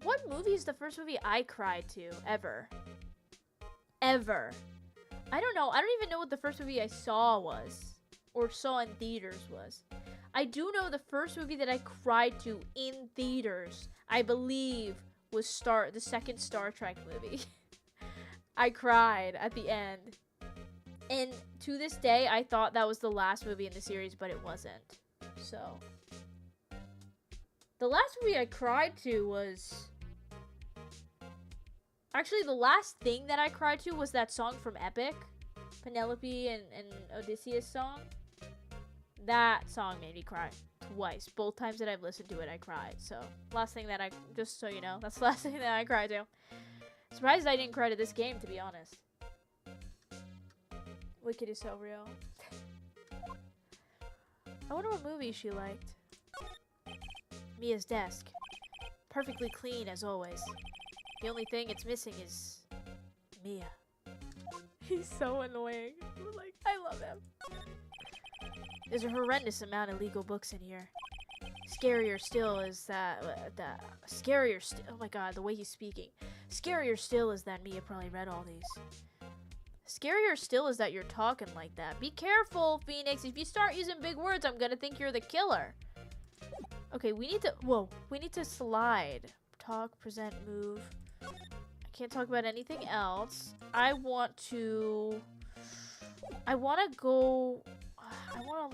What movie is the first movie I cried to, ever? Ever. I don't know. I don't even know what the first movie I saw was. Or saw in theaters was. I do know the first movie that I cried to in theaters, I believe, was the second Star Trek movie. I cried at the end. And to this day, I thought that was the last movie in the series, but it wasn't. So, the last movie I cried to was... Actually, the last thing that I cried to was that song from Epic. Penelope and Odysseus song. That song made me cry twice. Both times that I've listened to it, I cried. So, last thing that just so you know, that's the last thing that I cried to. Surprised I didn't cry to this game, to be honest. Wicked is so real. I wonder what movie she liked. Mia's desk. Perfectly clean as always. The only thing it's missing is Mia. He's so annoying. Like, I love him. There's a horrendous amount of legal books in here. Scarier still is oh my god, the way he's speaking. Scarier still is that Mia probably read all these. Scarier still is that you're talking like that. Be careful, Phoenix. If you start using big words, I'm gonna think you're the killer. Okay, we need to slide. Talk, present, move. I can't talk about anything else. I want to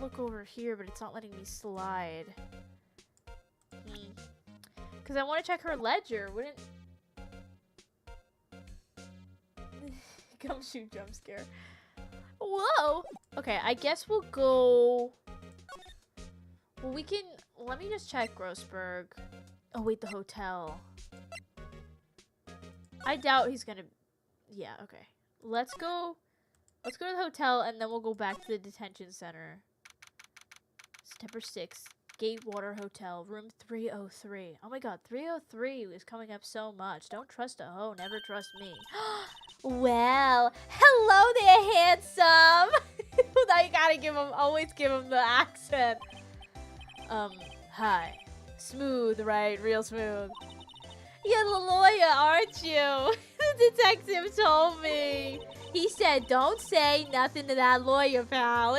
look over here, but it's not letting me slide. Because I want to check her ledger. Wouldn't... Gumshoe jump scare. Whoa. Okay, I guess we'll go... Well, we can... Let me just check Grossberg. Oh, wait, the hotel. I doubt he's gonna... Yeah, okay. Let's go to the hotel, and then we'll go back to the detention center. Stepper 6, Gatewater Hotel, room 303. Oh my god, 303 is coming up so much. Don't trust a hoe, never trust me. Well, hello there, handsome. Now you gotta always give him the accent. Hi. Smooth, right? Real smooth. You're the lawyer, aren't you? The detective told me. He said, don't say nothing to that lawyer, pal.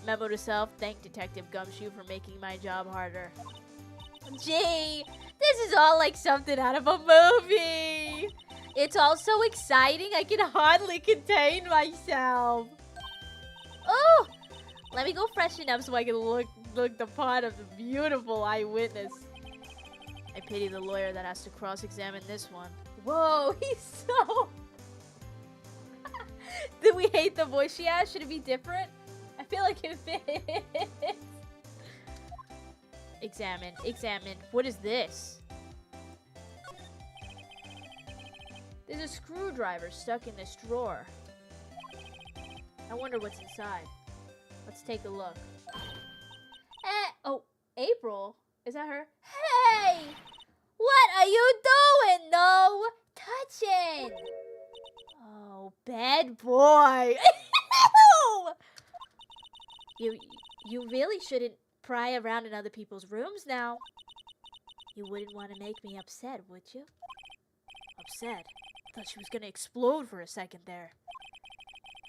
Memo to self, thank Detective Gumshoe for making my job harder. Gee, this is all like something out of a movie. It's all so exciting, I can hardly contain myself. Oh, let me go freshen up so I can look the part of the beautiful eyewitness. I pity the lawyer that has to cross-examine this one. Whoa, he's so... Did we hate the voice she has? Should it be different? I feel like it fits. Examine. What is this? There's a screwdriver stuck in this drawer. I wonder what's inside. Let's take a look. Oh, April? Is that her? Hey! What are you doing? No touching! Oh, bad boy. You really shouldn't pry around in other people's rooms now. You wouldn't want to make me upset, would you? Upset? I thought she was gonna explode for a second there.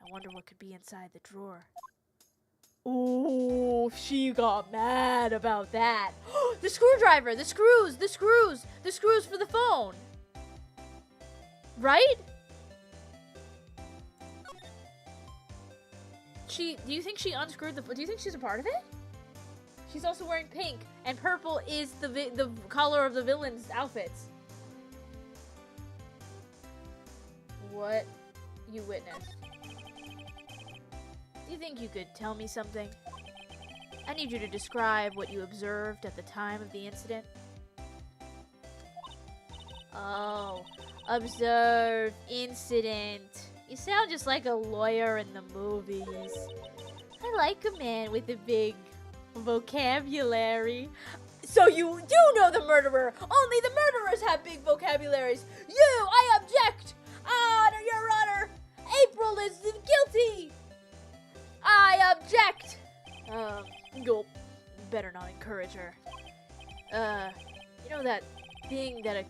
I wonder what could be inside the drawer. Ooh, she got mad about that. The screwdriver, the screws for the phone. Right? Do you think she unscrewed do you think she's a part of it? She's also wearing pink, and purple is the color of the villain's outfits. What you witnessed? Do you think you could tell me something? I need you to describe what you observed at the time of the incident. Oh, observe, incident. You sound just like a lawyer in the movies. I like a man with a big vocabulary. So you do know the murderer. Only the murderers have big vocabularies. I object. Your Honor. April is guilty. I object. You'll better not encourage her. You know that thing that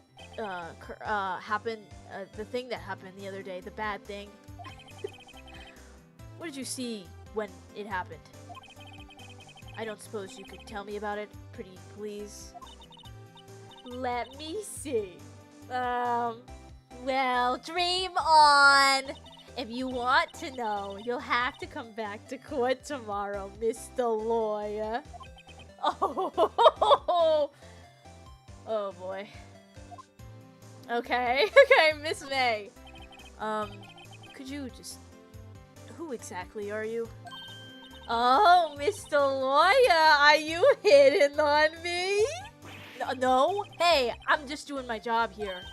happened, the thing that happened the other day, the bad thing? What did you see when it happened? I don't suppose you could tell me about it, pretty please? Let me see. Well, dream on. If you want to know, you'll have to come back to court tomorrow, Mr. Lawyer. Oh, oh boy. Okay, Miss May. Could you just... Who exactly are you? Oh, Mr. Lawyer, are you hitting on me? No? Hey, I'm just doing my job here.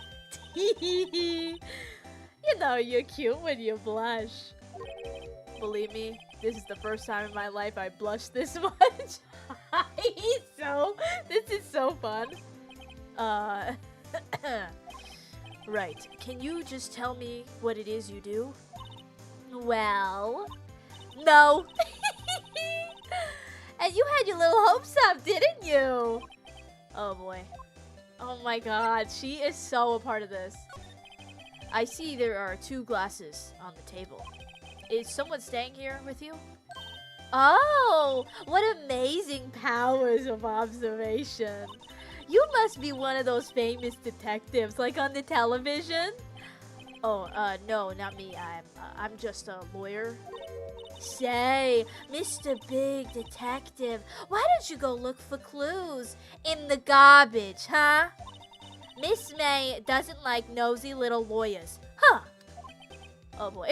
You know you're cute when you blush. Believe me, this is the first time in my life I blushed this much. This is so fun. Right. Can you just tell me what it is you do? Well, no. And you had your little hopes up, didn't you? Oh boy. Oh my god, she is so a part of this. I see there are 2 glasses on the table. Is someone staying here with you? Oh, what amazing powers of observation. You must be one of those famous detectives, like on the television. Oh, no, not me. I'm just a lawyer. Say, Mr. Big Detective, why don't you go look for clues in the garbage, huh? Miss May doesn't like nosy little lawyers. Huh. Oh boy.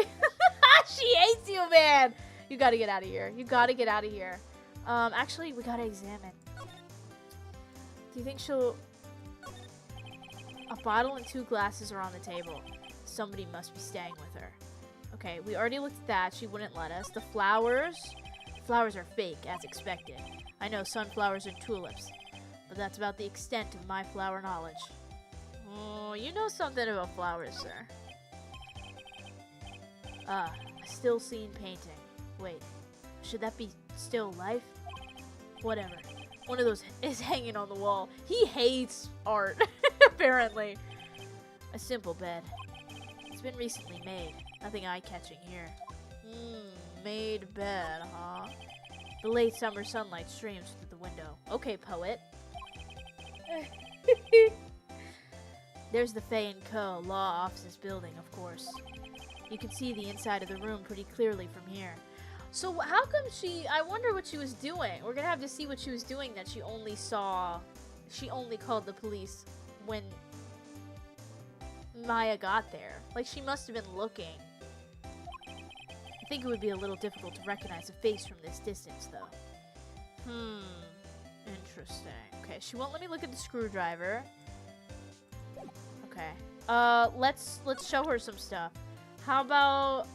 She hates you, man. You gotta get out of here. You gotta get out of here. Actually, we gotta examine. Do you think she'll... A bottle and 2 glasses are on the table. Somebody must be staying with her. Okay, we already looked at that. She wouldn't let us. The flowers... Flowers are fake, as expected. I know sunflowers and tulips, but that's about the extent of my flower knowledge. Oh, you know something about flowers, sir. A still scene painting. Wait, should that be still life? Whatever. One of those is hanging on the wall. He hates art, apparently. A simple bed. It's been recently made. Nothing eye-catching here. Made bed, huh? The late summer sunlight streams through the window. Okay, poet. There's the Fay & Co. Law Offices building, of course. You can see the inside of the room pretty clearly from here. So how come I wonder what she was doing. We're gonna have to see what she was doing that she only called the police when Maya got there. Like, she must have been looking. I think it would be a little difficult to recognize a face from this distance, though. Interesting. Okay, she won't let me look at the screwdriver. Okay. Let's show her some stuff. How about...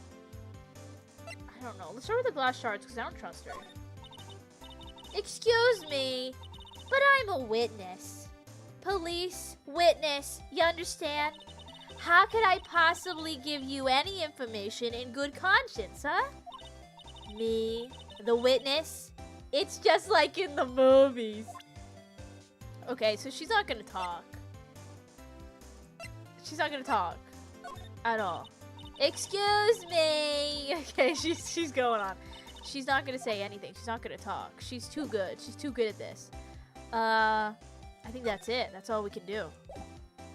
I don't know. Let's start with the glass shards, because I don't trust her. Excuse me, but I'm a witness. Police, witness, you understand? How could I possibly give you any information in good conscience, huh? Me, the witness? It's just like in the movies. Okay, so she's not gonna talk. She's not gonna talk. At all. Excuse me. Okay, she's going on. She's not gonna say anything. She's not gonna talk. She's too good. She's too good at this. I think that's it. That's all we can do.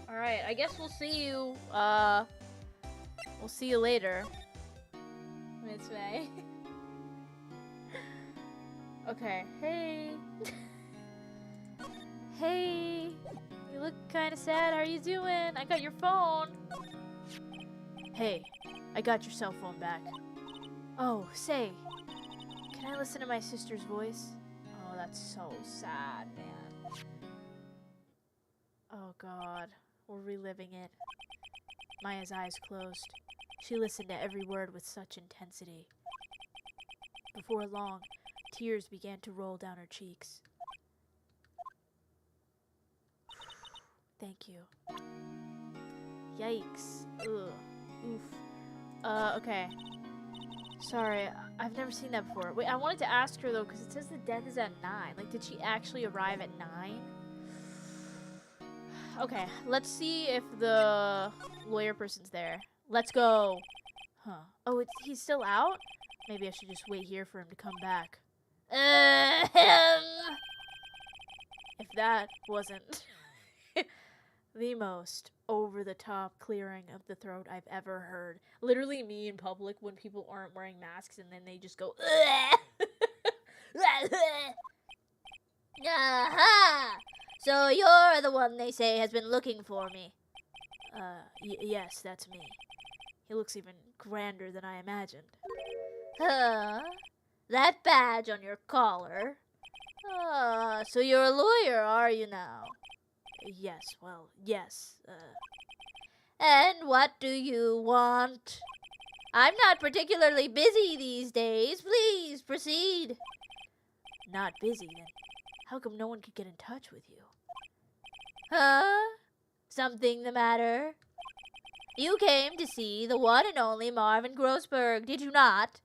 Alright, I guess we'll see you, we'll see you later. Miss May. Okay, hey. Hey. You look kinda sad. How are you doing? I got your phone. Hey, I got your cell phone back. Oh, say, can I listen to my sister's voice? Oh, that's so sad, man. Oh, God. We're reliving it. Maya's eyes closed. She listened to every word with such intensity. Before long, tears began to roll down her cheeks. Thank you. Yikes. Ugh. Oof. Okay. Sorry, I've never seen that before. Wait, I wanted to ask her, though, because it says the death is at 9. Like, did she actually arrive at 9? Okay, let's see if the lawyer person's there. Let's go. Huh. Oh, he's still out? Maybe I should just wait here for him to come back. If that wasn't the most over-the-top clearing of the throat I've ever heard. Literally me in public when people aren't wearing masks and then they just go, Aha! So you're the one they say has been looking for me. Yes, that's me. He looks even grander than I imagined. Huh? That badge on your collar? So you're a lawyer, are you now? Yes, well, yes. And what do you want? I'm not particularly busy these days. Please proceed. Not busy, then. How come no one could get in touch with you? Huh? Something the matter? You came to see the one and only Marvin Grossberg, did you not?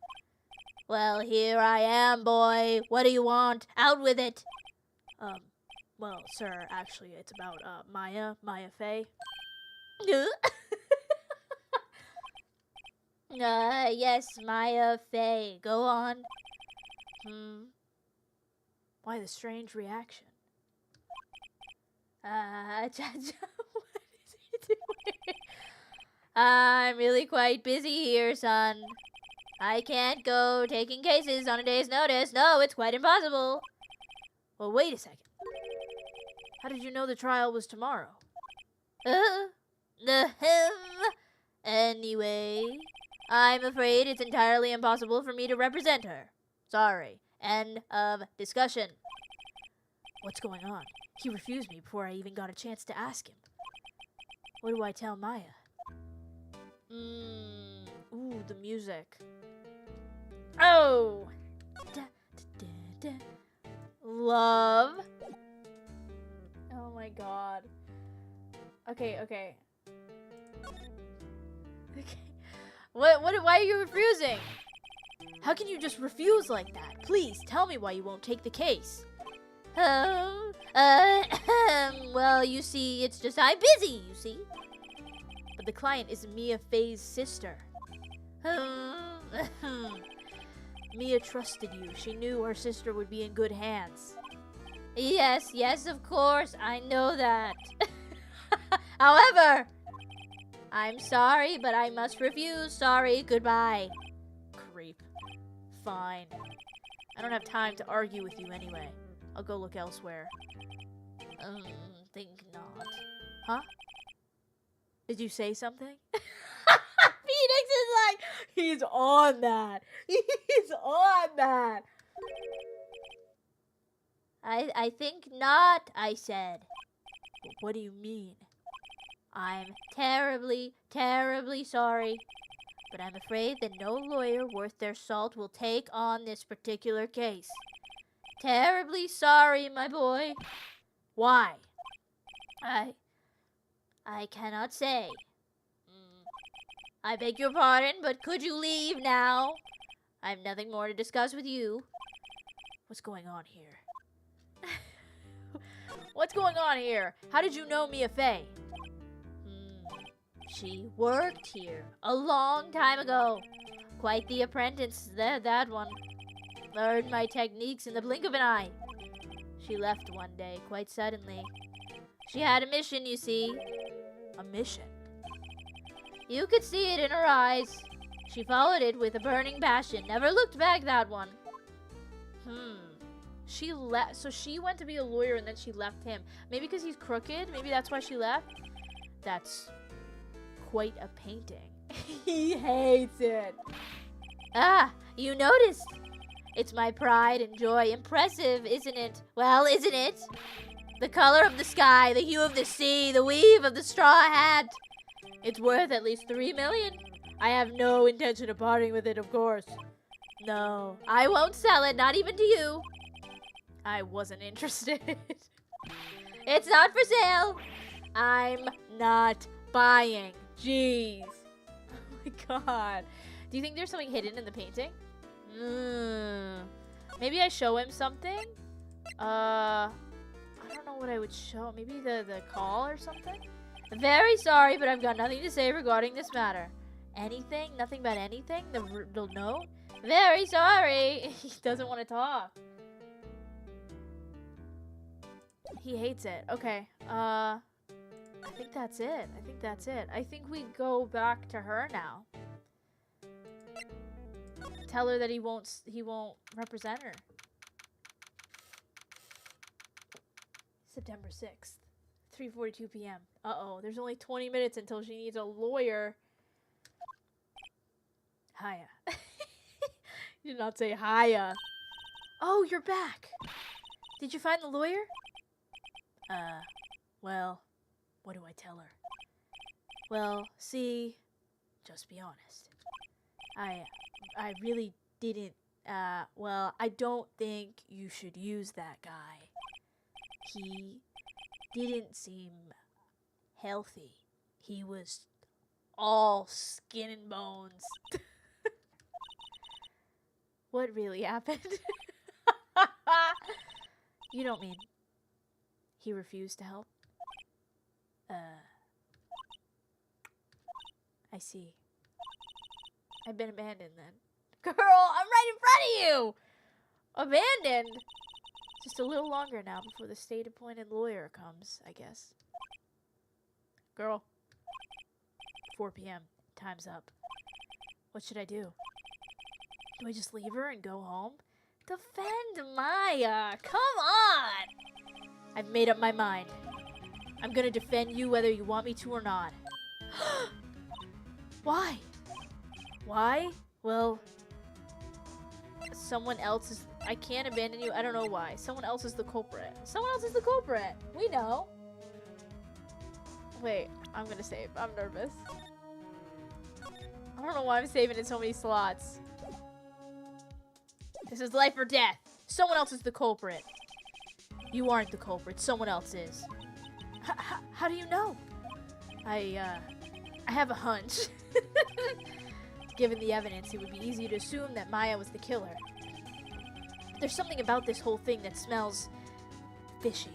Well, here I am, boy. What do you want? Out with it. Well, sir, actually, it's about, Maya Fay. Yes, Maya Fay. Go on. Why the strange reaction? What is he doing? I'm really quite busy here, son. I can't go taking cases on a day's notice. No, it's quite impossible. Well, wait a second. How did you know the trial was tomorrow? Anyway, I'm afraid it's entirely impossible for me to represent her. Sorry. End of discussion. What's going on? He refused me before I even got a chance to ask him. What do I tell Maya? Ooh, the music. Oh! Da, da, da, da. Love. Oh my god. Okay. Okay. Why are you refusing? How can you just refuse like that? Please, tell me why you won't take the case. Well, you see, it's just I'm busy, you see. But the client is Mia Faye's sister. Mia trusted you. She knew her sister would be in good hands. Yes, of course, I know that. However, I'm sorry, but I must refuse. Sorry, goodbye. Creep. Fine. I don't have time to argue with you anyway. I'll go look elsewhere. Think not. Huh? Did you say something? Phoenix is like, he's on that. He's on that. I think not, I said. What do you mean? I'm terribly, terribly sorry. But I'm afraid that no lawyer worth their salt will take on this particular case. Terribly sorry, my boy. Why? I cannot say. I beg your pardon, but could you leave now? I have nothing more to discuss with you. What's going on here? What's going on here? How did you know Mia Faye? She worked here a long time ago. Quite the apprentice, that one. Learned my techniques in the blink of an eye. She left one day, quite suddenly. She had a mission, you see. A mission? You could see it in her eyes. She followed it with a burning passion. Never looked back, that one. She left. So she went to be a lawyer and then she left him. Maybe because he's crooked? Maybe that's why she left? That's quite a painting. He hates it. Ah, you noticed. It's my pride and joy. Impressive, isn't it? Well, isn't it? The color of the sky, the hue of the sea, the weave of the straw hat. It's worth at least 3 million. I have no intention of parting with it, of course. No, I won't sell it, not even to you. I wasn't interested. It's not for sale. I'm not buying. Jeez. Oh my god. Do you think there's something hidden in the painting? Maybe I show him something? I don't know what I would show. Maybe the call or something? Very sorry, but I've got nothing to say regarding this matter. Anything? Nothing but anything? The note? Very sorry. He doesn't want to talk. He hates it. Okay. I think that's it. I think we go back to her now. Tell her that he won't represent her. September 6th, 3:42 p.m. Uh-oh, there's only 20 minutes until she needs a lawyer. Hiya. You did not say hiya. Oh, you're back. Did you find the lawyer? Well, what do I tell her? Well, see, just be honest. I really didn't, well, I don't think you should use that guy. He didn't seem healthy. He was all skin and bones. What really happened? You don't mean he refused to help? I see. I've been abandoned then. Girl, I'm right in front of you! Abandoned? Just a little longer now before the state-appointed lawyer comes, I guess. Girl. 4 p.m. Time's up. What should I do? Do I just leave her and go home? Defend Maya! Come on! I've made up my mind. I'm gonna defend you whether you want me to or not. Why? Why? Well, someone else is... I can't abandon you. I don't know why. Someone else is the culprit. Someone else is the culprit. We know. Wait, I'm gonna save. I'm nervous. I don't know why I'm saving in so many slots. This is life or death. Someone else is the culprit. You aren't the culprit. Someone else is. How do you know? I have a hunch. Given the evidence, it would be easy to assume that Maya was the killer. But there's something about this whole thing that smells fishy.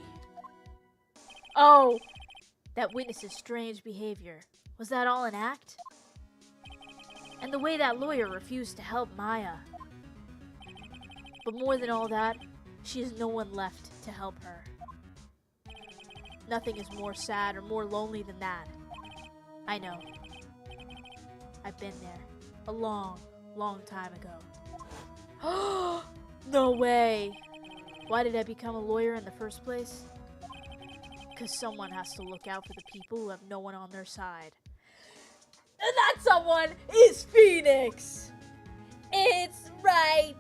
Oh! That witness's strange behavior. Was that all an act? And the way that lawyer refused to help Maya. But more than all that, she has no one left to help her. Nothing is more sad or more lonely than that. I know. I've been there. A long, long time ago. No way! Why did I become a lawyer in the first place? Because someone has to look out for the people who have no one on their side. And that someone is Phoenix! It's right!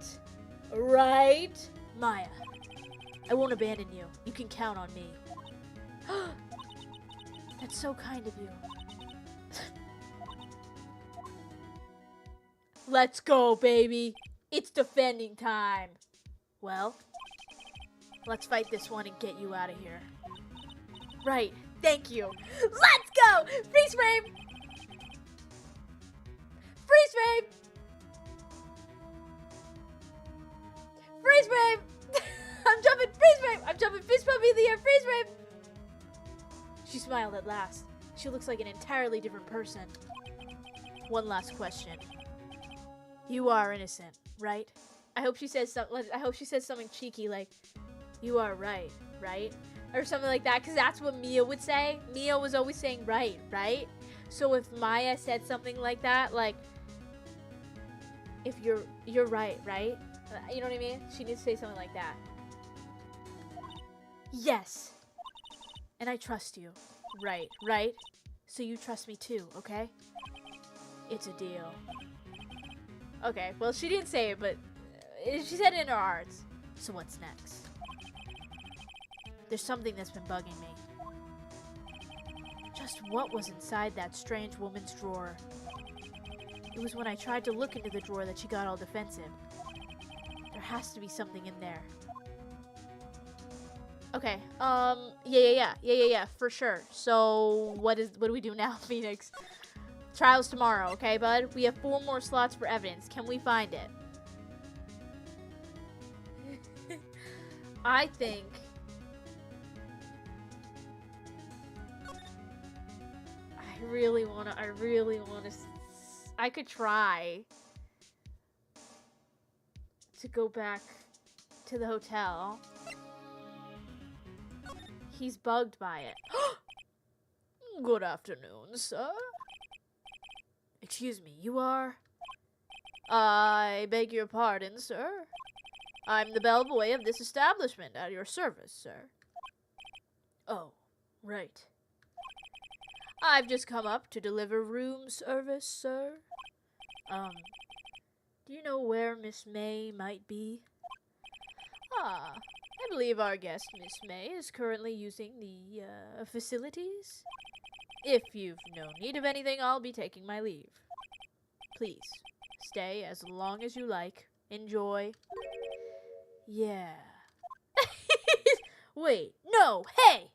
Right? Maya, I won't abandon you. You can count on me. That's so kind of you. Let's go, baby. It's defending time. Well, let's fight this one and get you out of here. Right. Thank you. Let's go! Freeze frame! Freeze frame! Freeze frame! I'm jumping! Freeze frame! I'm jumping fist pump in the air! Freeze frame! She smiled at last. She looks like an entirely different person. One last question. You are innocent, right? I hope she says something cheeky like, "You are right, right?" Or something like that, because that's what Mia would say. Mia was always saying right, right? So if Maya said something like that, like, if you're right, right? You know what I mean? She needs to say something like that. Yes. And I trust you. Right, right? So you trust me too, okay? It's a deal. Okay, well, she didn't say it, but she said it in her heart. So what's next? There's something that's been bugging me. Just what was inside that strange woman's drawer? It was when I tried to look into the drawer that she got all defensive. There has to be something in there. Okay, yeah, for sure. So, what do we do now, Phoenix? Trial's tomorrow, okay, bud? We have 4 more slots for evidence. Can we find it? I think... I really wanna... I could try to go back to the hotel. He's bugged by it. Good afternoon, sir. Excuse me, you are? I beg your pardon, sir. I'm the bellboy of this establishment at your service, sir. Oh, right. I've just come up to deliver room service, sir. Do you know where Miss May might be? Ah, I believe our guest, Miss May, is currently using the, facilities. If you've no need of anything, I'll be taking my leave. Please, stay as long as you like. Enjoy. Yeah. Wait, no, hey!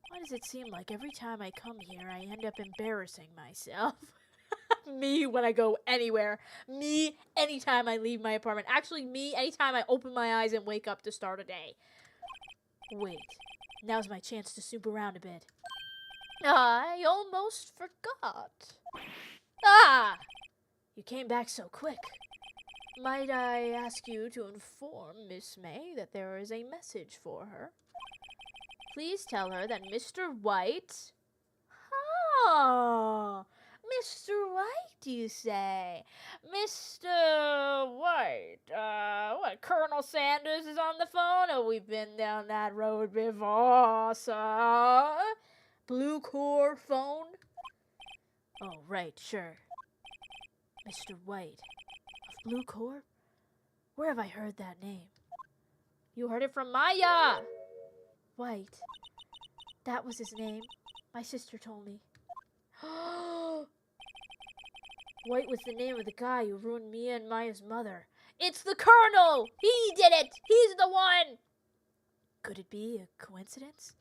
Why does it seem like every time I come here, I end up embarrassing myself? Me when I go anywhere. Me anytime I leave my apartment. Actually, me anytime I open my eyes and wake up to start a day. Wait, now's my chance to snoop around a bit. I almost forgot. Ah! You came back so quick. Might I ask you to inform Miss May that there is a message for her? Please tell her that Mr. White... Oh, Mr. White, you say? Mr. White, what, Colonel Sanders is on the phone? Oh, we've been down that road before, sir. Blue Core phone? Oh, right, sure. Mr. White of Blue Corp? Where have I heard that name? You heard it from Maya! White. That was his name. My sister told me. White was the name of the guy who ruined Mia and Maya's mother. It's the Colonel! He did it! He's the one! Could it be a coincidence?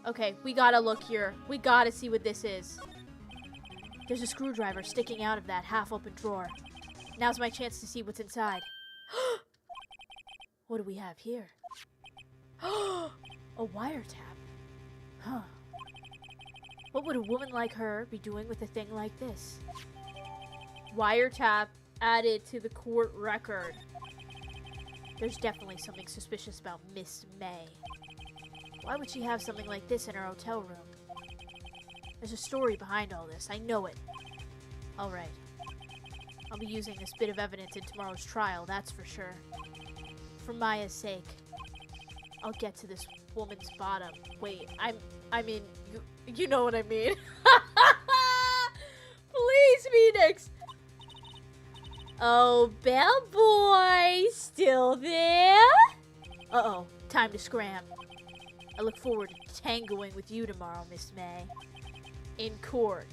Okay, we gotta look here. We gotta see what this is. There's a screwdriver sticking out of that half-open drawer. Now's my chance to see what's inside. What do we have here? A wiretap. Huh. What would a woman like her be doing with a thing like this? Wiretap added to the court record. There's definitely something suspicious about Miss May. Why would she have something like this in her hotel room? There's a story behind all this. I know it. Alright. I'll be using this bit of evidence in tomorrow's trial, that's for sure. For Maya's sake. I'll get to this woman's bottom. Wait, I mean, you know what I mean. Please, Phoenix! Oh, bellboy, still there? Uh-oh, time to scram. I look forward to tangoing with you tomorrow, Miss May. In court.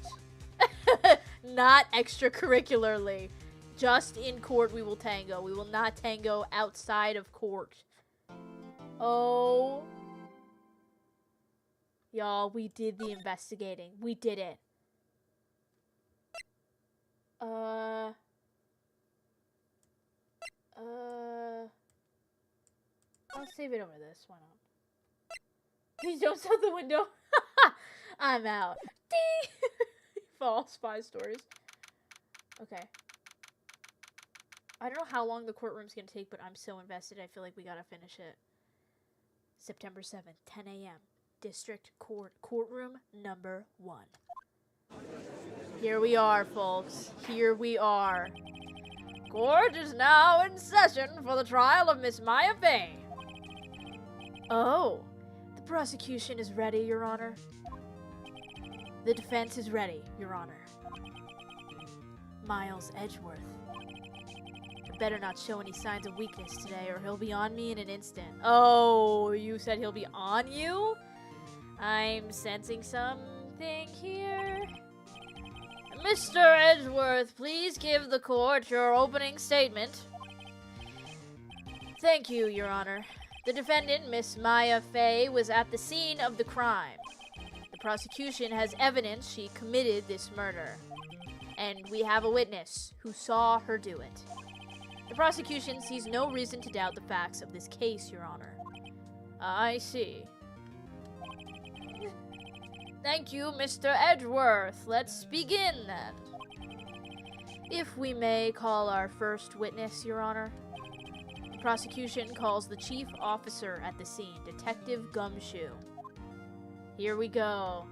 Not extracurricularly. Just in court we will tango. We will not tango outside of court. Oh. Y'all, we did the investigating. We did it. I'll save it over this. Why not? Please don't shut the window. I'm out. False spy stories. Okay. I don't know how long the courtroom's gonna take, but I'm so invested. I feel like we gotta finish it. September 7th, 10 a.m. District Court, courtroom number 1. Here we are, folks. Here we are. Court is now in session for the trial of Miss Maya Fay. Oh, the prosecution is ready, Your Honor. The defense is ready, Your Honor. Miles Edgeworth. I better not show any signs of weakness today, or he'll be on me in an instant. Oh, you said he'll be on you? I'm sensing something here. Mr. Edgeworth, please give the court your opening statement. Thank you, Your Honor. The defendant, Miss Maya Fay, was at the scene of the crime. The prosecution has evidence she committed this murder. And we have a witness who saw her do it. The prosecution sees no reason to doubt the facts of this case, Your Honor. I see. Thank you, Mr. Edgeworth. Let's begin, then. If we may call our first witness, Your Honor. The prosecution calls the chief officer at the scene, Detective Gumshoe. Here we go.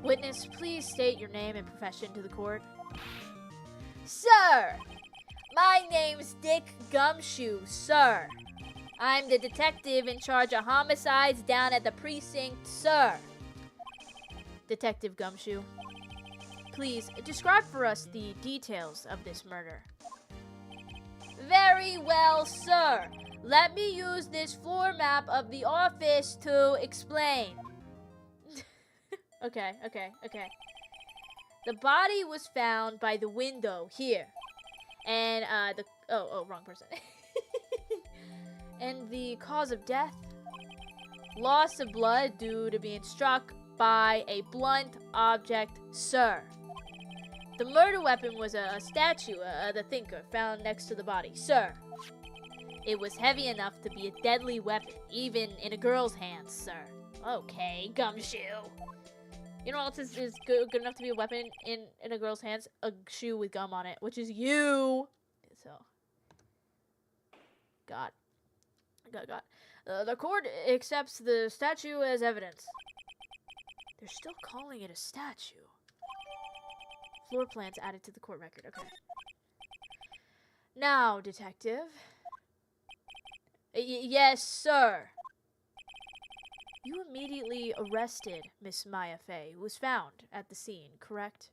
Witness, please state your name and profession to the court. Sir, my name's Dick Gumshoe, sir. I'm the detective in charge of homicides down at the precinct, sir. Detective Gumshoe, please describe for us the details of this murder. Very well, sir. Let me use this floor map of the office to explain. Okay. The body was found by the window here. And, wrong person. And the cause of death? Loss of blood due to being struck by a blunt object, sir. The murder weapon was a statue, the thinker, found next to the body, sir. It was heavy enough to be a deadly weapon, even in a girl's hands, sir. Okay, Gumshoe. You know what else is good enough to be a weapon in a girl's hands? A shoe with gum on it, which is you. So, God. The court accepts the statue as evidence. They're still calling it a statue. Floor plans added to the court record. Okay. Now, detective. Yes, sir. You immediately arrested Miss Maya Fay, who was found at the scene, correct?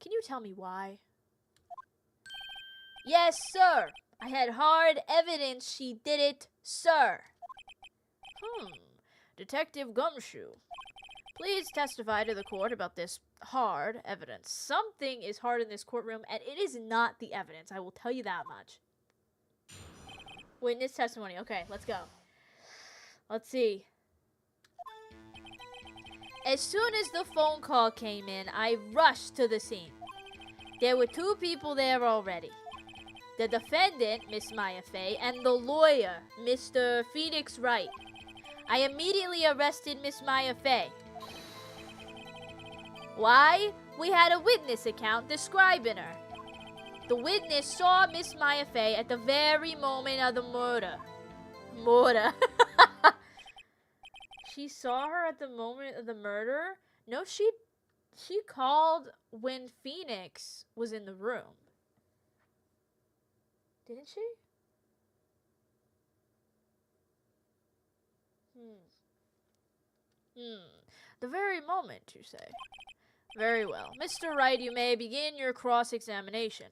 Can you tell me why? Yes, sir. I had hard evidence she did it, sir. Detective Gumshoe, please testify to the court about this hard evidence. Something is hard in this courtroom, and it is not the evidence. I will tell you that much. Witness testimony. Okay, let's go. Let's see. As soon as the phone call came in, I rushed to the scene. There were 2 people there already. The defendant, Miss Maya Fey, and the lawyer, Mr. Phoenix Wright. I immediately arrested Miss Maya Fey. Why? We had a witness account describing her. The witness saw Miss Maya Fey at the very moment of the murder. She saw her at the moment of the murder? No, she called when Phoenix was in the room. Didn't she? The very moment, you say? Very well. Mr. Wright, you may begin your cross-examination.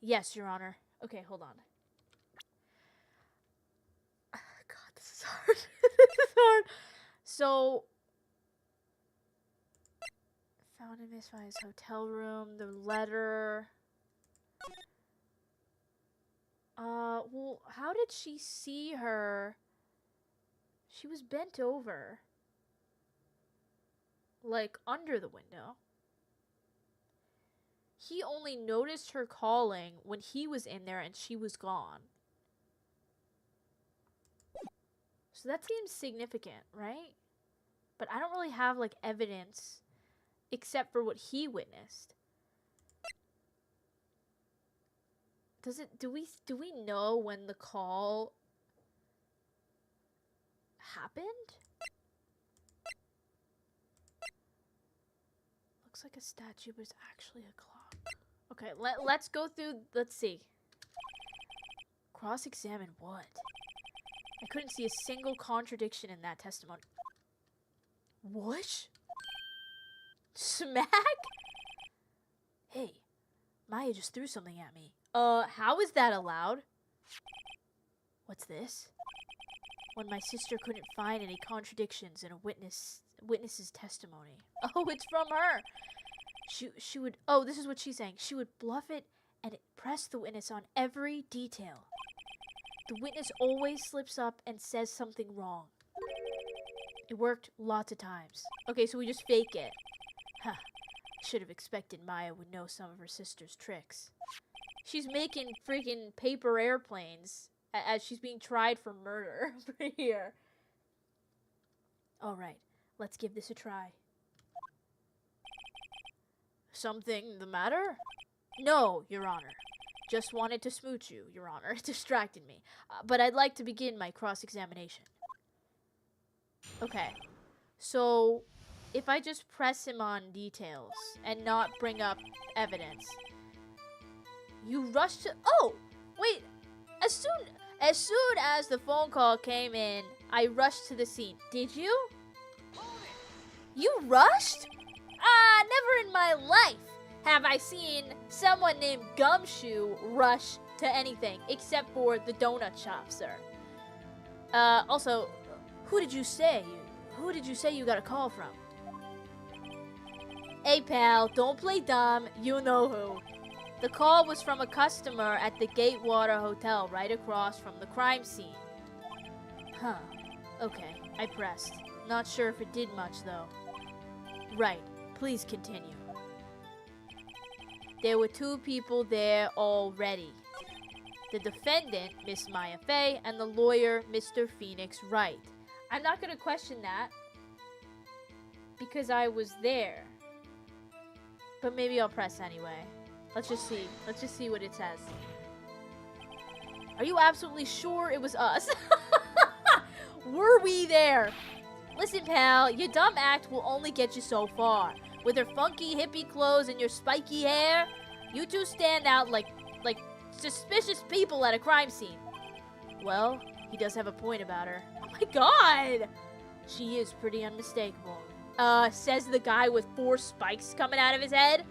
Yes, Your Honor. Okay, hold on. God, this is hard. This is hard. So, found in Miss Maya's hotel room, the letter. Well, how did she see her? She was bent over. Like, under the window. He only noticed her calling when he was in there and she was gone. So that seems significant, right? But I don't really have, like, evidence except for what he witnessed. Do we know when the call happened? Looks like a statue, but it's actually a clock. Okay, let's go through. Let's see. Cross-examine what? I couldn't see a single contradiction in that testimony. What? Smack? Hey, Maya just threw something at me. How is that allowed? What's this? When my sister couldn't find any contradictions in a witness's testimony. Oh, it's from her. She would, oh, this is what she's saying. She would bluff it and press the witness on every detail. The witness always slips up and says something wrong. It worked lots of times. Okay, so we just fake it. Huh. Should have expected Maya would know some of her sister's tricks. She's making freaking paper airplanes as she's being tried for murder right here. Alright, let's give this a try. Something the matter? No, Your Honor. Just wanted to smooch you, Your Honor. It distracted me. But I'd like to begin my cross-examination. Okay. So, if I just press him on details and not bring up evidence. You rushed to... Oh! Wait! As soon as the phone call came in, I rushed to the scene. Did you? You rushed? Never in my life have I seen someone named Gumshoe rush to anything except for the donut shop, sir. Also, who did you say you got a call from? Hey, pal, don't play dumb. You know who. The call was from a customer at the Gatewater Hotel right across from the crime scene. Huh. Okay, I pressed. Not sure if it did much, though. Right. Please continue. There were 2 people there already. The defendant, Miss Maya Fey, and the lawyer, Mr. Phoenix Wright. I'm not going to question that because I was there. But maybe I'll press anyway. Let's just see. Let's just see what it says. Are you absolutely sure it was us? Were we there? Listen, pal, your dumb act will only get you so far. With her funky hippie clothes and your spiky hair, you 2 stand out like suspicious people at a crime scene. Well, he does have a point about her. Oh my god! She is pretty unmistakable. says the guy with 4 spikes coming out of his head.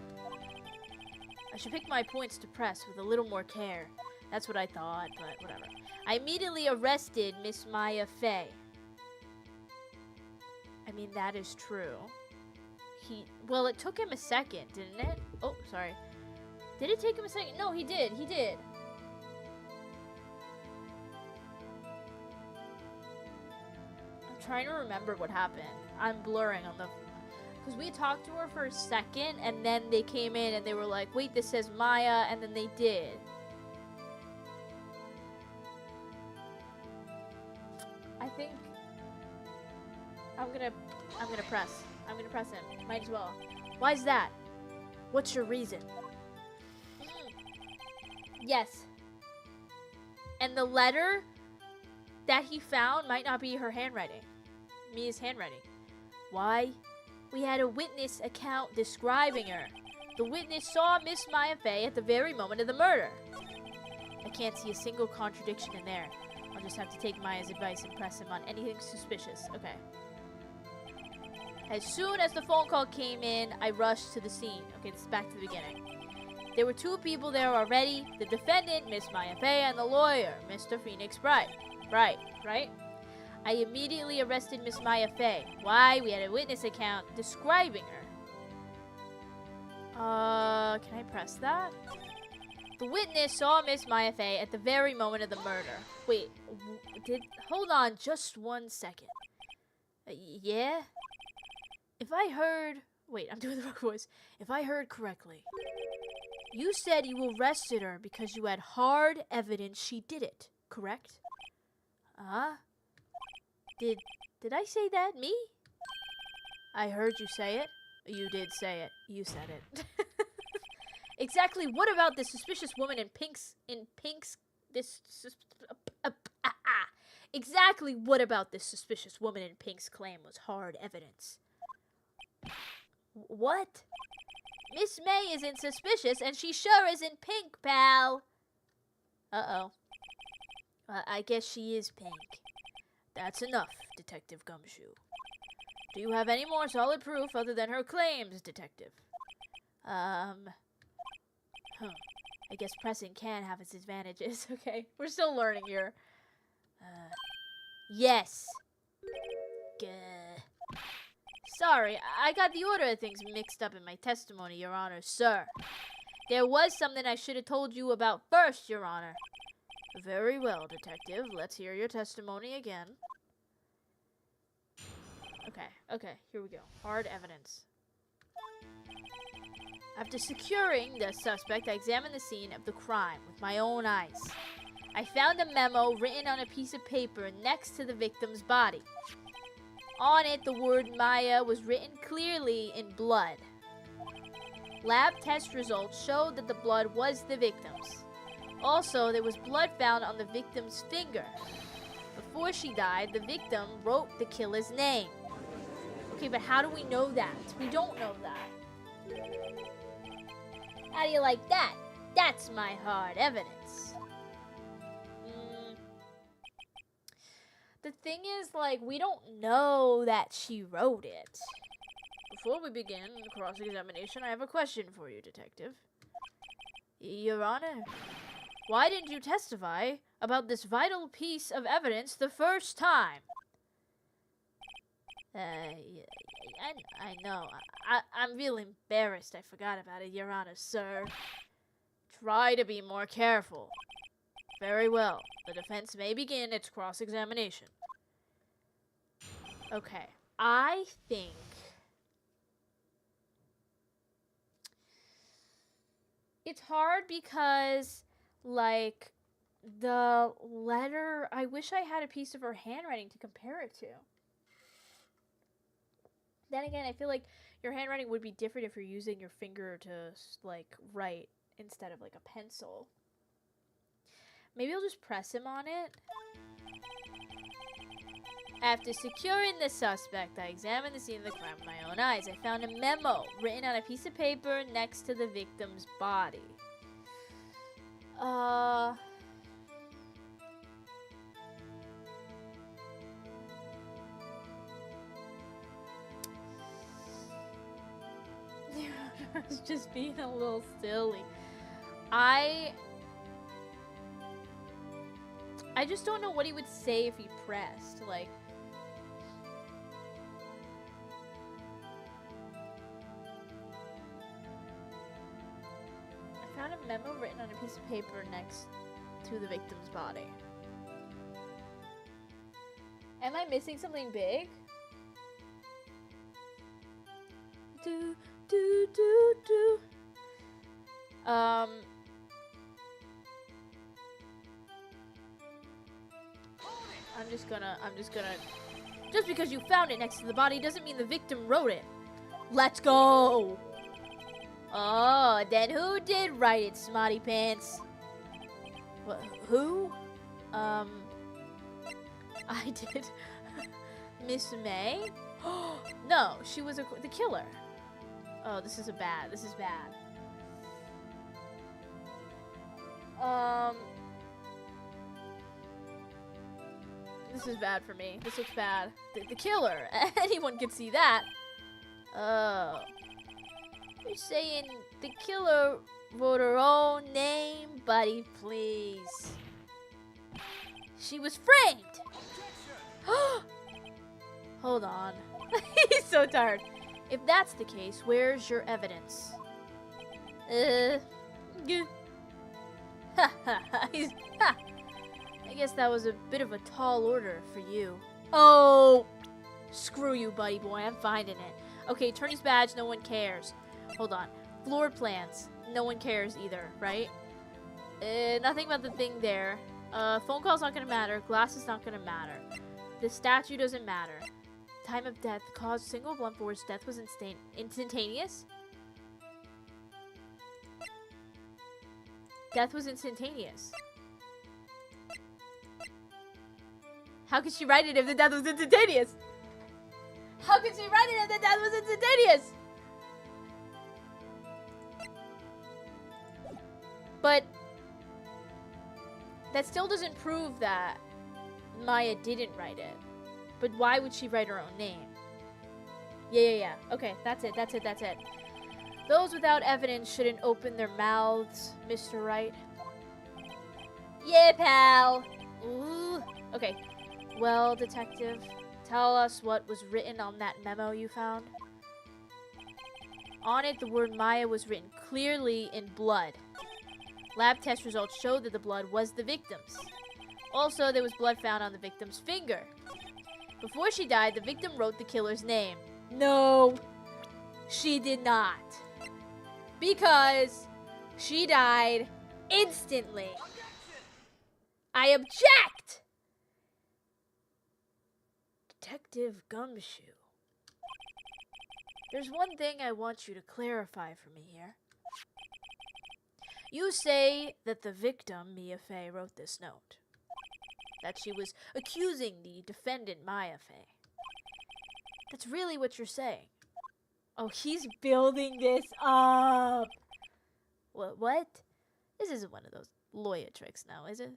I should pick my points to press with a little more care. That's what I thought, but whatever. I immediately arrested Miss Maya Fey. I mean, that is true. Well, it took him a second, didn't it? Oh, sorry. Did it take him a second? No, he did. He did. I'm trying to remember what happened. I'm blurring on the... Because we talked to her for a second, and then they came in and they were like, wait, this says Maya, and then they did. I think... I'm gonna press. I'm gonna press him. Might as well. Why is that? What's your reason? Yes. And the letter that he found might not be her handwriting. Mia's handwriting. Why? We had a witness account describing her. The witness saw Miss Maya Fey at the very moment of the murder. I can't see a single contradiction in there. I'll just have to take Maya's advice and press him on anything suspicious. Okay. As soon as the phone call came in, I rushed to the scene. Okay, this is back to the beginning. There were 2 people there already. The defendant, Miss Maya Fey, and the lawyer, Mr. Phoenix Bright. Right? I immediately arrested Miss Maya Fey. Why? We had a witness account describing her. Can I press that? The witness saw Miss Maya Fey at the very moment of the murder. Wait, hold on just 1 second. Yeah? If I heard... Wait, I'm doing the wrong voice. If I heard correctly, you said you arrested her because you had hard evidence she did it, correct? Did I say that? Me? I heard you say it. You did say it. You said it. Exactly what about this suspicious woman in pink's... Exactly what about this suspicious woman in pink's claim was hard evidence? What? Miss May isn't suspicious, and she sure isn't pink, pal. Uh-oh. I guess she is pink. That's enough, Detective Gumshoe. Do you have any more solid proof other than her claims, Detective? I guess pressing can have its advantages. Okay, we're still learning here. Yes. Sorry, I got the order of things mixed up in my testimony, Your Honor, sir. There was something I should have told you about first, Your Honor. Very well, Detective. Let's hear your testimony again. Okay, here we go. Hard evidence. After securing the suspect, I examined the scene of the crime with my own eyes. I found a memo written on a piece of paper next to the victim's body. On it, the word Maya was written clearly in blood. Lab test results showed that the blood was the victim's. Also, there was blood found on the victim's finger. Before she died, the victim wrote the killer's name. Okay, but how do we know that? We don't know that. How do you like that? That's my hard evidence. The thing is, like, we don't know that she wrote it. Before we begin cross-examination, I have a question for you, Detective. Your Honor, why didn't you testify about this vital piece of evidence the first time? I know. I'm really embarrassed I forgot about it, Your Honor, sir. Try to be more careful. Very well. The defense may begin its cross-examination. Okay. I think... it's hard because, like, the letter... I wish I had a piece of her handwriting to compare it to. Then again, I feel like your handwriting would be different if you're using your finger to, like, write instead of, like, a pencil. Maybe I'll just press him on it. After securing the suspect, I examined the scene of the crime with my own eyes. I found a memo written on a piece of paper next to the victim's body. I was just being a little silly. I just don't know what he would say if he pressed. Like, I found a memo written on a piece of paper next to the victim's body. Am I missing something big? Do. Just because you found it next to the body doesn't mean the victim wrote it. Let's go. Oh, then who did write it, Smarty Pants? What, who? I did. Miss May? No, she was the killer. Oh, this is bad. This is bad. This is bad for me. This looks bad. The killer. Anyone can see that. Oh. You're saying the killer wrote her own name? Buddy, please. She was framed! Hold on. He's so tired. If that's the case, where's your evidence? I guess that was a bit of a tall order for you. Oh! Screw you, buddy boy. I'm finding it. Okay, attorney's badge, no one cares. Hold on. Floor plans, no one cares either, right? Nothing about the thing there. Phone call's not gonna matter. Glass is not gonna matter. The statue doesn't matter. Time of death caused single blunt force. Death was instantaneous. Death was instantaneous. How could she write it if the death was instantaneous? How could she write it if the death was instantaneous? But that still doesn't prove that Maya didn't write it. But why would she write her own name? Yeah. Okay, that's it. Those without evidence shouldn't open their mouths, Mr. Wright. Yeah, pal. Ooh. Okay. Well, detective, tell us what was written on that memo you found. On it, the word Maya was written clearly in blood. Lab test results showed that the blood was the victim's. Also, there was blood found on the victim's finger. Before she died, the victim wrote the killer's name. No, she did not. Because she died instantly. I object! Detective Gumshoe. There's one thing I want you to clarify for me here. You say that the victim, Mia Fey, wrote this note. That she was accusing the defendant, Maya Fey. That's really what you're saying. Oh, he's building this up. What? This isn't one of those lawyer tricks now, is it?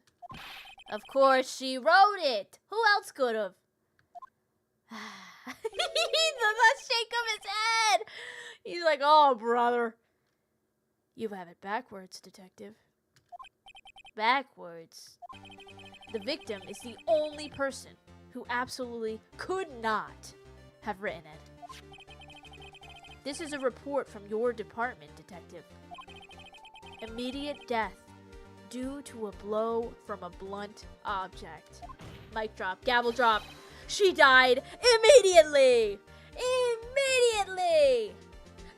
Of course she wrote it. Who else could have? The shake of his head. He's like, oh, brother. You have it backwards, detective. Backwards. The victim is the only person who absolutely could not have written it. This is a report from your department, detective. Immediate death due to a blow from a blunt object. Mic drop, gavel drop. She died immediately! Immediately!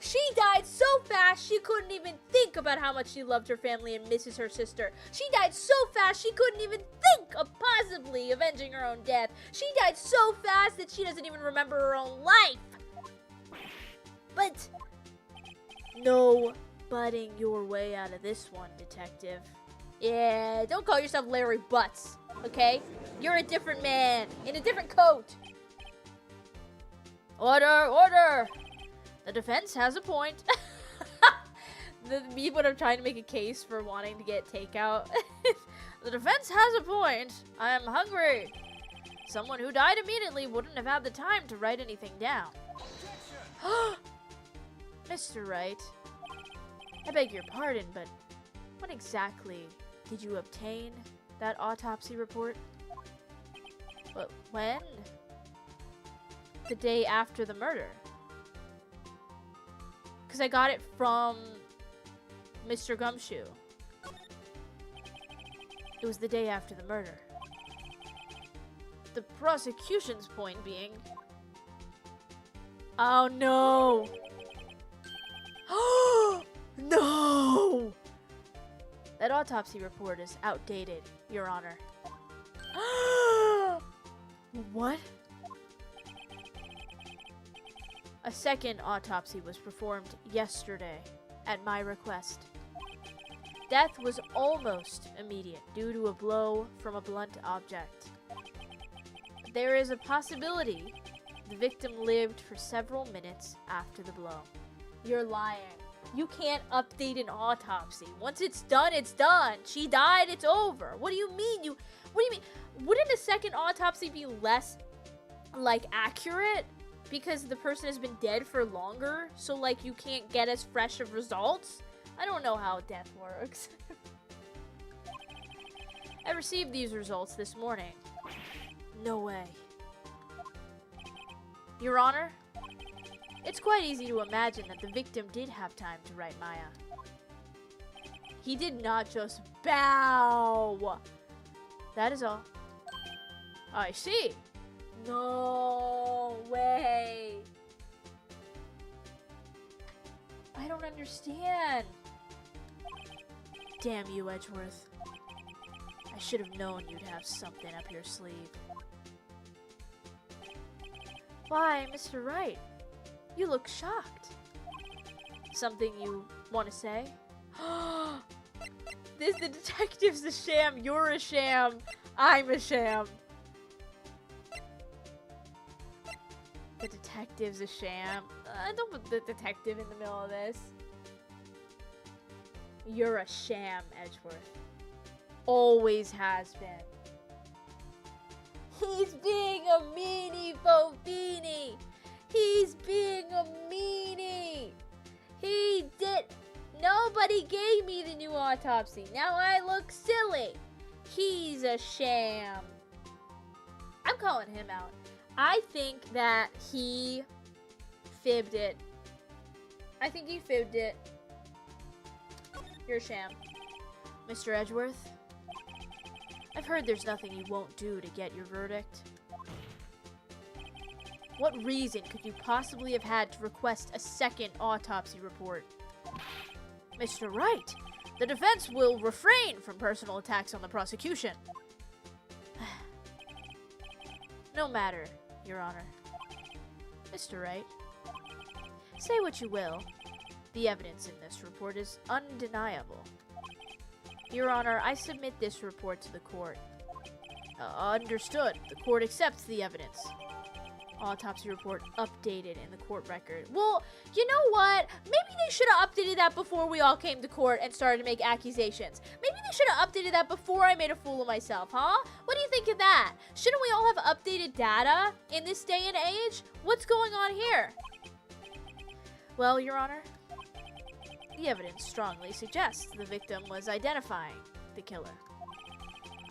She died so fast she couldn't even think about how much she loved her family and misses her sister. She died so fast she couldn't even think of possibly avenging her own death. She died so fast that she doesn't even remember her own life. But no butting your way out of this one, detective. Yeah, don't call yourself Larry Butts, okay? You're a different man in a different coat. Order, order! The defense has a point. Me when I'm trying to make a case for wanting to get takeout. The defense has a point. I am hungry. Someone who died immediately wouldn't have had the time to write anything down. Mr. Wright, I beg your pardon, but when exactly did you obtain that autopsy report? But when? The day after the murder. Because I got it from Mr. Gumshoe. It was the day after the murder. The prosecution's point being... Oh no! No! That autopsy report is outdated, Your Honor. What? A second autopsy was performed yesterday at my request. Death was almost immediate due to a blow from a blunt object. There is a possibility the victim lived for several minutes after the blow. You're lying. You can't update an autopsy. Once it's done, it's done. She died, it's over. What do you mean? What do you mean? Wouldn't a second autopsy be less, like, accurate? Because the person has been dead for longer? So, like, you can't get as fresh of results? I don't know how death works. I received these results this morning. No way. Your Honor, it's quite easy to imagine that the victim did have time to write Maya. He did not just bow. That is all. I see. No way. I don't understand. Damn you, Edgeworth. I should have known you'd have something up your sleeve. Why, Mr. Wright? You look shocked. Something you want to say? The detective's a sham. You're a sham. I'm a sham. The detective's a sham. Don't put the detective in the middle of this. You're a sham, Edgeworth. Always has been. He's being a meanie, Bobini. He's being a meanie. He did. Nobody gave me the new autopsy. Now I look silly. He's a sham. I'm calling him out. I think that he fibbed it. I think he fibbed it. You're a sham. Mr. Edgeworth, I've heard there's nothing you won't do to get your verdict. What reason could you possibly have had to request a second autopsy report? Mr. Wright, the defense will refrain from personal attacks on the prosecution. No matter, Your Honor. Mr. Wright, say what you will. The evidence in this report is undeniable. Your Honor, I submit this report to the court. Understood. The court accepts the evidence. Autopsy report updated in the court record. Well, you know what? Maybe they should have updated that before we all came to court and started to make accusations. Maybe they should have updated that before I made a fool of myself, huh? What do you think of that? Shouldn't we all have updated data in this day and age? What's going on here? Well, Your Honor, the evidence strongly suggests the victim was identifying the killer.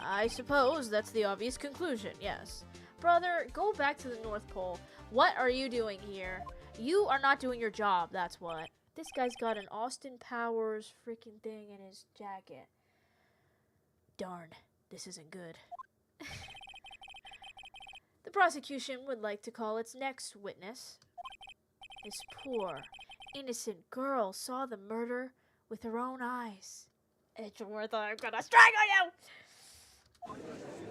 I suppose that's the obvious conclusion, yes. Brother, go back to the North Pole. What are you doing here? You are not doing your job, that's what. This guy's got an Austin Powers freaking thing in his jacket. Darn, this isn't good. The prosecution would like to call its next witness. This poor, innocent girl saw the murder with her own eyes. Edgeworth, I'm gonna strangle you!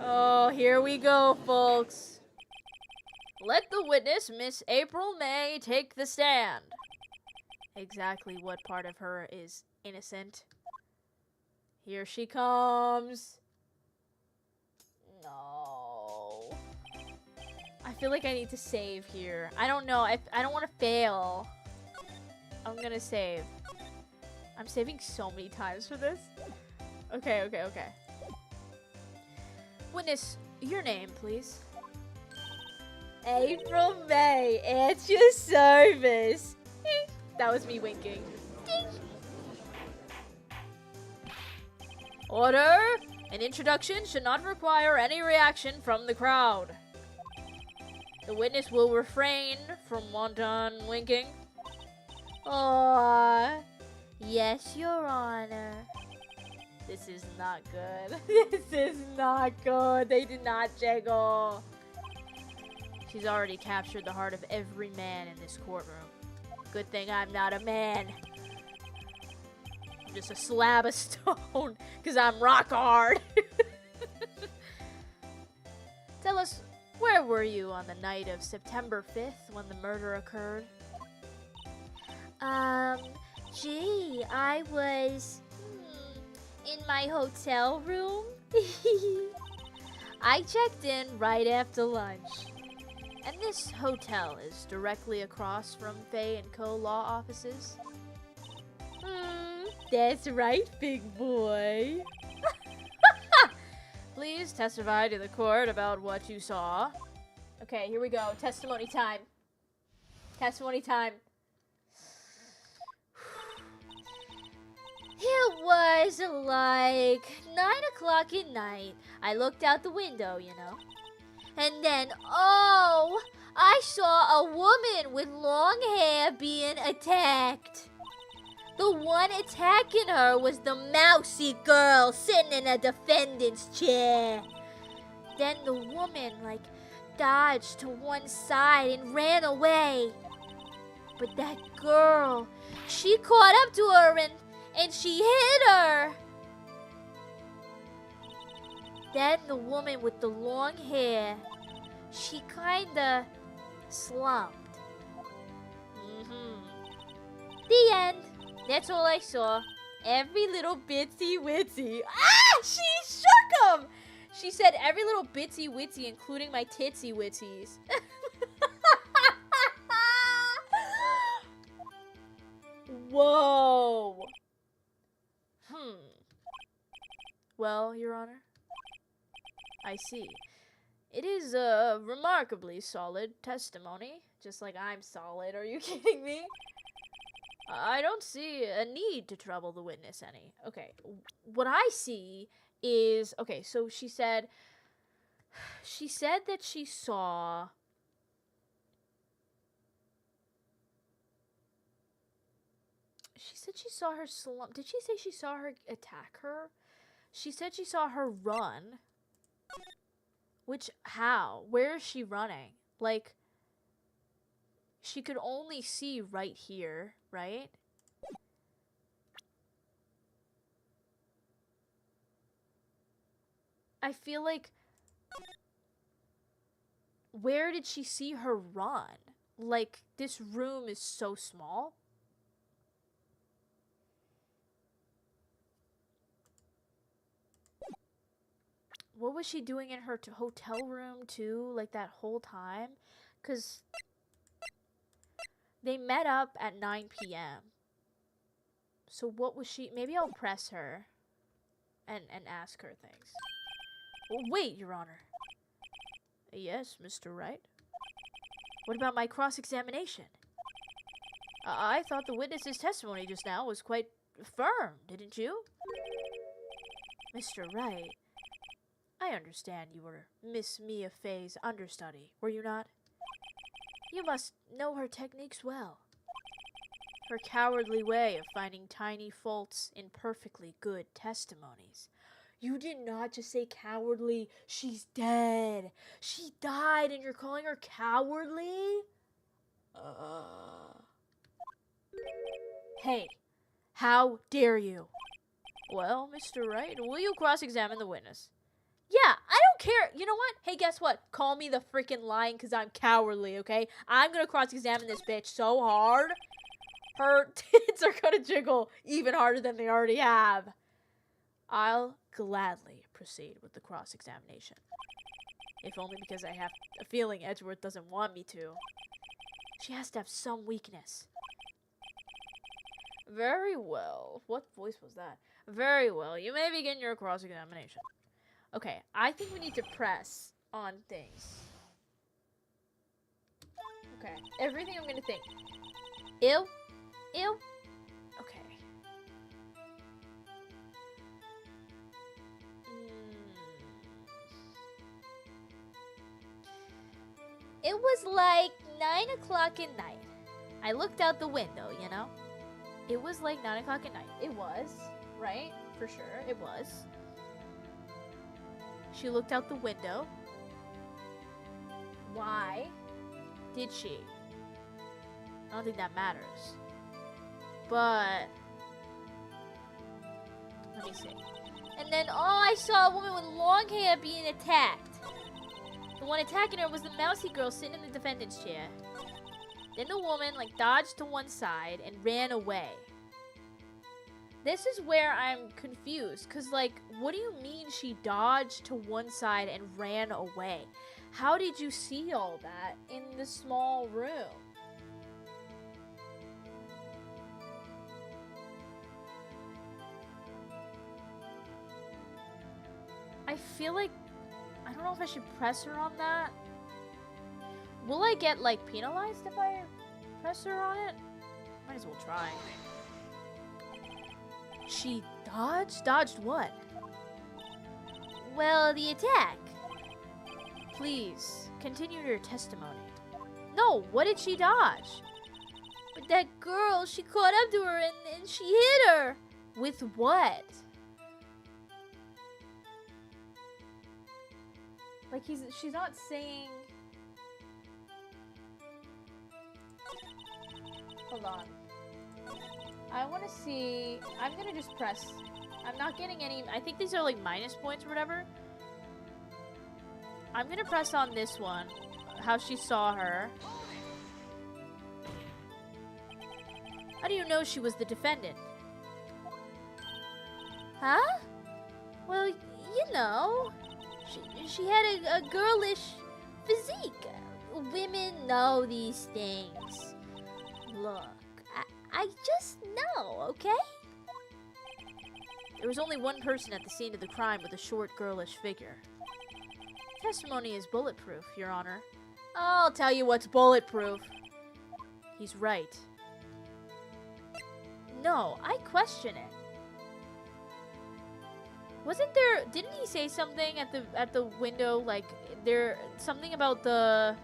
Oh, here we go, folks. Let the witness, Miss April May, take the stand. Exactly what part of her is innocent? Here she comes. No. I feel like I need to save here. I don't know. I don't want to fail. I'm gonna save. I'm saving so many times for this. Okay. Witness, your name, please. April May, at your service. That was me winking. Order! An introduction should not require any reaction from the crowd. The witness will refrain from wanton winking. Oh, yes, Your Honor. This is not good. This is not good. They did not jiggle. She's already captured the heart of every man in this courtroom. Good thing I'm not a man. I'm just a slab of stone, because I'm rock hard. Tell us, where were you on the night of September 5th when the murder occurred? Gee, I was in my hotel room. I checked in right after lunch. And this hotel is directly across from Faye & Co. law offices? That's right, big boy. Please testify to the court about what you saw. Okay, here we go. Testimony time. Testimony time. It was like 9 o'clock at night. I looked out the window, you know. And then, oh, I saw a woman with long hair being attacked. The one attacking her was the mousy girl sitting in a defendant's chair. Then the woman, like, dodged to one side and ran away. But that girl, she caught up to her and she hit her. Then the woman with the long hair, she kinda slumped. The end. That's all I saw. Every little bitsy witsy. Ah! She shook him! She said every little bitsy witsy, including my titsy witsies. Whoa. Well, Your Honor, I see. It is a remarkably solid testimony. Just like I'm solid. Are you kidding me? I don't see a need to trouble the witness any. Okay, what I see is... Okay, so she said that she saw... She said she saw her slump. Did she say she saw her attack her? She said she saw her run. Which, how? Where is she running? Like, she could only see right here, right? I feel like... Where did she see her run? Like, this room is so small. What was she doing in her hotel room, too, like, that whole time? Because they met up at 9 p.m. So what was she... Maybe I'll press her and ask her things. Oh, wait, Your Honor. Yes, Mr. Wright? What about my cross-examination? I thought the witness's testimony just now was quite firm, didn't you? Mr. Wright, I understand you were Miss Mia Fey's understudy, were you not? You must know her techniques well. Her cowardly way of finding tiny faults in perfectly good testimonies. You did not just say cowardly. She's dead. She died and you're calling her cowardly? Hey, how dare you? Well, Mr. Wright, will you cross-examine the witness? Yeah, I don't care. You know what? Hey, guess what? Call me the freaking lion because I'm cowardly, okay? I'm going to cross-examine this bitch so hard. Her tits are going to jiggle even harder than they already have. I'll gladly proceed with the cross-examination. If only because I have a feeling Edgeworth doesn't want me to. She has to have some weakness. Very well. What voice was that? Very well. You may begin your cross-examination. Okay, I think we need to press on things. Okay, everything I'm gonna think. Ew. Ew. Okay. It was like 9 o'clock at night. I looked out the window, you know? It was like 9 o'clock at night. It was, right? For sure, it was. She looked out the window. Why did she? I don't think that matters. But let me see. And then I saw a woman with long hair being attacked. The one attacking her was the mousy girl sitting in the defendant's chair. Then the woman like dodged to one side and ran away. This is where I'm confused, because, like, what do you mean she dodged to one side and ran away? How did you see all that in the small room? I feel like, I don't know if I should press her on that. Will I get, like, penalized if I press her on it? Might as well try. She dodged? Dodged what? Well, the attack. Please, continue your testimony. No, what did she dodge? But that girl, she caught up to her and she hit her. With what? Like, she's not saying... Hold on. I want to see... I'm going to just press... I'm not getting any... I think these are like minus points or whatever. I'm going to press on this one. How she saw her. How do you know she was the defendant? Huh? Well, you know, she had a girlish physique. Women know these things. Look, I just know, okay? There was only one person at the scene of the crime with a short, girlish figure. Testimony is bulletproof, Your Honor. I'll tell you what's bulletproof. He's right. No, I question it. Wasn't there... Didn't he say something at the window, like, something about the...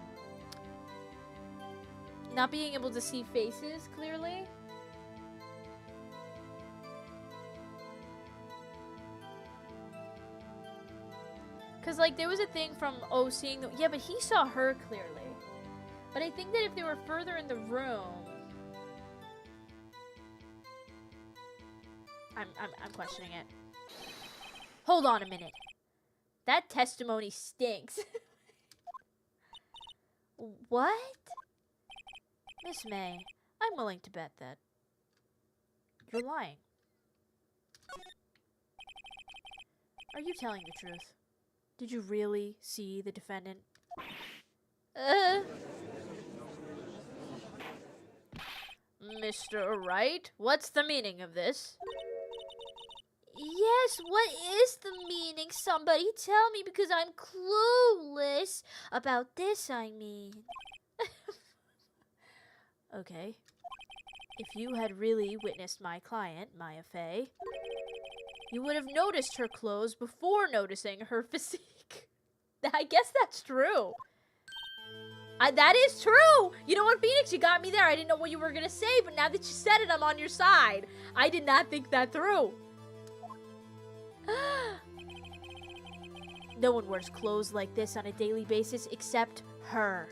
not being able to see faces clearly? Because, like, there was a thing from, seeing the... Yeah, but he saw her clearly. But I think that if they were further in the room... I'm questioning it. Hold on a minute. That testimony stinks. What? Miss May, I'm willing to bet that you're lying. Are you telling the truth? Did you really see the defendant? Mr. Wright, what's the meaning of this? Yes, what is the meaning? Somebody tell me, because I'm clueless about this, I mean. Okay. If you had really witnessed my client, Maya Fey, you would have noticed her clothes before noticing her physique. I guess that's true. That is true! You know what, Phoenix? You got me there. I didn't know what you were going to say, but now that you said it, I'm on your side. I did not think that through. No one wears clothes like this on a daily basis except her.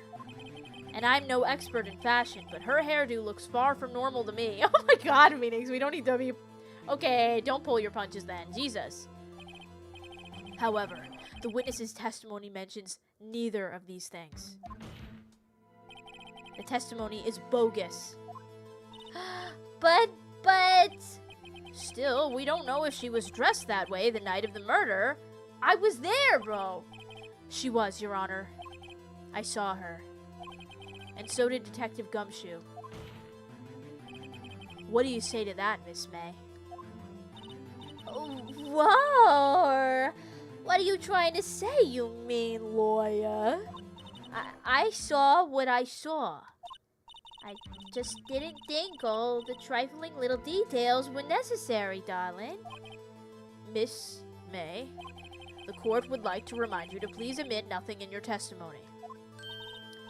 And I'm no expert in fashion, but her hairdo looks far from normal to me. Oh my god, Phoenix, we don't need to be... Okay, don't pull your punches then. Jesus. However, the witness's testimony mentions neither of these things. The testimony is bogus. But... Still, we don't know if she was dressed that way the night of the murder. I was there, bro. She was, Your Honor. I saw her. And so did Detective Gumshoe. What do you say to that, Miss May? Whoa! What are you trying to say, you mean lawyer? I saw what I saw. I just didn't think all the trifling little details were necessary, darling. Miss May, the court would like to remind you to please omit nothing in your testimony.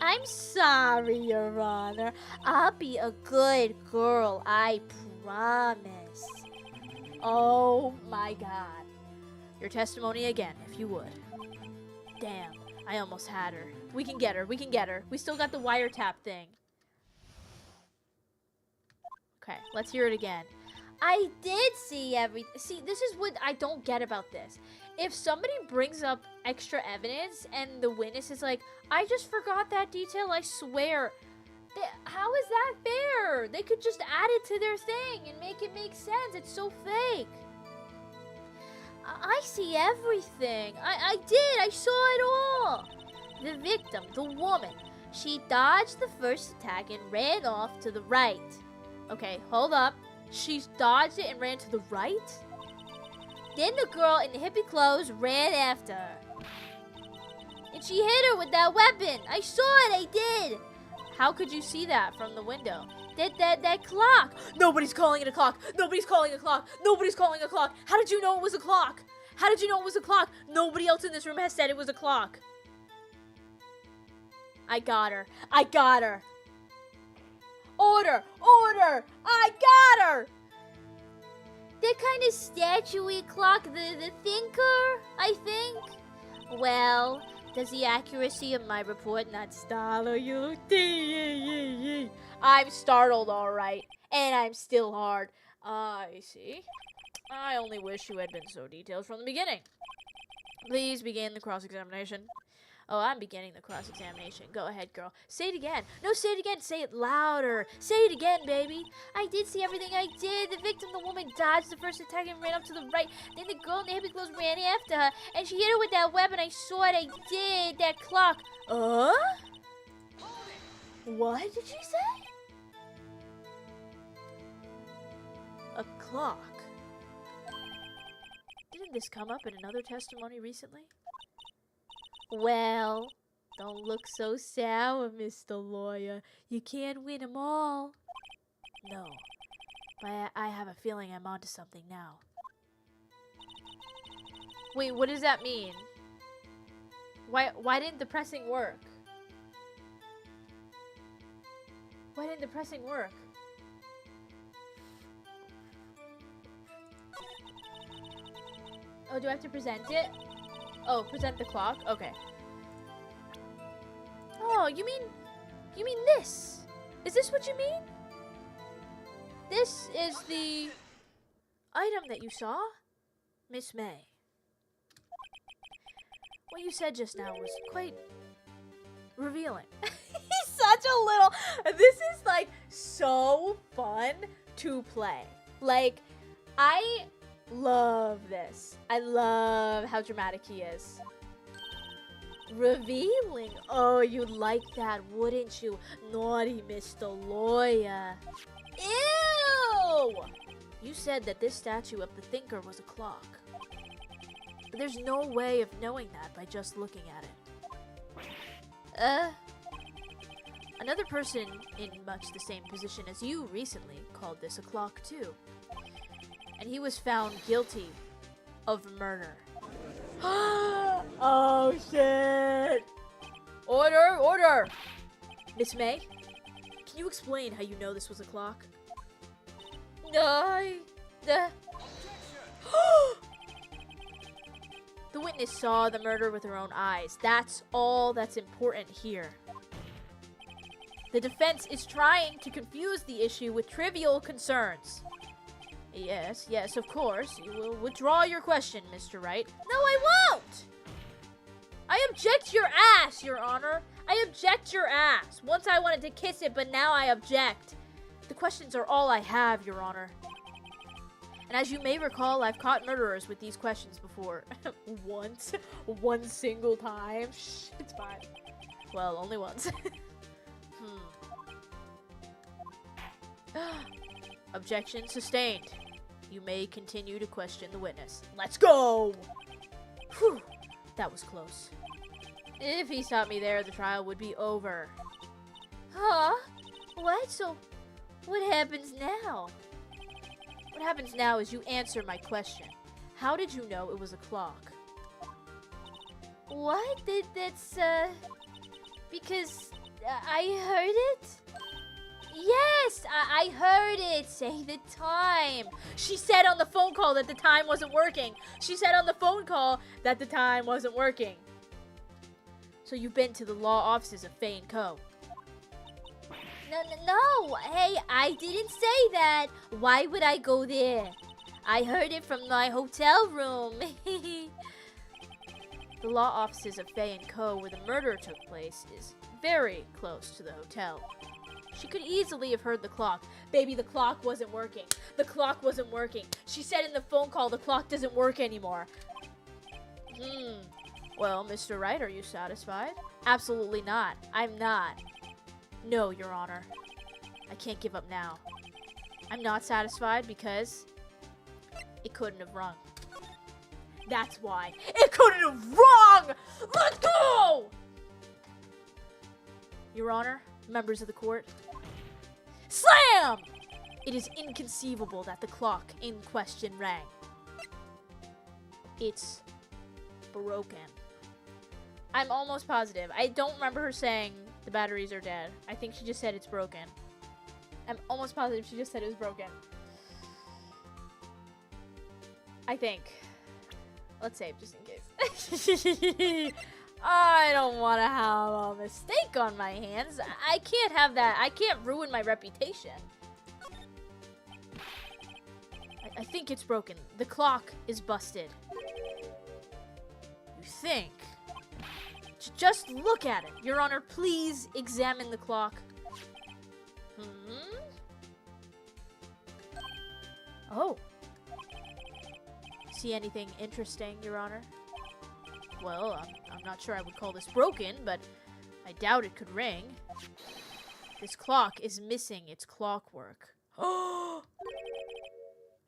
I'm sorry, Your Honor. I'll be a good girl, I promise. Oh my God. Your testimony again, if you would. Damn, I almost had her. We can get her, we can get her. We still got the wiretap thing. Okay, let's hear it again. I did see everything. See, this is what I don't get about this. If somebody brings up extra evidence and the witness is like, I just forgot that detail, I swear. How is that fair? They could just add it to their thing and make it make sense. It's so fake. I see everything. I did. I saw it all. The victim, the woman, she dodged the first attack and ran off to the right. Okay, hold up. She dodged it and ran to the right? Then the girl in the hippie clothes ran after her. And she hit her with that weapon. I saw it, I did. How could you see that from the window? That clock. Nobody's calling it a clock. Nobody's calling a clock. Nobody's calling a clock. How did you know it was a clock? How did you know it was a clock? Nobody else in this room has said it was a clock. I got her. I got her. Order! Order! I got her! That kind of statue-y clock, the thinker, I think? Well, does the accuracy of my report not startle you? I'm startled, all right. And I'm still hard. I see. I only wish you had been so detailed from the beginning. Please begin the cross-examination. Oh, I'm beginning the cross-examination. Go ahead, girl. Say it again. No, say it again. Say it louder. Say it again, baby. I did see everything. I did. The victim, the woman, dodged the first attack and ran up to the right. Then the girl in the hippie clothes ran after her, and she hit her with that weapon. I saw it. I did. That clock. What did she say? A clock. Didn't this come up in another testimony recently? Well, don't look so sour, Mr. Lawyer. You can't win them all. No, but I have a feeling I'm onto something now. Wait, what does that mean? Why didn't the pressing work? Why didn't the pressing work? Oh, do I have to present it? Oh, present the clock? Okay. Oh, you mean this? Is this what you mean? This is the item that you saw? Miss May. What you said just now was quite revealing. He's such a little... This is, like, so fun to play. Like, I love this. I love how dramatic he is. Revealing. Oh, you'd like that, wouldn't you? Naughty Mr. Lawyer. Ew! You said that this statue of the thinker was a clock. But there's no way of knowing that by just looking at it. Another person in much the same position as you recently called this a clock too. And he was found guilty of murder. Oh shit! Order! Order! Miss May, can you explain how you know this was a clock? The witness saw the murder with her own eyes. That's all that's important here. The defense is trying to confuse the issue with trivial concerns. Yes, yes, of course. You will withdraw your question, Mr. Wright. No, I won't! I object your ass, Your Honor. I object your ass. Once I wanted to kiss it, but now I object. The questions are all I have, Your Honor. And as you may recall, I've caught murderers with these questions before. Once? One single time? Shh, it's fine. Well, only once. Objection sustained. You may continue to question the witness. Let's go! Whew, that was close. If he stopped me there, the trial would be over. Huh? What? So, what happens now? What happens now is you answer my question. How did you know it was a clock? What? That's, because I heard it? Yes, I heard it. Say the time. She said on the phone call that the time wasn't working. She said on the phone call that the time wasn't working. So you've been to the law offices of Faye & Co. No. Hey, I didn't say that. Why would I go there? I heard it from my hotel room. The law offices of Faye & Co. where the murder took place is very close to the hotel. She could easily have heard the clock. Baby, the clock wasn't working. The clock wasn't working. She said in the phone call the clock doesn't work anymore. Well, Mr. Wright, are you satisfied? Absolutely not. I'm not. No, Your Honor. I can't give up now. I'm not satisfied because it couldn't have rung. That's why. It couldn't have rung! Let's go! Your Honor, members of the court. Slam! It is inconceivable that the clock in question rang. It's broken. I'm almost positive. I don't remember her saying the batteries are dead. I think she just said it's broken. I'm almost positive she just said it was broken. I think. Let's save just in case. I don't want to have a mistake on my hands. I can't have that. I can't ruin my reputation. I think it's broken. The clock is busted. You think? Just look at it. Your Honor, please examine the clock. Oh. See anything interesting, Your Honor? Well, I'm not sure I would call this broken, but I doubt it could ring. This clock is missing its clockwork. Oh!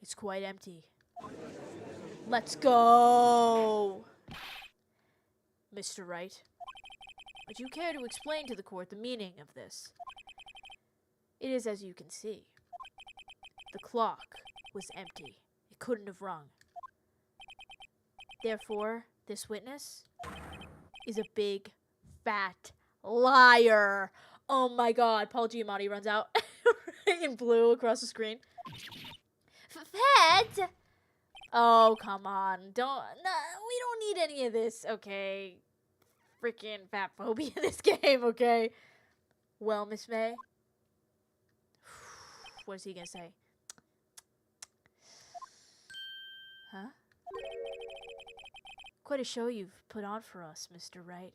It's quite empty. Let's go! Mr. Wright, would you care to explain to the court the meaning of this? It is as you can see. The clock was empty. It couldn't have rung. Therefore, this witness is a big, fat liar. Oh my god, Paul Giamatti runs out in blue across the screen. Fat? Oh, come on. We don't need any of this, okay? Freaking fat phobia in this game, okay? Well, Miss May? What is he gonna say? Huh? Quite a show you've put on for us, Mr. Wright.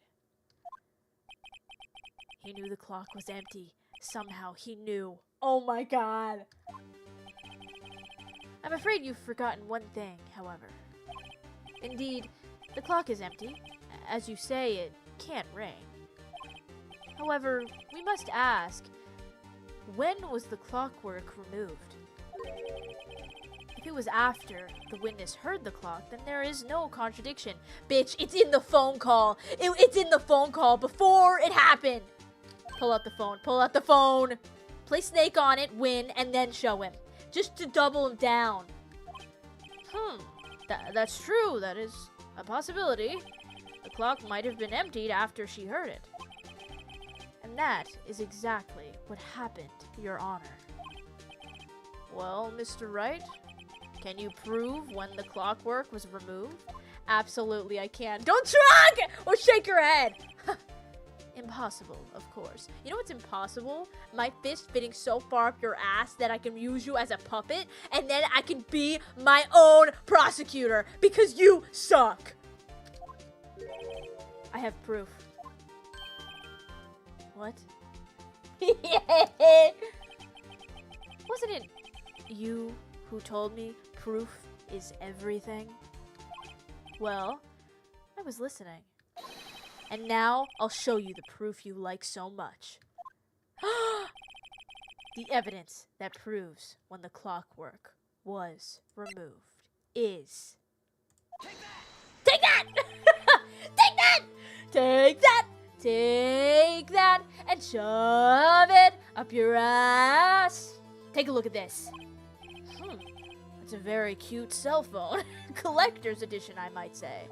He knew the clock was empty. Somehow he knew. Oh my god! I'm afraid you've forgotten one thing, however. Indeed, the clock is empty. As you say, it can't ring. However, we must ask, when was the clockwork removed? If it was after the witness heard the clock, then there is no contradiction. Bitch, it's in the phone call. It's in the phone call before it happened. Pull out the phone. Pull out the phone. Play Snake on it, win, and then show him. Just to double him down. That's true. That is a possibility. The clock might have been emptied after she heard it. And that is exactly what happened, Your Honor. Well, Mr. Wright, can you prove when the clockwork was removed? Absolutely, I can. Don't shrug or shake your head. Impossible, of course. You know what's impossible? My fist fitting so far up your ass that I can use you as a puppet, and then I can be my own prosecutor because you suck. I have proof. What? Wasn't it you who told me proof is everything? Well, I was listening. And now I'll show you the proof you like so much. The evidence that proves when the clockwork was removed is... Take that! Take that! Take that! Take that! And shove it up your ass! Take a look at this. It's a very cute cell phone. Collector's edition, I might say.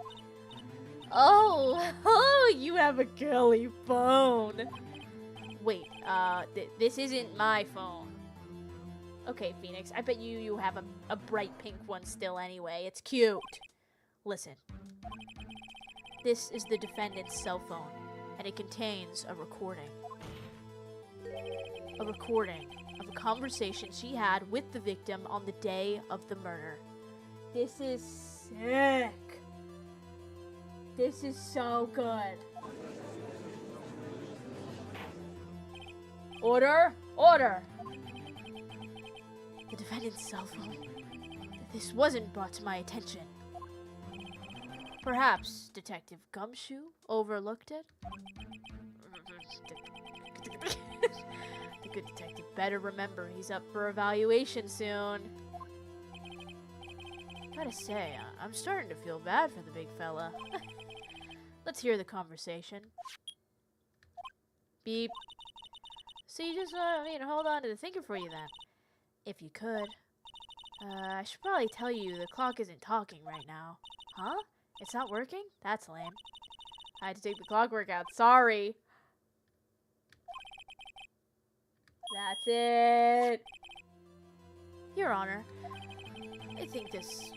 Oh, you have a girly phone. wait, this isn't my phone. Okay, Phoenix, I bet you have a bright pink one still anyway. It's cute. Listen. This is the defendant's cell phone, and it contains a recording. A recording of a conversation she had with the victim on the day of the murder. This is sick. This is so good. Order! Order! The defendant's cell phone. This wasn't brought to my attention. Perhaps Detective Gumshoe overlooked it? The good detective better remember he's up for evaluation soon. Gotta say, I'm starting to feel bad for the big fella. Let's hear the conversation. Beep. So you just hold on to the thinker for you then. If you could. I should probably tell you the clock isn't talking right now. Huh? It's not working? That's lame. I had to take the clockwork out. Sorry. That's it. Your Honor, I think this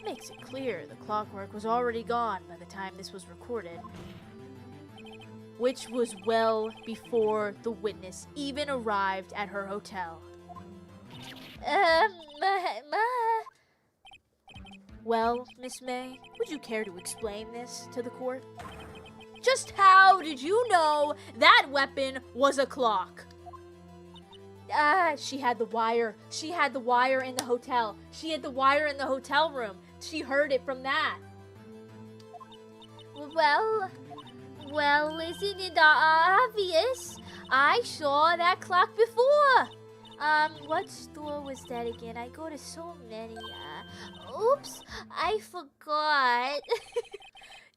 makes it clear the clockwork was already gone by the time this was recorded. Which was well before the witness even arrived at her hotel. Well, Miss May, would you care to explain this to the court? Just how did you know that weapon was a clock? She had the wire. She had the wire in the hotel. She had the wire in the hotel room. She heard it from that. Well, isn't it obvious? I saw that clock before. What store was that again? I go to so many. Oops, I forgot.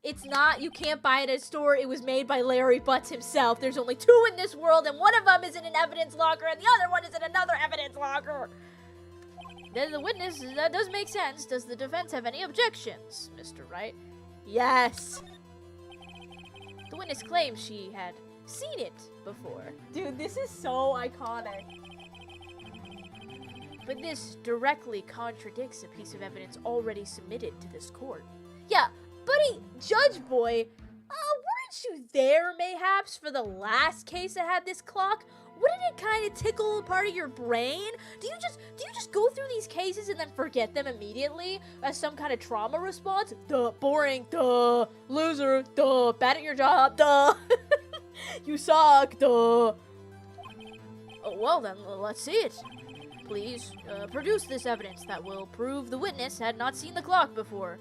It's not, you can't buy it at a store. It was made by Larry Butts himself. There's only 2 in this world, and one of them is in an evidence locker, and the other one is in another evidence locker. Then the witness, that does make sense. Does the defense have any objections, Mr. Wright? Yes. The witness claims she had seen it before. Dude, this is so iconic. But this directly contradicts a piece of evidence already submitted to this court. Yeah, buddy, Judge Boy, weren't you there, mayhaps, for the last case that had this clock? Wouldn't it kind of tickle a part of your brain? Do you just go through these cases and then forget them immediately as some kind of trauma response? Duh, boring, duh, loser, duh, bad at your job, duh, you suck, duh. Oh, well then, let's see it. Please, produce this evidence that will prove the witness had not seen the clock before.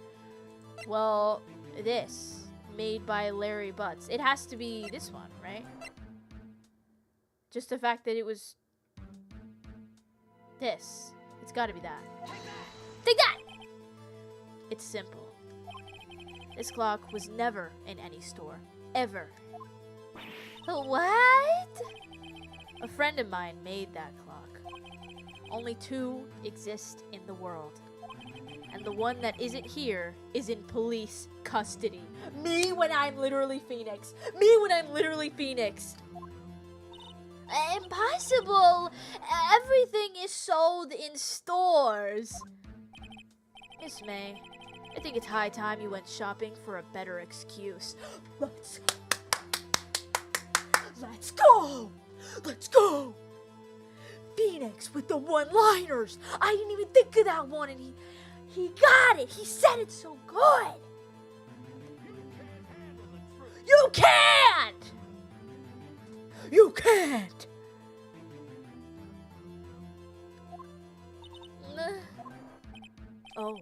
Well, this, made by Larry Butts. It has to be this one, right? Just the fact that it was this. It's gotta be that. Take that! It's simple. This clock was never in any store. Ever. What? A friend of mine made that clock. Only 2 exist in the world. And the one that isn't here is in police custody. Me when I'm literally Phoenix. Me when I'm literally Phoenix. Impossible! Everything is sold in stores. Miss May, I think it's high time you went shopping for a better excuse. Let's go! Let's go! Phoenix with the one-liners. I didn't even think of that one, and he got it. He said it so good. You can't! You can't! Oh.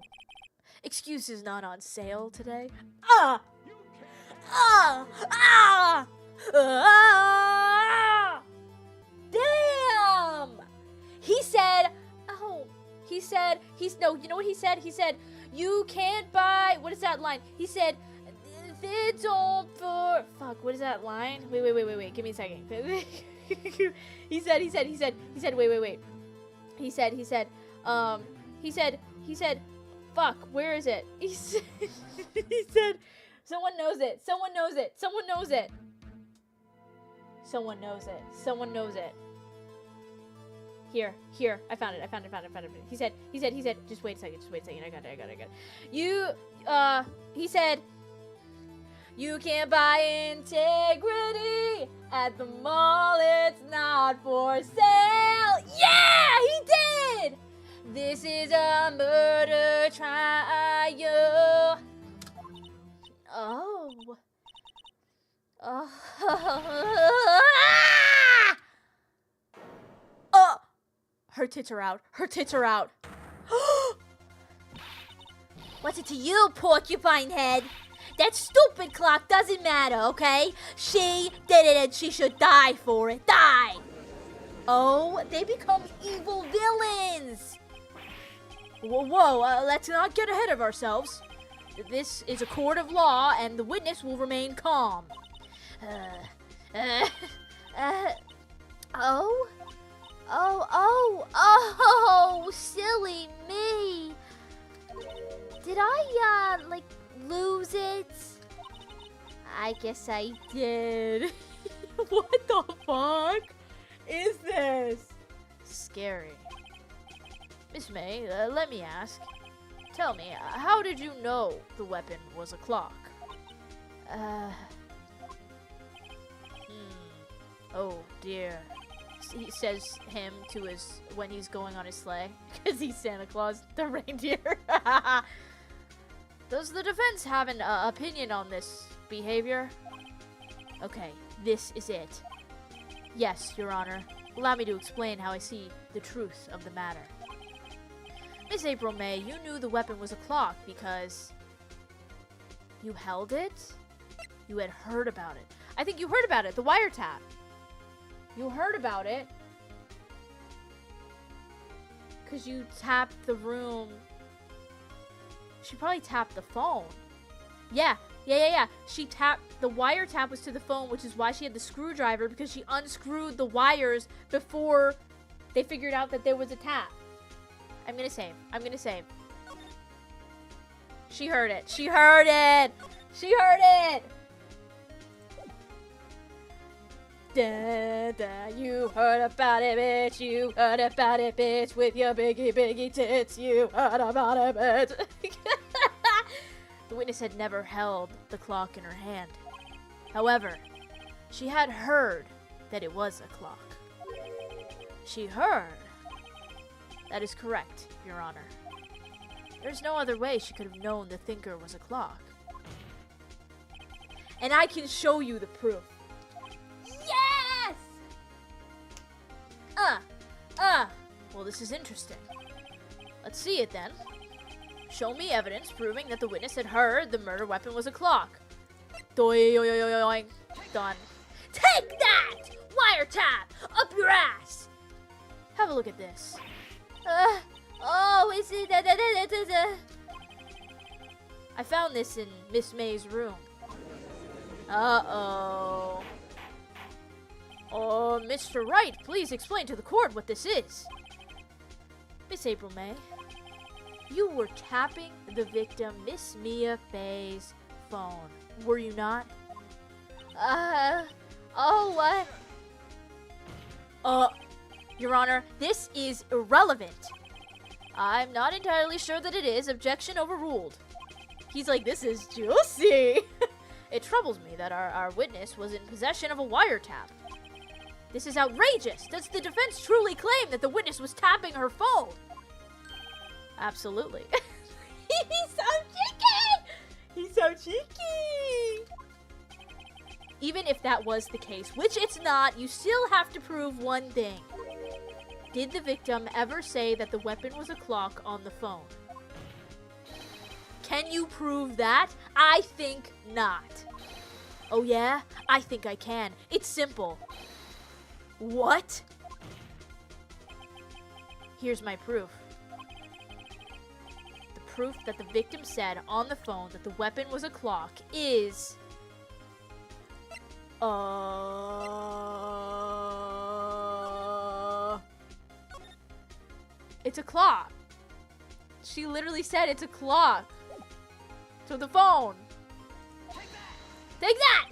Excuses not on sale today. Damn! He said, no, you know what he said? He said, you can't buy, what is that line? He said, it's all for, fuck, what is that line? Wait, give me a second. He said, wait. He said, fuck, where is it? He said, someone knows it. Someone knows it. Someone knows it. Here. I found it. He said, just wait a second. I got it. He said, you can't buy integrity at the mall. It's not for sale. Yeah, he did. This is a murder trial. Oh. Her tits are out. What's it to you, porcupine head? That stupid clock doesn't matter, okay? She did it and she should die for it. Die! Oh, they become evil villains. Whoa, let's not get ahead of ourselves. This is a court of law and the witness will remain calm. Oh, silly me. Did I, lose it? I guess I did. What the fuck is this? Scary. Miss May, let me ask. Tell me, how did you know the weapon was a clock? Oh dear. He says him to his, when he's going on his sleigh. Because he's Santa Claus, the reindeer. Does the defense have an opinion on this behavior? Okay, this is it. Yes, Your Honor. Allow me to explain how I see the truth of the matter. Miss April May, you knew the weapon was a clock because you held it? You had heard about it. I think you heard about it, the wiretap. You heard about it because you tapped the room. She probably tapped the phone. Yeah. She tapped, the wiretap was to the phone, which is why she had the screwdriver, because she unscrewed the wires before they figured out that there was a tap. I'm gonna save. She heard it. You heard about it, bitch. You heard about it, bitch. With your biggie tits. You heard about it, bitch. The witness had never held the clock in her hand. However, she had heard that it was a clock. She heard. That is correct, Your Honor. There's no other way she could have known the thinker was a clock. And I can show you the proof. Yes! Well, this is interesting. Let's see it then. Show me evidence proving that the witness had heard the murder weapon was a clock. Doing. Done. Take that! Wiretap! Up your ass! Have a look at this. Is it? I found this in Miss May's room. Oh, Mr. Wright, please explain to the court what this is. Miss April May, you were tapping the victim, Miss Mia Faye's phone, were you not? What? Your Honor, this is irrelevant. I'm not entirely sure that it is. Objection overruled. He's like, this is juicy. It troubles me that our witness was in possession of a wiretap. This is outrageous. Does the defense truly claim that the witness was tapping her phone? Absolutely. He's so cheeky. Even if that was the case, which it's not, you still have to prove one thing. Did the victim ever say that the weapon was a clock on the phone? Can you prove that? I think not. Oh yeah? I think I can. It's simple. What? Here's my proof. The proof that the victim said on the phone that the weapon was a clock is... It's a clock. She literally said it's a clock. To the phone. Take that!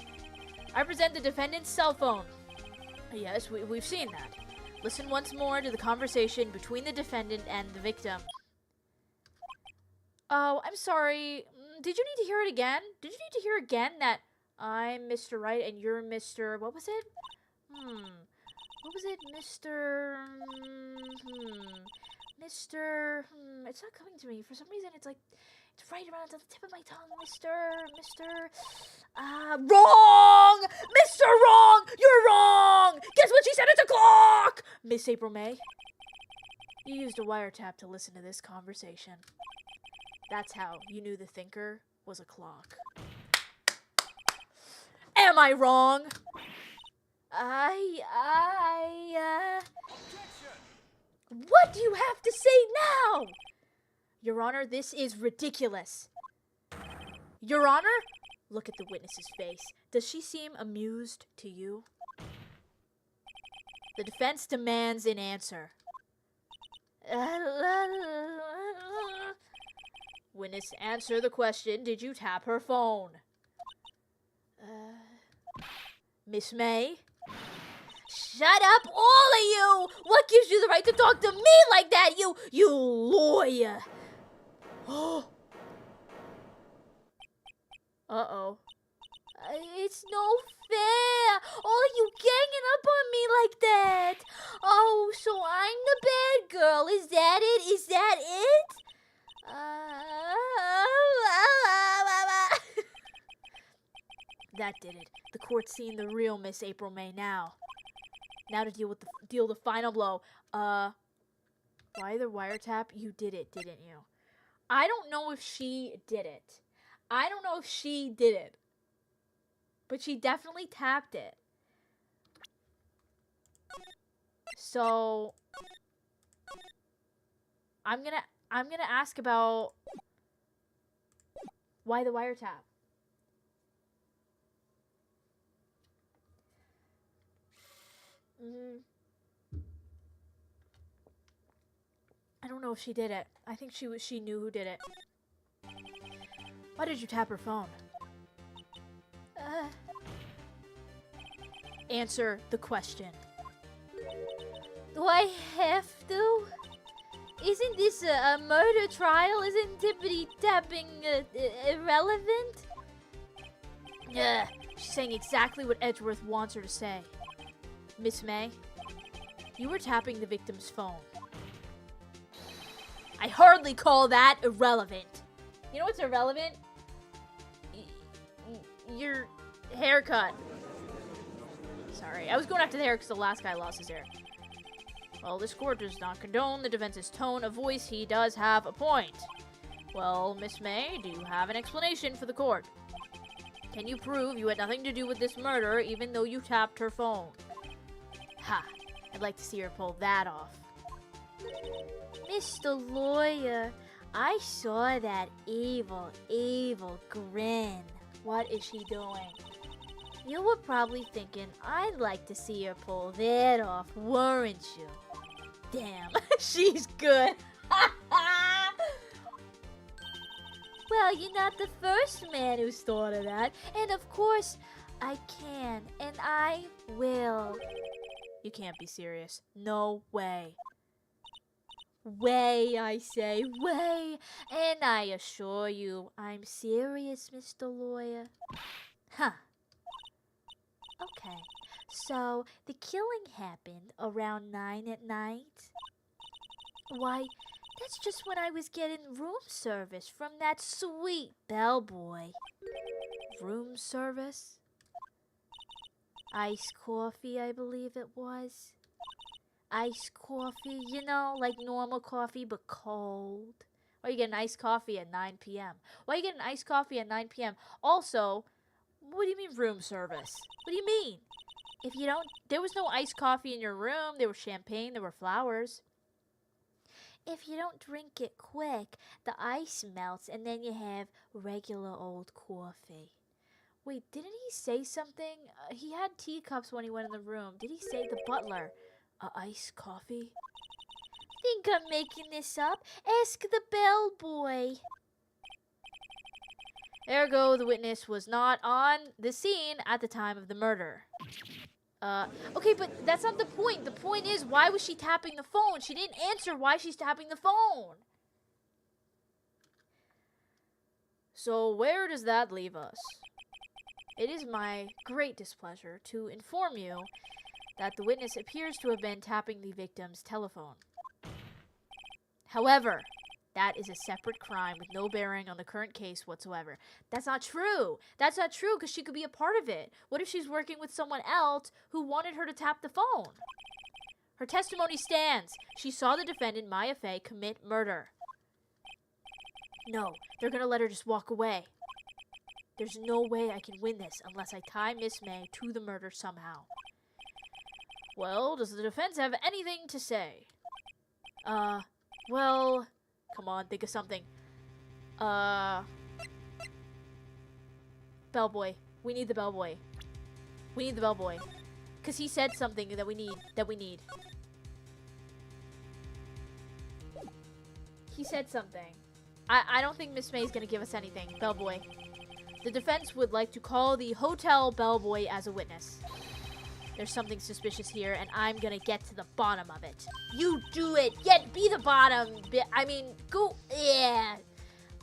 I present the defendant's cell phone. Yes, we've seen that. Listen once more to the conversation between the defendant and the victim. Oh, I'm sorry. Did you need to hear it again? Did you need to hear again that I'm Mr. Right and you're Mr. What was it? What was it? Mr. Mr. It's not coming to me. For some reason, it's like, it's right around the tip of my tongue. Wrong! Mr. Wrong! You're wrong! Guess what she said? It's a clock! Miss April May, you used a wiretap to listen to this conversation. That's how you knew the thinker was a clock. Am I wrong? What do you have to say now? Your Honor, this is ridiculous. Your Honor? Look at the witness's face. Does she seem amused to you? The defense demands an answer. Witness, answer the question. Did you tap her phone? Miss May? Shut up, all of you! What gives you the right to talk to me like that, you lawyer? Oh. Uh-oh. It's no fair! All of you ganging up on me like that! Oh, so I'm the bad girl. Is that it? Is that it? That did it. The court's seeing the real Miss April May now. Now to deal the final blow. Why the wiretap? You did it, didn't you? I don't know if she did it. But she definitely tapped it. So I'm gonna ask about why the wiretap. I don't know if she did it. I think she knew who did it. Why did you tap her phone? Answer the question. Do I have to? Isn't this a murder trial? Isn't tippity tapping irrelevant? Yeah, she's saying exactly what Edgeworth wants her to say. Miss May, you were tapping the victim's phone. I hardly call that irrelevant. You know what's irrelevant? Your haircut. Sorry, I was going after the hair because the last guy lost his hair. Well, this court does not condone the defense's tone of voice. He does have a point. Well, Miss May, do you have an explanation for the court? Can you prove you had nothing to do with this murder even though you tapped her phone? Ha! I'd like to see her pull that off. Mr. Lawyer, I saw that evil grin. What is she doing? You were probably thinking, I'd like to see her pull that off, weren't you? Damn, she's good. Well, you're not the first man who's thought of that. And of course, I can, and I will. You can't be serious. No way. Way, I say, way. And I assure you, I'm serious, Mr. Lawyer. Huh. Okay, so the killing happened around 9 at night? Why, that's just when I was getting room service from that sweet bellboy. Room service? Iced coffee, I believe it was. Iced coffee, you know, like normal coffee, but cold. Or you get an iced coffee at 9 p.m. Why you get an iced coffee at 9 p.m.? Also, what do you mean room service? What do you mean? If you don't, there was no iced coffee in your room. There was champagne. There were flowers. If you don't drink it quick, the ice melts and then you have regular old coffee. Wait, didn't he say something? He had teacups when he went in the room. Did he say the butler? Iced coffee? Think I'm making this up? Ask the bellboy. Ergo, the witness was not on the scene at the time of the murder. Okay, but that's not the point. The point is, why was she tapping the phone? She didn't answer why she's tapping the phone. So where does that leave us? It is my great displeasure to inform you that the witness appears to have been tapping the victim's telephone. However, that is a separate crime with no bearing on the current case whatsoever. That's not true. That's not true because she could be a part of it. What if she's working with someone else who wanted her to tap the phone? Her testimony stands. She saw the defendant, Maya Fey, commit murder. No, they're gonna let her just walk away. There's no way I can win this unless I tie Miss May to the murder somehow. Well, does the defense have anything to say? Well, come on, think of something. Bellboy. We need the bellboy. We need the bellboy. Because he said something that we need. He said something. I don't think Miss May's gonna give us anything. Bellboy. The defense would like to call the hotel bellboy as a witness. There's something suspicious here, and I'm gonna get to the bottom of it. You do it! Be the bottom! I mean, go... Yeah!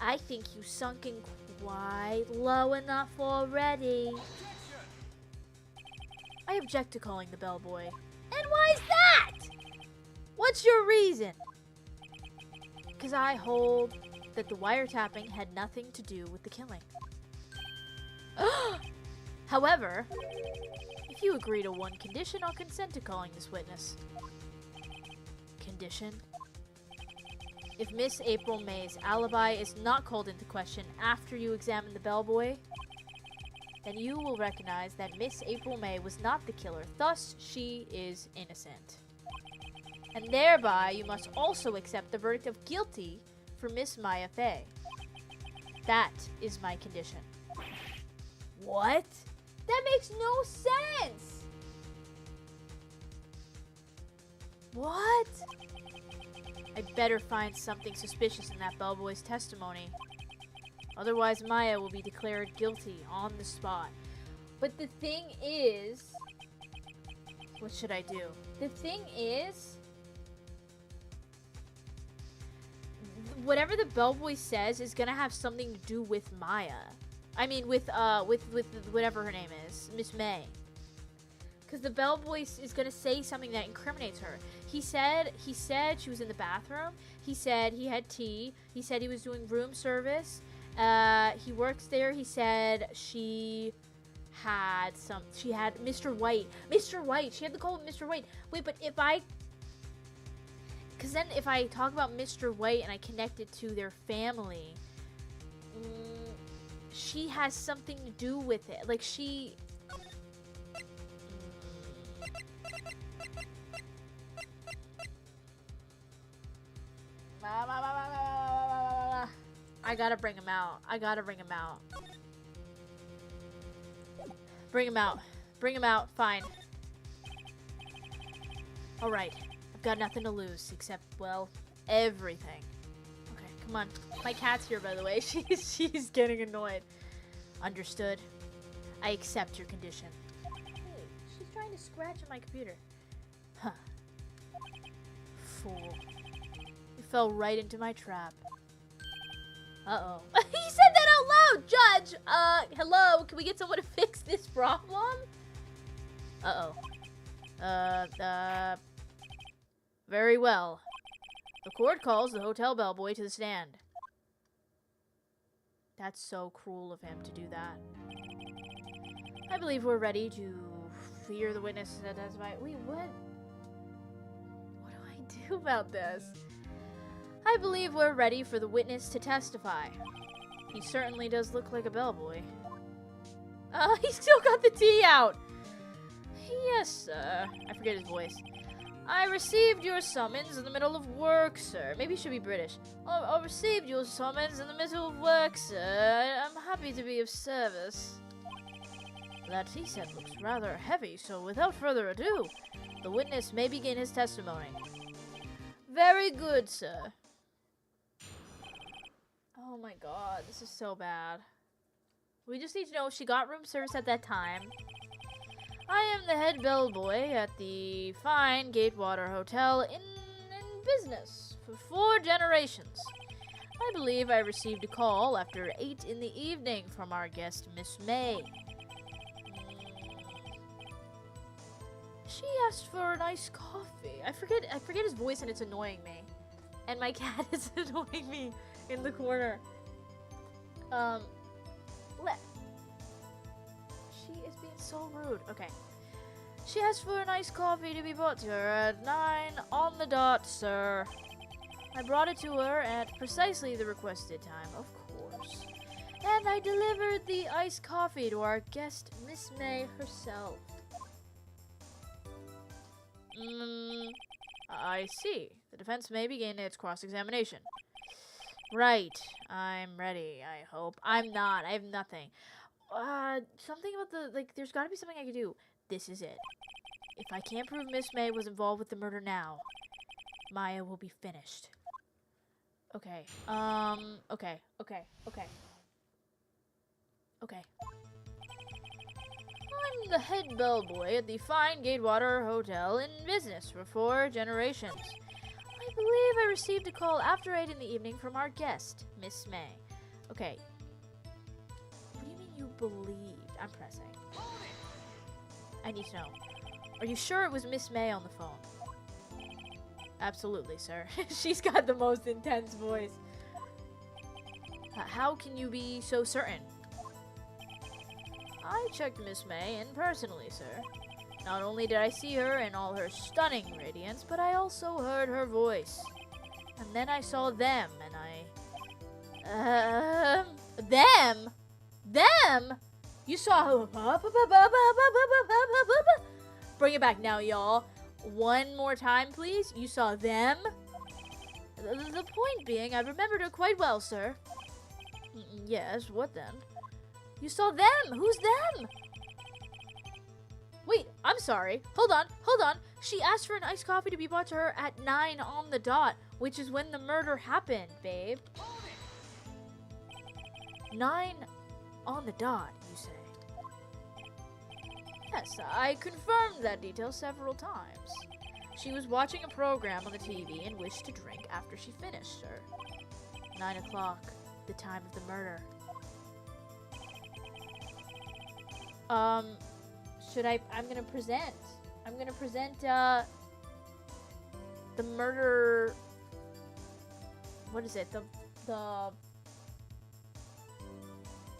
I think you sunk in quite low enough already. I object to calling the bellboy. And why's that? What's your reason? Because I hold that the wiretapping had nothing to do with the killing. However, if you agree to one condition, I'll consent to calling this witness. Condition? If Miss April May's alibi is not called into question after you examine the bellboy, then you will recognize that Miss April May was not the killer, thus she is innocent. And thereby, you must also accept the verdict of guilty for Miss Maya Fey. That is my condition. What? That makes no sense! What? I better find something suspicious in that bellboy's testimony. Otherwise, Maya will be declared guilty on the spot. But the thing is... What should I do? The thing is... Whatever the bellboy says is gonna have something to do with Maya. I mean, with whatever her name is, Miss May. Because the bellboy is gonna say something that incriminates her. He said she was in the bathroom. He said he had tea. He said he was doing room service. He works there. He said she had Mr. White. Mr. White. She had the call with Mr. White. Wait, but because then if I talk about Mr. White and I connect it to their family, she has something to do with it. Like, she... I gotta bring him out. Bring him out. Fine. Alright. I've got nothing to lose except, well, everything. Okay, come on. My cat's here, by the way. She's getting annoyed. Understood. I accept your condition. Hey, she's trying to scratch at my computer. Huh. Fool. You fell right into my trap. Uh-oh. He said that out loud, Judge! Hello? Can we get someone to fix this problem? Uh-oh. Very well. The court calls the hotel bellboy to the stand. That's so cruel of him to do that. I believe we're ready to hear the witness testify. Wait, what? What do I do about this? I believe we're ready for the witness to testify. He certainly does look like a bellboy. He still got the tea out! Yes, sir. I forget his voice. I received your summons in the middle of work, sir. Maybe he should be British. I received your summons in the middle of work, sir. I'm happy to be of service. That tea set looks rather heavy, so without further ado, the witness may begin his testimony. Very good, sir. Oh my god, this is so bad. We just need to know if she got room service at that time. I am the head bellboy at the fine Gatewater Hotel in business for 4 generations. I believe I received a call after 8 in the evening from our guest, Miss May. She asked for an iced coffee. I forget his voice and it's annoying me. And my cat is annoying me in the corner. She is being so rude. Okay. She asked for an iced coffee to be brought to her at 9 on the dot, sir. I brought it to her at precisely the requested time, of course. And I delivered the iced coffee to our guest, Miss May herself. I see. The defense may begin its cross-examination. Right. I'm ready, I hope. I'm not. I have nothing. Something about there's gotta be something I can do. This is it. If I can't prove Miss May was involved with the murder now, Maya will be finished. Okay. Okay. I'm the head bellboy at the fine Gatewater Hotel in business for 4 generations. I believe I received a call after 8 in the evening from our guest, Miss May. Okay. What do you mean you believed? I'm pressing. I need to know. Are you sure it was Miss May on the phone? Absolutely, sir. She's got the most intense voice. How can you be so certain? I checked Miss May in personally, sir. Not only did I see her in all her stunning radiance, but I also heard her voice. And then I saw them, and Them? Them? You saw who? Bring it back now, y'all. One more time, please. You saw them? The point being, I remembered her quite well, sir. Yes, what then? You saw them! Who's them? Wait, I'm sorry. Hold on. She asked for an iced coffee to be brought to her at 9 on the dot, which is when the murder happened, babe. 9 on the dot, you say? Yes, I confirmed that detail several times. She was watching a program on the TV and wished to drink after she finished, sir. 9 o'clock, the time of the murder. I'm gonna present, the murder, what is it,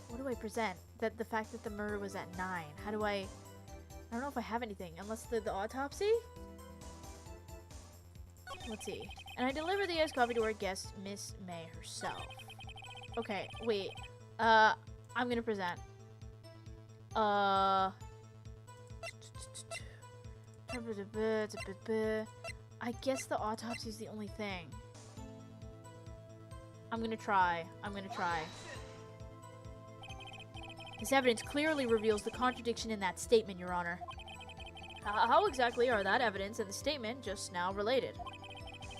what do I present? The fact that the murder was at 9, how do I don't know if I have anything, unless the autopsy? Let's see. And I delivered the iced coffee to our guest, Miss May herself. Okay, wait, I'm gonna present. I guess the autopsy is the only thing. I'm gonna try. This evidence clearly reveals the contradiction in that statement, Your Honor. How exactly are that evidence and the statement just now related?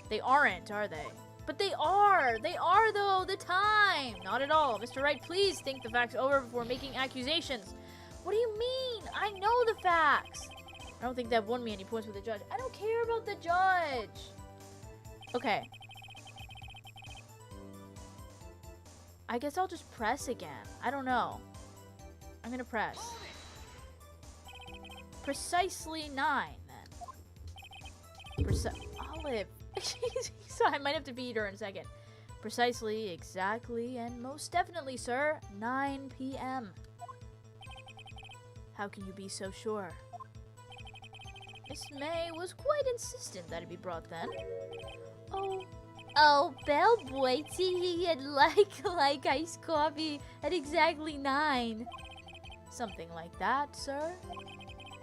They aren't, are they? But they are! They are, though! The time! Not at all. Mr. Wright, please think the facts over before making accusations. What do you mean? I know the facts! I don't think that won me any points with the judge. I don't care about the judge! Okay. I guess I'll just press again. I don't know. I'm gonna press. Precisely 9, then. Olive. So I might have to beat her in a second. Precisely, exactly, and most definitely, sir, 9 p.m. How can you be so sure? Miss May was quite insistent that it be brought then. Oh, bellboy, he had like iced coffee at exactly 9. Something like that, sir.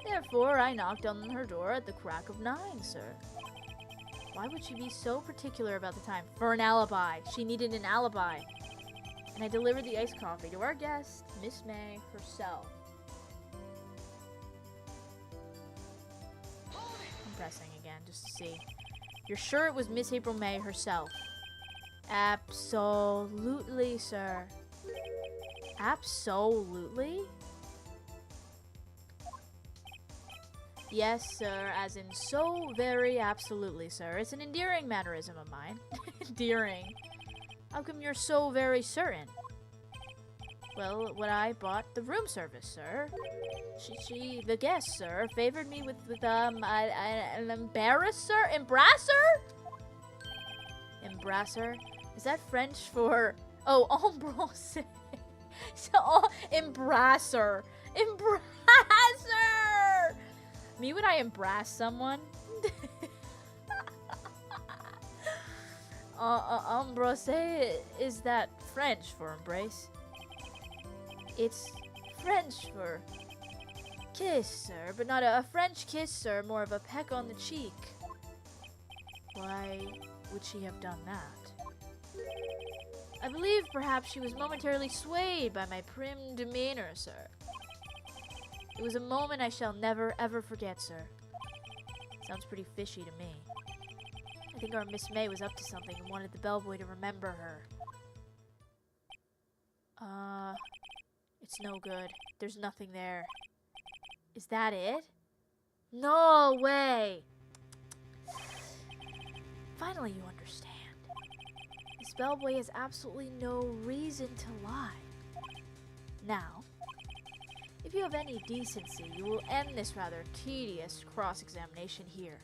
Therefore, I knocked on her door at the crack of 9, sir. Why would she be so particular about the time? For an alibi. She needed an alibi. And I delivered the iced coffee to our guest, Miss May herself. I'm pressing again just to see. You're sure it was Miss April May herself? Absolutely, sir. Absolutely? Yes, sir, as in so very absolutely, sir. It's an endearing mannerism of mine. Endearing. How come you're so very certain? Well, when I bought the room service, sir, the guest, sir, favored me with an embarrasser? Embrasser? Is that French for... Oh, embrasser. So, embrasser. Embrasser! Me when I embrace someone? Embrasser, is that French for embrace? It's French for kiss, sir, but not a French kiss, sir, more of a peck on the cheek. Why would she have done that? I believe perhaps she was momentarily swayed by my prim demeanor, sir. It was a moment I shall never, ever forget, sir. Sounds pretty fishy to me. I think our Miss May was up to something and wanted the bellboy to remember her. It's no good. There's nothing there. Is that it? No way! Finally you understand. This bellboy has absolutely no reason to lie. Now, if you have any decency, you will end this rather tedious cross-examination here.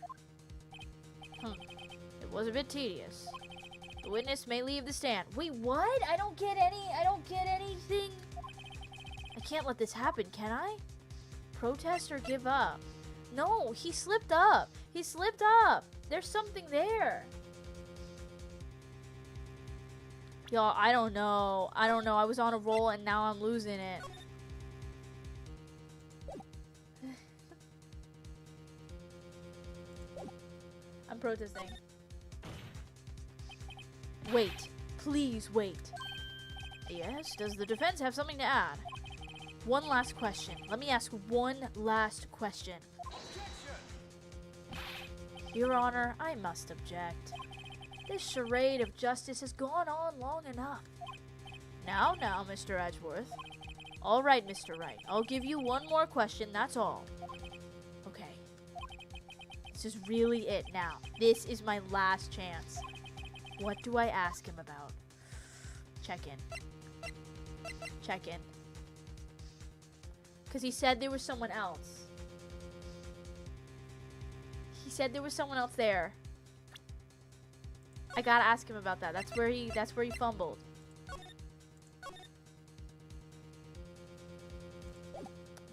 It was a bit tedious. The witness may leave the stand. Wait, what? I don't get anything. I can't let this happen, can I? Protest or give up? No, he slipped up. There's something there. Y'all, I don't know. I was on a roll and now I'm losing it. I'm protesting. Wait. Please wait. Yes, does the defense have something to add? One last question. Let me ask one last question. Your Honor, I must object. This charade of justice has gone on long enough. Now, Mr. Edgeworth. All right, Mr. Wright. I'll give you one more question, that's all. Okay. This is really it now. This is my last chance. What do I ask him about? Check in. Because he said there was someone else. He said there was someone else there. I gotta ask him about that. That's where he fumbled.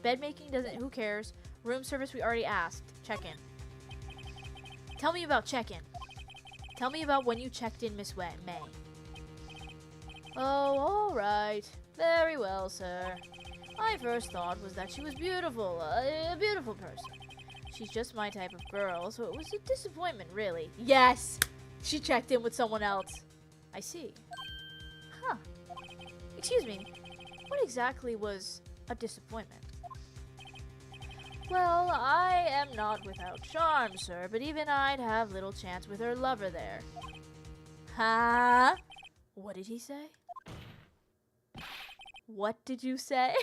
Bed making doesn't, who cares? Room service we already asked. Check in. Tell me about check-in. Tell me about when you checked in, Miss May. Oh, all right. Very well, sir. My first thought was that she was beautiful, a beautiful person. She's just my type of girl, so it was a disappointment, really. Yes! She checked in with someone else. I see. Huh. Excuse me. What exactly was a disappointment? Well, I am not without charm, sir, but even I'd have little chance with her lover there. Huh? What did he say? What did you say?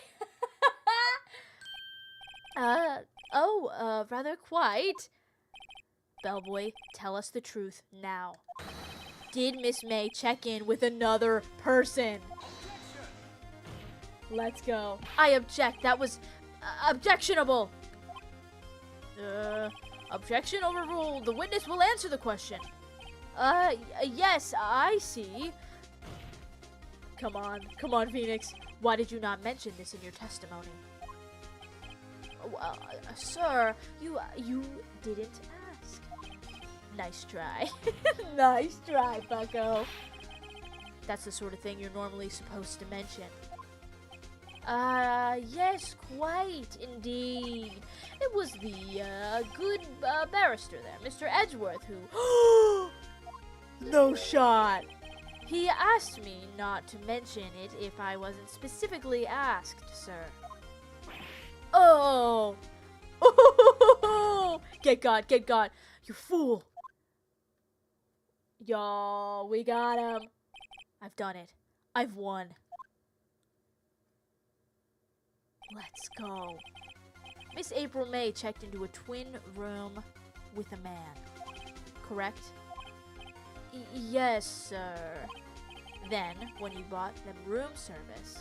Rather quite. Bellboy, tell us the truth now. Did Miss May check in with another person? Let's go. I object. That was objectionable. Objection overruled. The witness will answer the question. Yes, I see. Come on, Phoenix. Why did you not mention this in your testimony? Sir, you didn't ask. Nice try. Nice try, bucko. That's the sort of thing you're normally supposed to mention. Yes, quite, indeed. It was the, good, barrister there, Mr. Edgeworth, who... No shot! He asked me not to mention it if I wasn't specifically asked, sir. Oh! Oh! Get God, you fool! Y'all, we got him. I've done it. I've won. Let's go. Miss April May checked into a twin room with a man. Correct? Yes, sir. Then, when you bought them room service,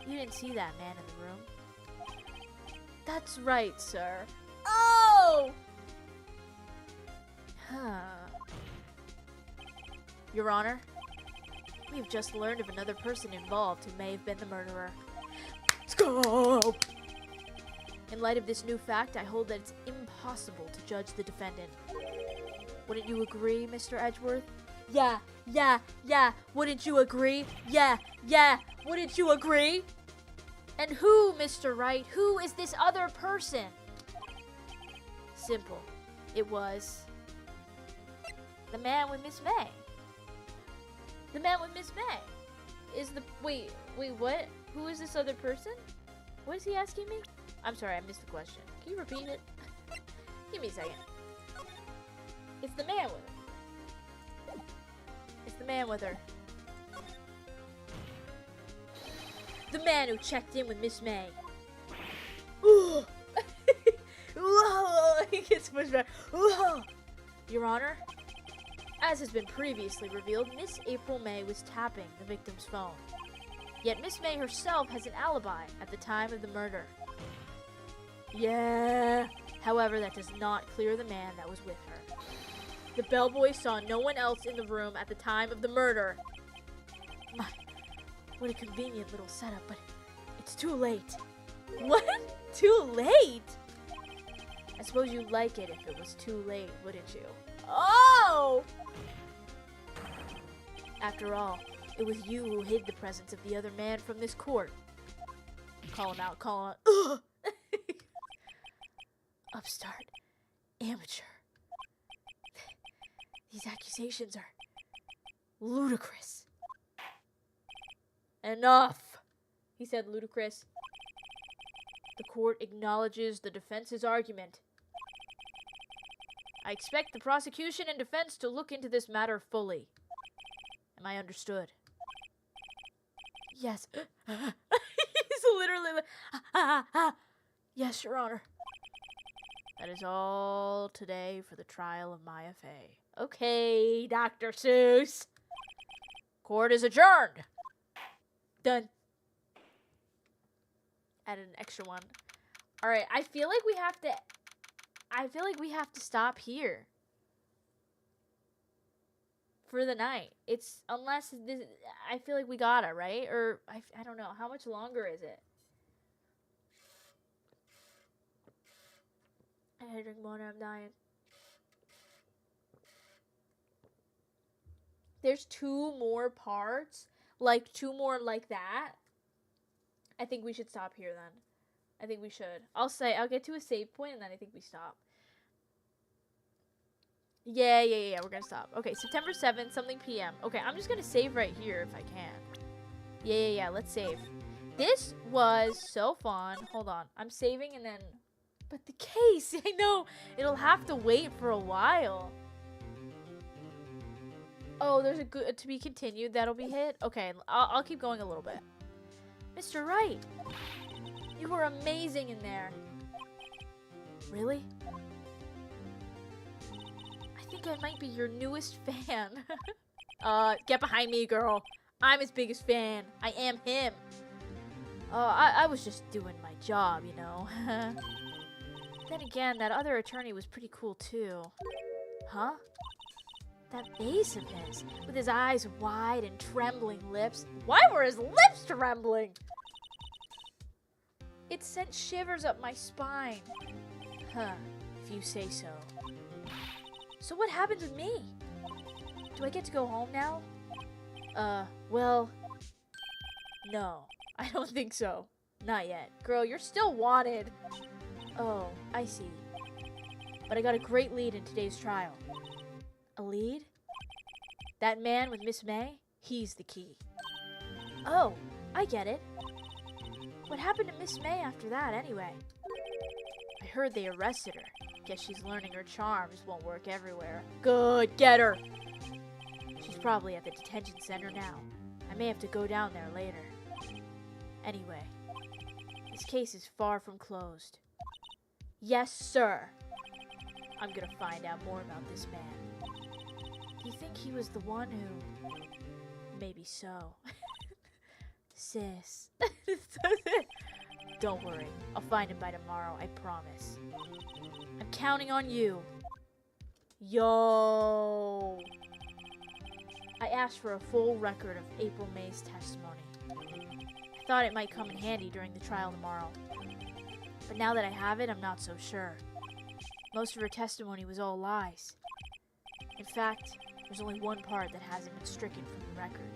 you didn't see that man in the room? That's right, sir. Oh! Huh. Your Honor, we have just learned of another person involved who may have been the murderer. Scope! In light of this new fact, I hold that it's impossible to judge the defendant. Wouldn't you agree, Mr. Edgeworth? Yeah. Wouldn't you agree? Yeah. Wouldn't you agree? And who, Mr. Wright? Who is this other person? Simple. It was the man with Miss May. The man with Miss May. Is the... Wait, what? Who is this other person? What is he asking me? I'm sorry, I missed the question. Can you repeat it? Give me a second. It's the man with her. It's the man with her. The man who checked in with Miss May. Ooh. Whoa. He gets pushed back. Whoa. Your Honor, as has been previously revealed, Miss April May was tapping the victim's phone. Yet Miss May herself has an alibi at the time of the murder. Yeah. However, that does not clear the man that was with her. The bellboy saw no one else in the room at the time of the murder. My, what a convenient little setup, but it's too late. What? Too late? I suppose you'd like it if it was too late, wouldn't you? Oh! After all, it was you who hid the presence of the other man from this court. Call him out, call him out. Ugh! Upstart. Amateur. These accusations are ludicrous. Enough, he said, ludicrous. The court acknowledges the defense's argument. I expect the prosecution and defense to look into this matter fully. Am I understood? Yes. He's literally like, yes, Your Honor. That is all today for the trial of Maya Fey. Okay, Dr. Seuss. Court is adjourned. Done. Added an extra one. All right, I feel like we have to stop here for the night. It's unless this, I feel like we gotta, right? Or I don't know. How much longer is it? I gotta drink water. I'm dying. There's 2 more parts, like 2 more like that. I think we should stop here then. I think we should. I'll get to a save point and then I think we stop. Yeah, we're gonna stop. Okay, September 7th, something PM. Okay, I'm just gonna save right here if I can. Yeah, let's save. This was so fun. Hold on, I'm saving and then... But the case, I know, it'll have to wait for a while. Oh, there's a good to be continued that'll be hit. Okay, I'll keep going a little bit. Mr. Wright, you were amazing in there. Really? I think I might be your newest fan. Get behind me, girl. I'm his biggest fan. I am him. I was just doing my job, you know. Then again, that other attorney was pretty cool too. Huh? That face of his, with his eyes wide and trembling lips. Why were his lips trembling? It sent shivers up my spine. Huh, if you say so. So what happens with me? Do I get to go home now? Well, no, I don't think so. Not yet. Girl, you're still wanted. Oh, I see. But I got a great lead in today's trial. A lead? That man with Miss May? He's the key. Oh, I get it. What happened to Miss May after that, anyway? I heard they arrested her. Guess she's learning her charms won't work everywhere. Good, get her! She's probably at the detention center now. I may have to go down there later. Anyway, this case is far from closed. Yes, sir. I'm gonna find out more about this man. Do you think he was the one who... Maybe so. Sis. Don't worry. I'll find him by tomorrow, I promise. I'm counting on you. Yo. I asked for a full record of April May's testimony. I thought it might come in handy during the trial tomorrow. But now that I have it, I'm not so sure. Most of her testimony was all lies. In fact, there's only one part that hasn't been stricken from the record.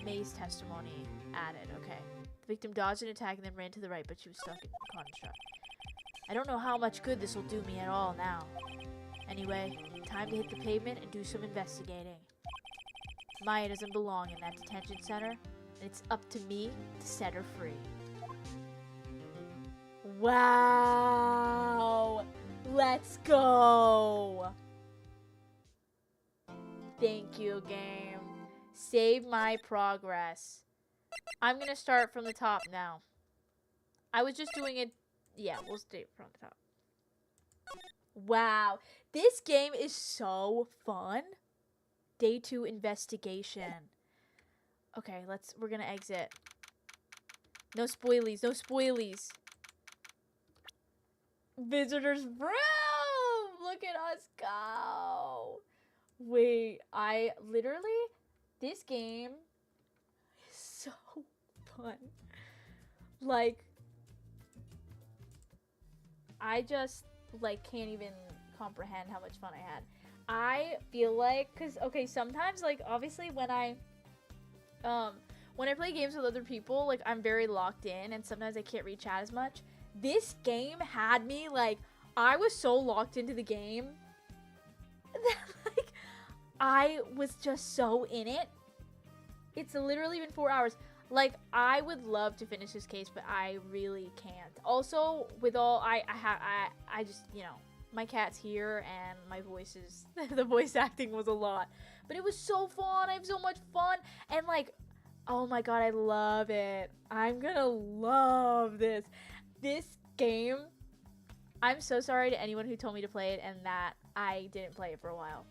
May's testimony added, okay. The victim dodged an attack and then ran to the right, but she was stuck in the construct. I don't know how much good this will do me at all now. Anyway, time to hit the pavement and do some investigating. Maya doesn't belong in that detention center, and it's up to me to set her free. Wow! Let's go! Thank you, game. Save my progress. I'm gonna start from the top now. I was just doing it. Yeah, we'll stay from the top. Wow. This game is so fun. Day 2 investigation. Okay, we're gonna exit. No spoilies, no spoilies. Visitors room! Look at us go. Wait, this game is so fun. Like, I just, can't even comprehend how much fun I had. I feel like, okay, sometimes, obviously when I play games with other people, I'm very locked in, and sometimes I can't read chat as much. This game had me, I was so locked into the game that, I was just so in it. It's literally been 4 hours. I would love to finish this case, but I really can't. Also, with all, I just, my cat's here, and my voice is, the voice acting was a lot. But it was so fun. I have so much fun. And, oh my god, I love it. I'm gonna love this. This game, I'm so sorry to anyone who told me to play it and that I didn't play it for a while.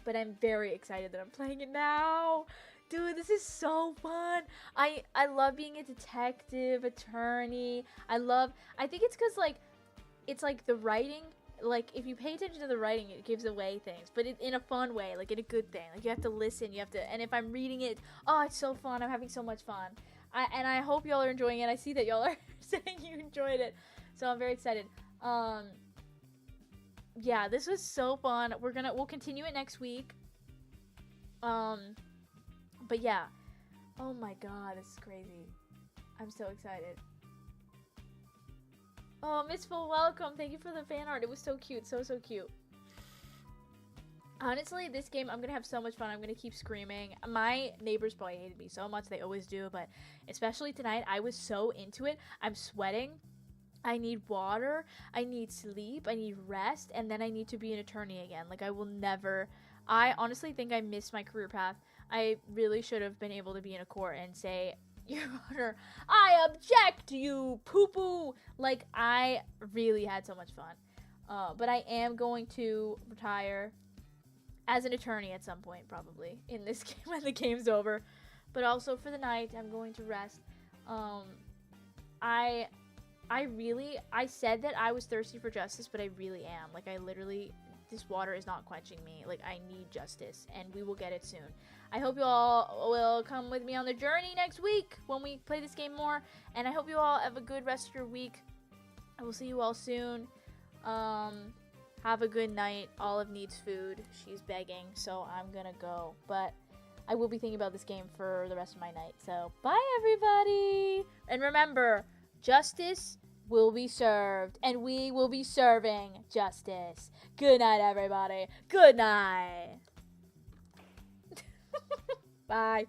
But I'm very excited that I'm playing it now. Dude, this is so fun. I love being a detective, attorney. I think it's because, it's the writing, if you pay attention to the writing, it gives away things. But in a fun way, in a good thing. You have to listen, and if I'm reading it, oh, it's so fun. I'm having so much fun. And I hope y'all are enjoying it. I see that y'all are saying you enjoyed it. So I'm very excited. Yeah, this was so fun. We'll continue it next week. But yeah. Oh my god, this is crazy. I'm so excited. Oh, Missful, welcome. Thank you for the fan art. It was so cute. So cute. Honestly, this game, I'm gonna have so much fun. I'm gonna keep screaming. My neighbors probably hated me so much. They always do, but especially tonight, I was so into it. I'm sweating. I need water. I need sleep. I need rest. And then I need to be an attorney again. I honestly think I missed my career path. I really should have been able to be in a court and say, Your Honor, I object, you poo-poo. I really had so much fun. But I am going to retire as an attorney at some point, probably, in this game when the game's over. But also for the night, I'm going to rest. I said that I was thirsty for justice, but I really am. This water is not quenching me. I need justice, and we will get it soon. I hope you all will come with me on the journey next week when we play this game more. And I hope you all have a good rest of your week. I will see you all soon. Have a good night. Olive needs food. She's begging, so I'm gonna go. But I will be thinking about this game for the rest of my night. So, bye, everybody! And remember, justice will be served, and we will be serving justice. Good night, everybody. Good night. Bye.